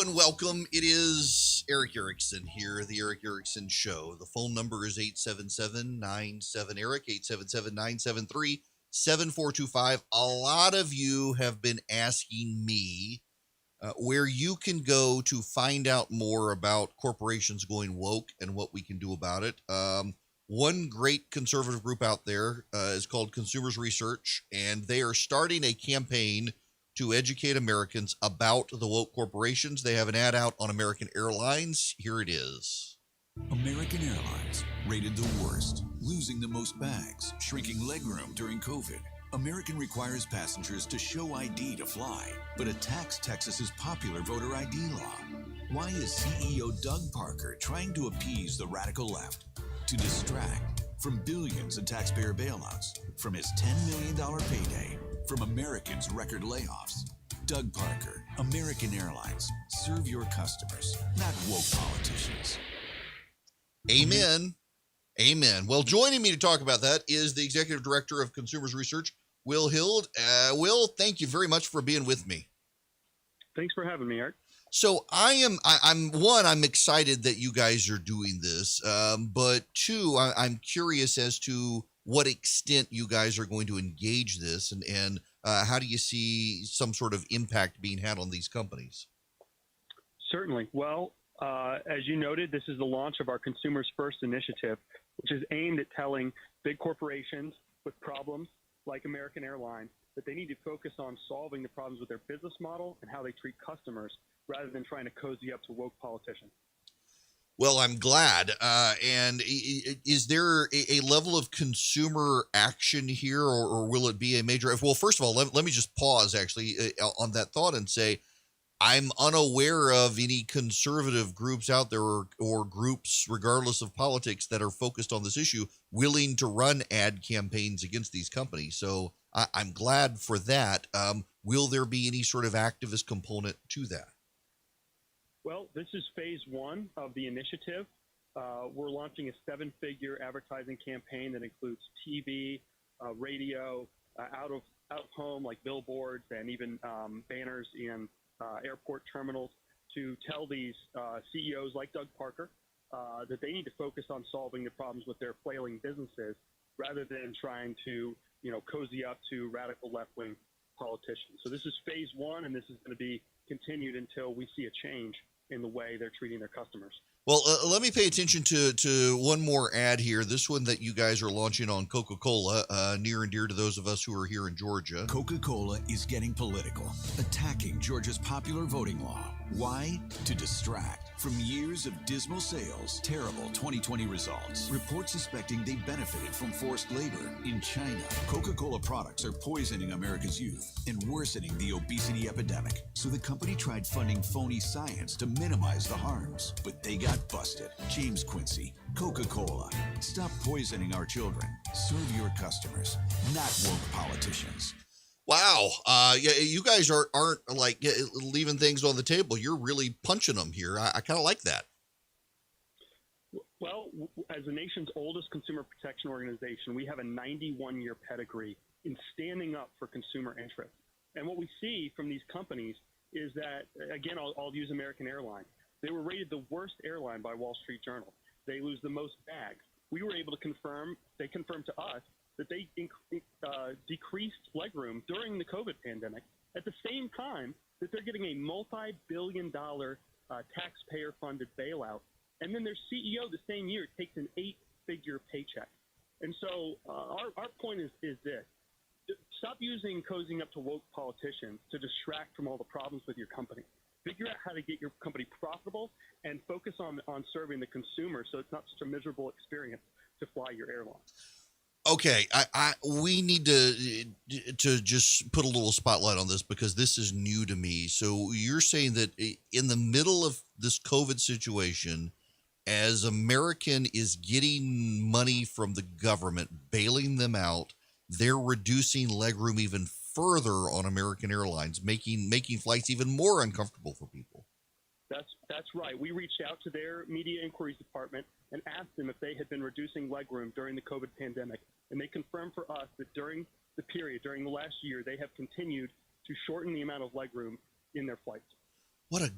Hello and welcome. It is Erick Erickson here, the Erick Erickson Show. The phone number is 877-97-ERIC, 877-973-7425. A lot of you have been asking me where you can go to find out more about corporations going woke and what we can do about it. One great conservative group out there is called Consumers Research, and they are starting a campaign to educate Americans about the woke corporations. They have an ad out on American Airlines. Here it is. American Airlines, rated the worst, losing the most bags, shrinking legroom during COVID. American requires passengers to show ID to fly, but attacks Texas's popular voter ID law. Why is CEO Doug Parker trying to appease the radical left? To distract from billions in taxpayer bailouts, from his $10 million payday, from Americans' record layoffs. Doug Parker, American Airlines. Serve your customers, not woke politicians. Amen. Amen. Well, joining me to talk about that is the Executive Director of Consumers Research, Will Hild. Will, thank you very much for being with me. Thanks for having me, Eric. So I'm excited that you guys are doing this, but two, I'm curious as to what extent you guys are going to engage this, and how do you see some sort of impact being had on these companies? Certainly. Well, as you noted, this is the launch of our Consumers First initiative, which is aimed at telling big corporations with problems like American Airlines that they need to focus on solving the problems with their business model and how they treat customers rather than trying to cozy up to woke politicians. Well, I'm glad. And is there a level of consumer action here, or will it be a major? Well, first of all, let me just pause actually on that thought and say I'm unaware of any conservative groups out there or groups, regardless of politics, that are focused on this issue, willing to run ad campaigns against these companies. So I'm glad for that. Will there be any sort of activist component to that? Well, this is phase one of the initiative. We're launching a 7-figure advertising campaign that includes TV, radio, out of home like billboards and even banners in airport terminals to tell these CEOs like Doug Parker that they need to focus on solving the problems with their flailing businesses rather than trying to, cozy up to radical left-wing politicians. So this is phase one, and this is going to be continued until we see a change in the way they're treating their customers. Well, let me pay attention to one more ad here. This one that you guys are launching on Coca-Cola, near and dear to those of us who are here in Georgia. Coca-Cola is getting political, attacking Georgia's popular voting law. Why? To distract from years of dismal sales, terrible 2020 results, reports suspecting they benefited from forced labor in China. Coca-Cola products are poisoning America's youth and worsening the obesity epidemic. So the company tried funding phony science to minimize the harms, but they got busted. James Quincy, Coca-Cola. Stop poisoning our children. Serve your customers, not woke politicians. Wow. Yeah, you guys aren't like leaving things on the table. You're really punching them here. I kind of like that. Well, as the nation's oldest consumer protection organization, we have a 91-year pedigree in standing up for consumer interests. And what we see from these companies is that, again, I'll use American Airlines. They were rated the worst airline by Wall Street Journal. They lose the most bags. We were able to they confirmed to us that they decreased legroom during the COVID pandemic at the same time that they're getting a multi-billion-dollar taxpayer-funded bailout. And then their CEO the same year takes an 8-figure paycheck. And so our point is this. Stop using cozying up to woke politicians to distract from all the problems with your company. Figure out how to get your company profitable and focus on serving the consumer so it's not such a miserable experience to fly your airline. Okay, we need to just put a little spotlight on this because this is new to me. So you're saying that in the middle of this COVID situation, as American is getting money from the government, bailing them out, they're reducing legroom even further on American Airlines, making flights even more uncomfortable for people. That's right. We reached out to their media inquiries department and asked them if they had been reducing legroom during the COVID pandemic. And they confirmed for us that during the last year, they have continued to shorten the amount of legroom in their flights. What a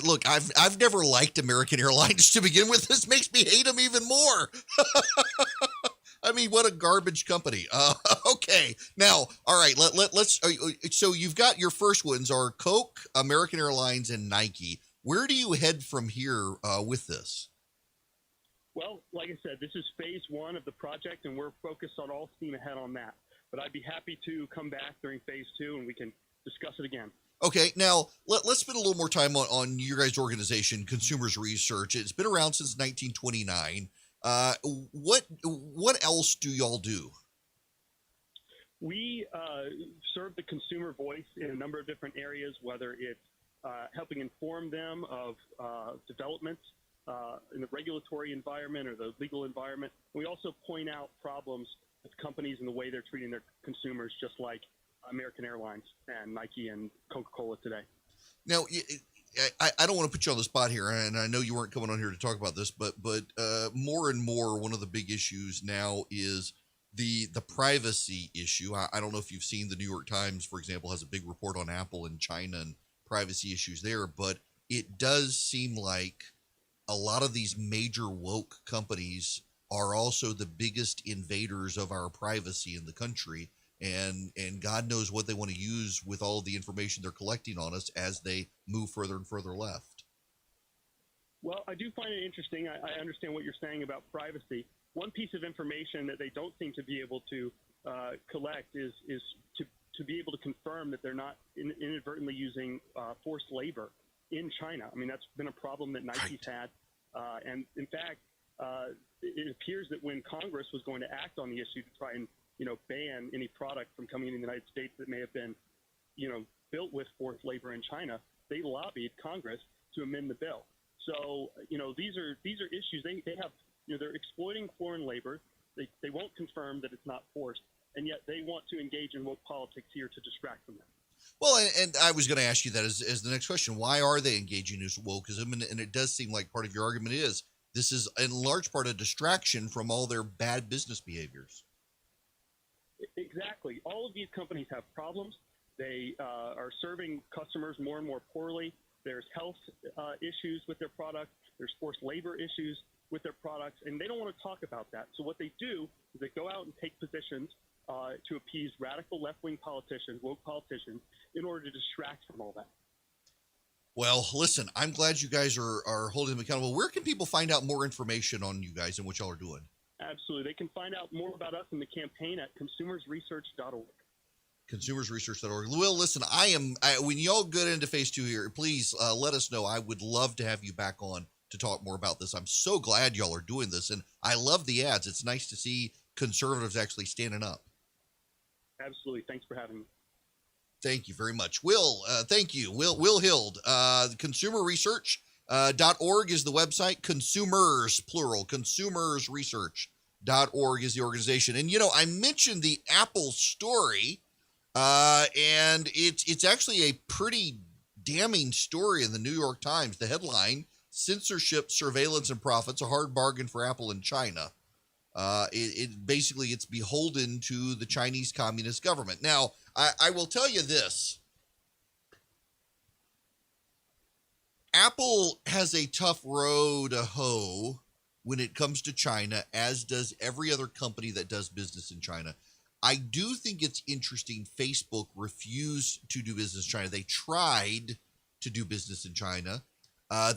look! I've never liked American Airlines to begin with. This makes me hate them even more. I mean, what a garbage company. Okay, now, all right. Let's. So you've got your first ones are Coke, American Airlines, and Nike. Where do you head from here with this? Well, like I said, this is phase one of the project, and we're focused on all steam ahead on that. But I'd be happy to come back during phase two, and we can discuss it again. Okay, now let's spend a little more time on your guys' organization, Consumers Research. It's been around since 1929. What else do y'all do? We serve the consumer voice in a number of different areas, whether it's helping inform them of developments in the regulatory environment or the legal environment. We also point out problems with companies and the way they're treating their consumers, just like American Airlines and Nike and Coca-Cola today. Now, I don't want to put you on the spot here, and I know you weren't coming on here to talk about this, but more and more, one of the big issues now is the privacy issue. I don't know if you've seen the New York Times, for example, has a big report on Apple and China and privacy issues there, but it does seem like a lot of these major woke companies are also the biggest invaders of our privacy in the country. And God knows what they want to use with all of the information they're collecting on us as they move further and further left. Well, I do find it interesting. I understand what you're saying about privacy. One piece of information that they don't seem to be able to collect is to be able to confirm that they're not inadvertently using forced labor in China. I mean, that's been a problem that Nike's had. And in fact, it appears that when Congress was going to act on the issue to try and ban any product from coming into the United States that may have been, built with forced labor in China, they lobbied Congress to amend the bill. So, these are issues they have. They're exploiting foreign labor. They won't confirm that it's not forced, and yet they want to engage in woke politics here to distract from them. Well, and I was going to ask you that as the next question. Why are they engaging in wokeism? And it does seem like part of your argument is this is in large part a distraction from all their bad business behaviors. Exactly. All of these companies have problems. They are serving customers more and more poorly. There's health issues with their products. There's forced labor issues with their products, and they don't want to talk about that. So what they do is they go out and take positions to appease radical left-wing politicians, woke politicians, in order to distract from all that. Well, listen, I'm glad you guys are holding them accountable. Where can people find out more information on you guys and what y'all are doing? Absolutely. They can find out more about us in the campaign at consumersresearch.org. Consumersresearch.org. Will, listen, when y'all get into phase two here, please let us know. I would love to have you back on to talk more about this. I'm so glad y'all are doing this, and I love the ads. It's nice to see conservatives actually standing up. Absolutely. Thanks for having me. Thank you very much. Will, thank you. Will Hild, consumerresearch.org is the website. Consumers, plural, consumersresearch.org is the organization. And, I mentioned the Apple story, and it's actually a pretty damning story in the New York Times. The headline, Censorship, Surveillance, and Profits, a hard bargain for Apple in China. It's beholden to the Chinese Communist government. Now, I will tell you this. Apple has a tough row to hoe when it comes to China, as does every other company that does business in China. I do think it's interesting Facebook refused to do business in China. They tried to do business in China.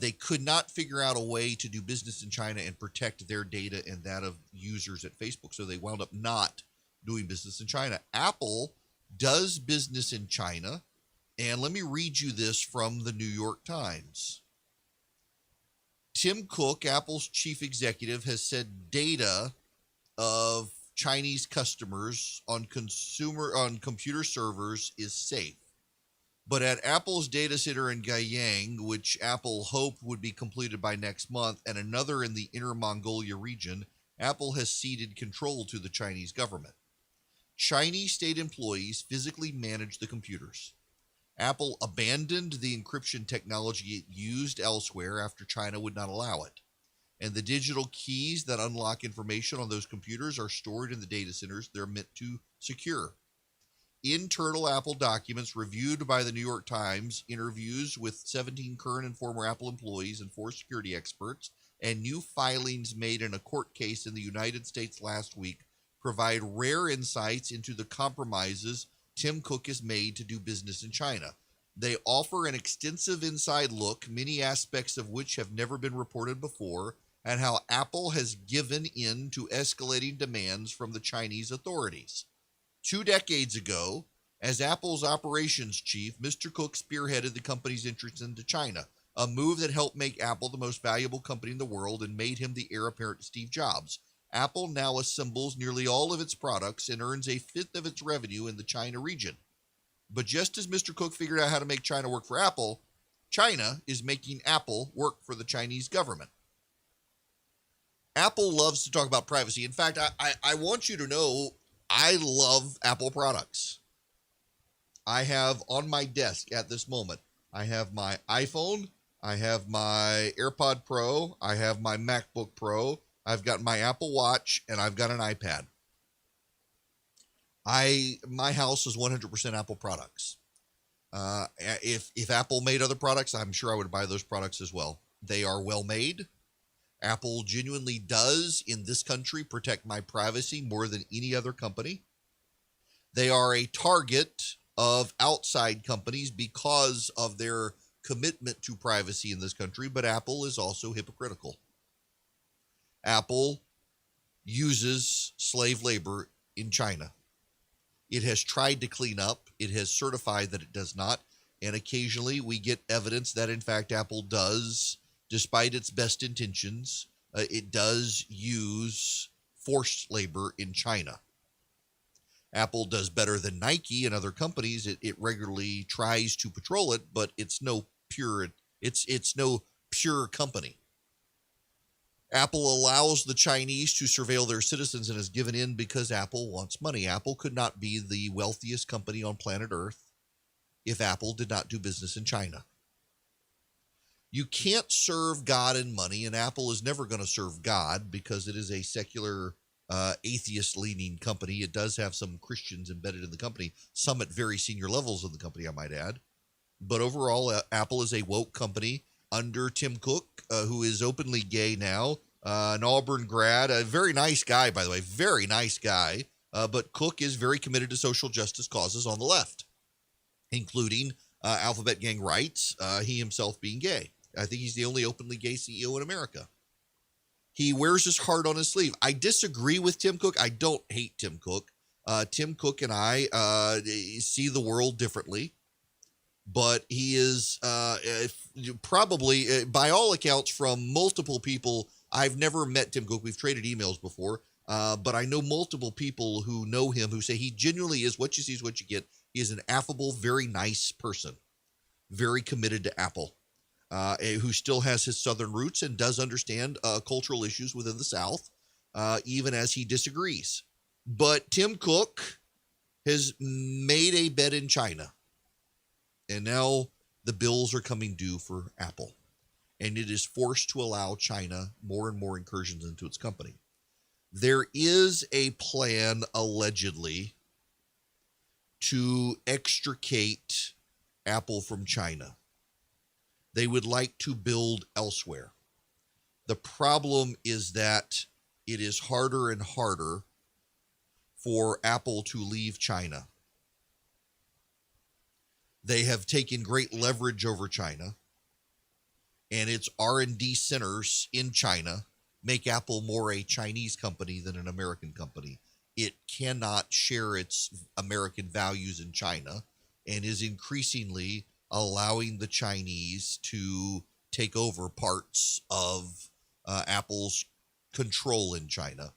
They could not figure out a way to do business in China and protect their data and that of users at Facebook, so they wound up not doing business in China. Apple does business in China, and let me read you this from the New York Times. Tim Cook, Apple's chief executive, has said data of Chinese customers on computer servers is safe. But at Apple's data center in Guiyang, which Apple hoped would be completed by next month, and another in the Inner Mongolia region, Apple has ceded control to the Chinese government. Chinese state employees physically manage the computers. Apple abandoned the encryption technology it used elsewhere after China would not allow it. And the digital keys that unlock information on those computers are stored in the data centers they're meant to secure. internal Apple documents reviewed by the New York Times, interviews with 17 current and former Apple employees and 4 security experts, and new filings made in a court case in the United States last week provide rare insights into the compromises Tim Cook has made to do business in China. They offer an extensive inside look, many aspects of which have never been reported before, and how Apple has given in to escalating demands from the Chinese authorities. 2 decades ago, as Apple's operations chief, Mr. Cook spearheaded the company's entrance into China, a move that helped make Apple the most valuable company in the world and made him the heir apparent to Steve Jobs. Apple now assembles nearly all of its products and earns a fifth of its revenue in the China region. But just as Mr. Cook figured out how to make China work for Apple, China is making Apple work for the Chinese government. Apple loves to talk about privacy. In fact, I want you to know I love Apple products. I have on my desk at this moment, I have my iPhone, I have my AirPod Pro, I have my MacBook Pro, I've got my Apple Watch, and I've got an iPad. My house is 100% Apple products. If Apple made other products, I'm sure I would buy those products as well. They are well made. Apple genuinely does, in this country, protect my privacy more than any other company. They are a target of outside companies because of their commitment to privacy in this country, but Apple is also hypocritical. Apple uses slave labor in China. It has tried to clean up. It has certified that it does not. And occasionally we get evidence that, in fact, Apple does, despite its best intentions, it does use forced labor in China. Apple does better than Nike and other companies. It regularly tries to patrol it, but it's no pure company. Apple allows the Chinese to surveil their citizens and has given in because Apple wants money. Apple could not be the wealthiest company on planet Earth if Apple did not do business in China. You can't serve God and money, and Apple is never going to serve God because it is a secular, atheist-leaning company. It does have some Christians embedded in the company, some at very senior levels of the company, I might add. But overall, Apple is a woke company under Tim Cook, who is openly gay now, an Auburn grad, a very nice guy, by the way, very nice guy. But Cook is very committed to social justice causes on the left, including Alphabet Gang rights, he himself being gay. I think he's the only openly gay CEO in America. He wears his heart on his sleeve. I disagree with Tim Cook. I don't hate Tim Cook. Tim Cook and I see the world differently. But he is probably, by all accounts, from multiple people. I've never met Tim Cook. We've traded emails before. But I know multiple people who know him who say he genuinely is what you see is what you get. He is an affable, very nice person, very committed to Apple, who still has his Southern roots and does understand cultural issues within the South, even as he disagrees. But Tim Cook has made a bet in China. And now the bills are coming due for Apple. And it is forced to allow China more and more incursions into its company. There is a plan, allegedly, to extricate Apple from China. They would like to build elsewhere. The problem is that it is harder and harder for Apple to leave China. They have taken great leverage over China, and its R&D centers in China make Apple more a Chinese company than an American company. It cannot share its American values in China and is increasingly allowing the Chinese to take over parts of Apple's control in China.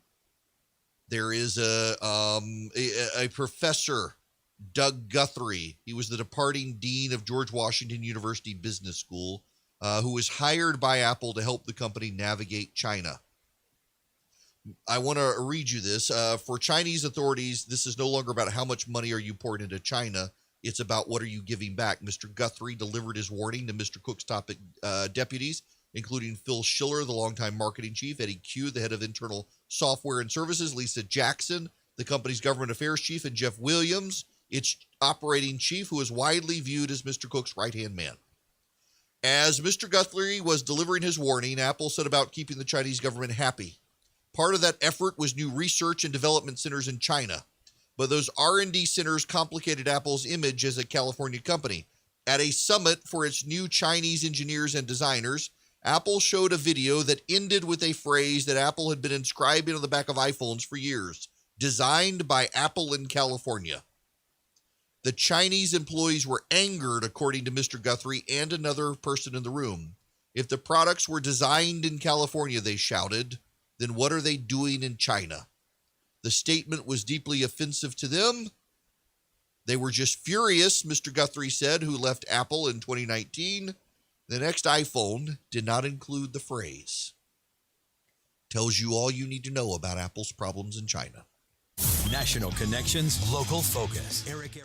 There is a professor, Doug Guthrie. He was the departing dean of George Washington University Business School, who was hired by Apple to help the company navigate China. I want to read you this. For Chinese authorities, this is no longer about how much money are you pouring into China. It's about what are you giving back. Mr. Guthrie delivered his warning to Mr. Cook's top deputies, including Phil Schiller, the longtime marketing chief, Eddie Q, the head of internal software and services, Lisa Jackson, the company's government affairs chief, and Jeff Williams, its operating chief, who is widely viewed as Mr. Cook's right-hand man. As Mr. Guthrie was delivering his warning, Apple set about keeping the Chinese government happy. Part of that effort was new research and development centers in China. But those R&D centers complicated Apple's image as a California company. At a summit for its new Chinese engineers and designers, Apple showed a video that ended with a phrase that Apple had been inscribing on the back of iPhones for years: designed by Apple in California. The Chinese employees were angered, according to Mr. Guthrie and another person in the room. If the products were designed in California, they shouted, then what are they doing in China? The statement was deeply offensive to them. They were just furious, Mr. Guthrie said, who left Apple in 2019. The next iPhone did not include the phrase. Tells you all you need to know about Apple's problems in China. National connections, local focus. Erick.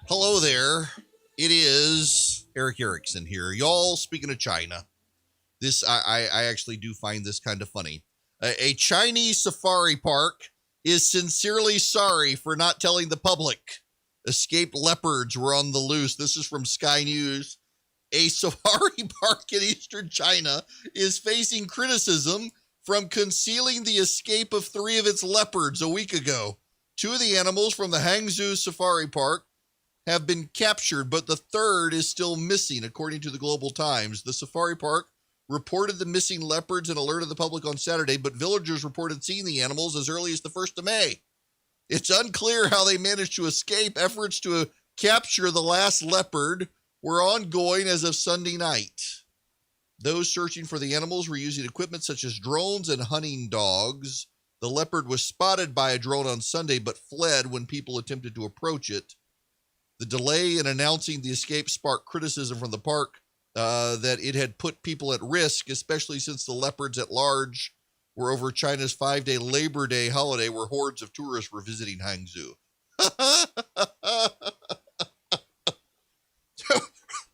Hello there. It is Erick Erickson here. Y'all, speaking of China, this I actually do find this kind of funny. A Chinese safari park is sincerely sorry for not telling the public. Escaped leopards were on the loose. This is from Sky News. A safari park in eastern China is facing criticism from concealing the escape of 3 of its leopards a week ago. 2 of the animals from the Hangzhou Safari Park have been captured, but the 3rd is still missing, according to the Global Times. The safari park reported the missing leopards and alerted the public on Saturday, but villagers reported seeing the animals as early as the 1st of May. It's unclear how they managed to escape. Efforts to capture the last leopard were ongoing as of Sunday night. Those searching for the animals were using equipment such as drones and hunting dogs. The leopard was spotted by a drone on Sunday, but fled when people attempted to approach it. The delay in announcing the escape sparked criticism from the park that it had put people at risk, especially since the leopards at large were over China's 5-day Labor Day holiday where hordes of tourists were visiting Hangzhou.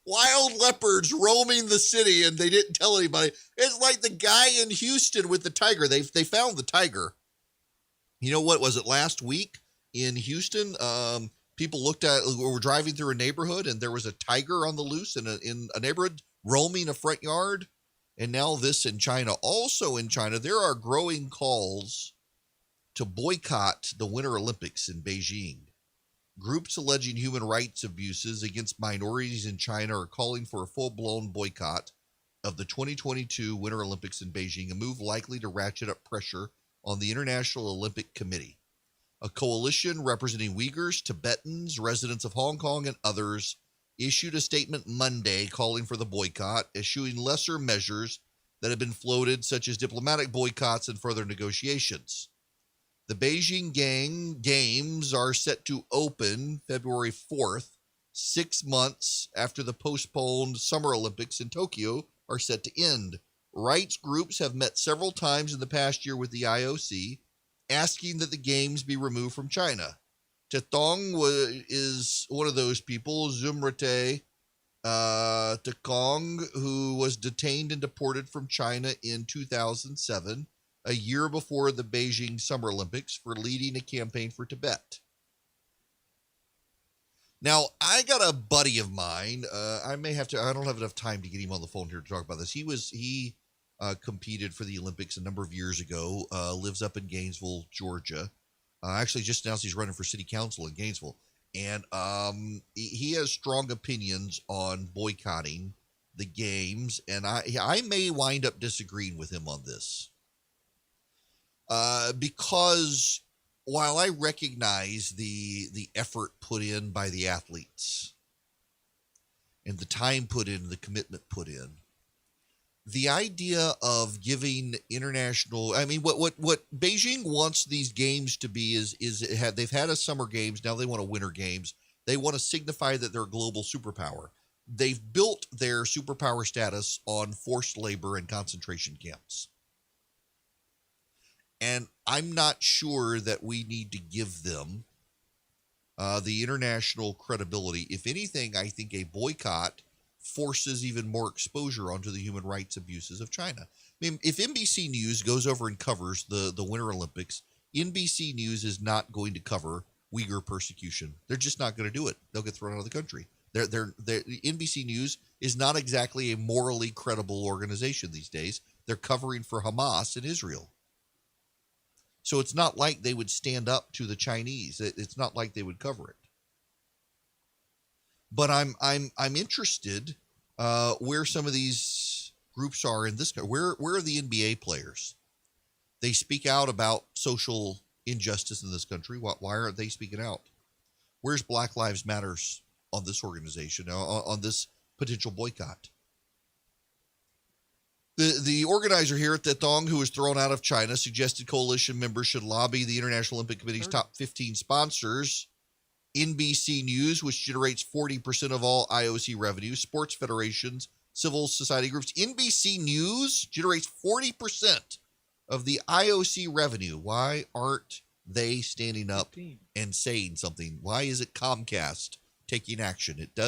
Wild leopards roaming the city, and they didn't tell anybody. It's like the guy in Houston with the tiger. They found the tiger. You know what? Was it last week in Houston? people were driving through a neighborhood and there was a tiger on the loose in a neighborhood roaming a front yard. And now this in China. Also in China, there are growing calls to boycott the Winter Olympics in Beijing. Groups alleging human rights abuses against minorities in China are calling for a full-blown boycott of the 2022 Winter Olympics in Beijing, a move likely to ratchet up pressure on the International Olympic Committee. A coalition representing Uyghurs, Tibetans, residents of Hong Kong, and others issued a statement Monday calling for the boycott, eschewing lesser measures that have been floated, such as diplomatic boycotts and further negotiations. The Beijing Games are set to open February 4th, 6 months after the postponed Summer Olympics in Tokyo are set to end. Rights groups have met several times in the past year with the IOC, asking that the games be removed from China. Tetong is one of those people, Zumrate Tekong, who was detained and deported from China in 2007, a year before the Beijing Summer Olympics, for leading a campaign for Tibet. Now, I got a buddy of mine. I don't have enough time to get him on the phone here to talk about this. He competed for the Olympics a number of years ago, lives up in Gainesville, Georgia. Actually just announced he's running for city council in Gainesville. And he has strong opinions on boycotting the games. And I may wind up disagreeing with him on this. Because while I recognize the effort put in by the athletes and the time put in, the commitment put in, the idea of giving international, I mean, what Beijing wants these games to be is they've had a summer games, now they want a winter games. They want to signify that they're a global superpower. They've built their superpower status on forced labor and concentration camps. And I'm not sure that we need to give them the international credibility. If anything, I think a boycott forces even more exposure onto the human rights abuses of China. I mean, if NBC News goes over and covers the Winter Olympics, NBC News is not going to cover Uyghur persecution. They're just not going to do it. They'll get thrown out of the country. NBC News is not exactly a morally credible organization these days. They're covering for Hamas in Israel. So it's not like they would stand up to the Chinese. It's not like they would cover it. But I'm interested where some of these groups are in this country. Where are the NBA players? They speak out about social injustice in this country. Why aren't they speaking out? Where's Black Lives Matters on this organization, on this potential boycott? The organizer here at Tetong, who was thrown out of China, suggested coalition members should lobby the International Olympic Committee's top 15 sponsors. NBC News, which generates 40% of all IOC revenue, sports federations, civil society groups. NBC News generates 40% of the IOC revenue. Why aren't they standing up and saying something? Why is it Comcast taking action? It does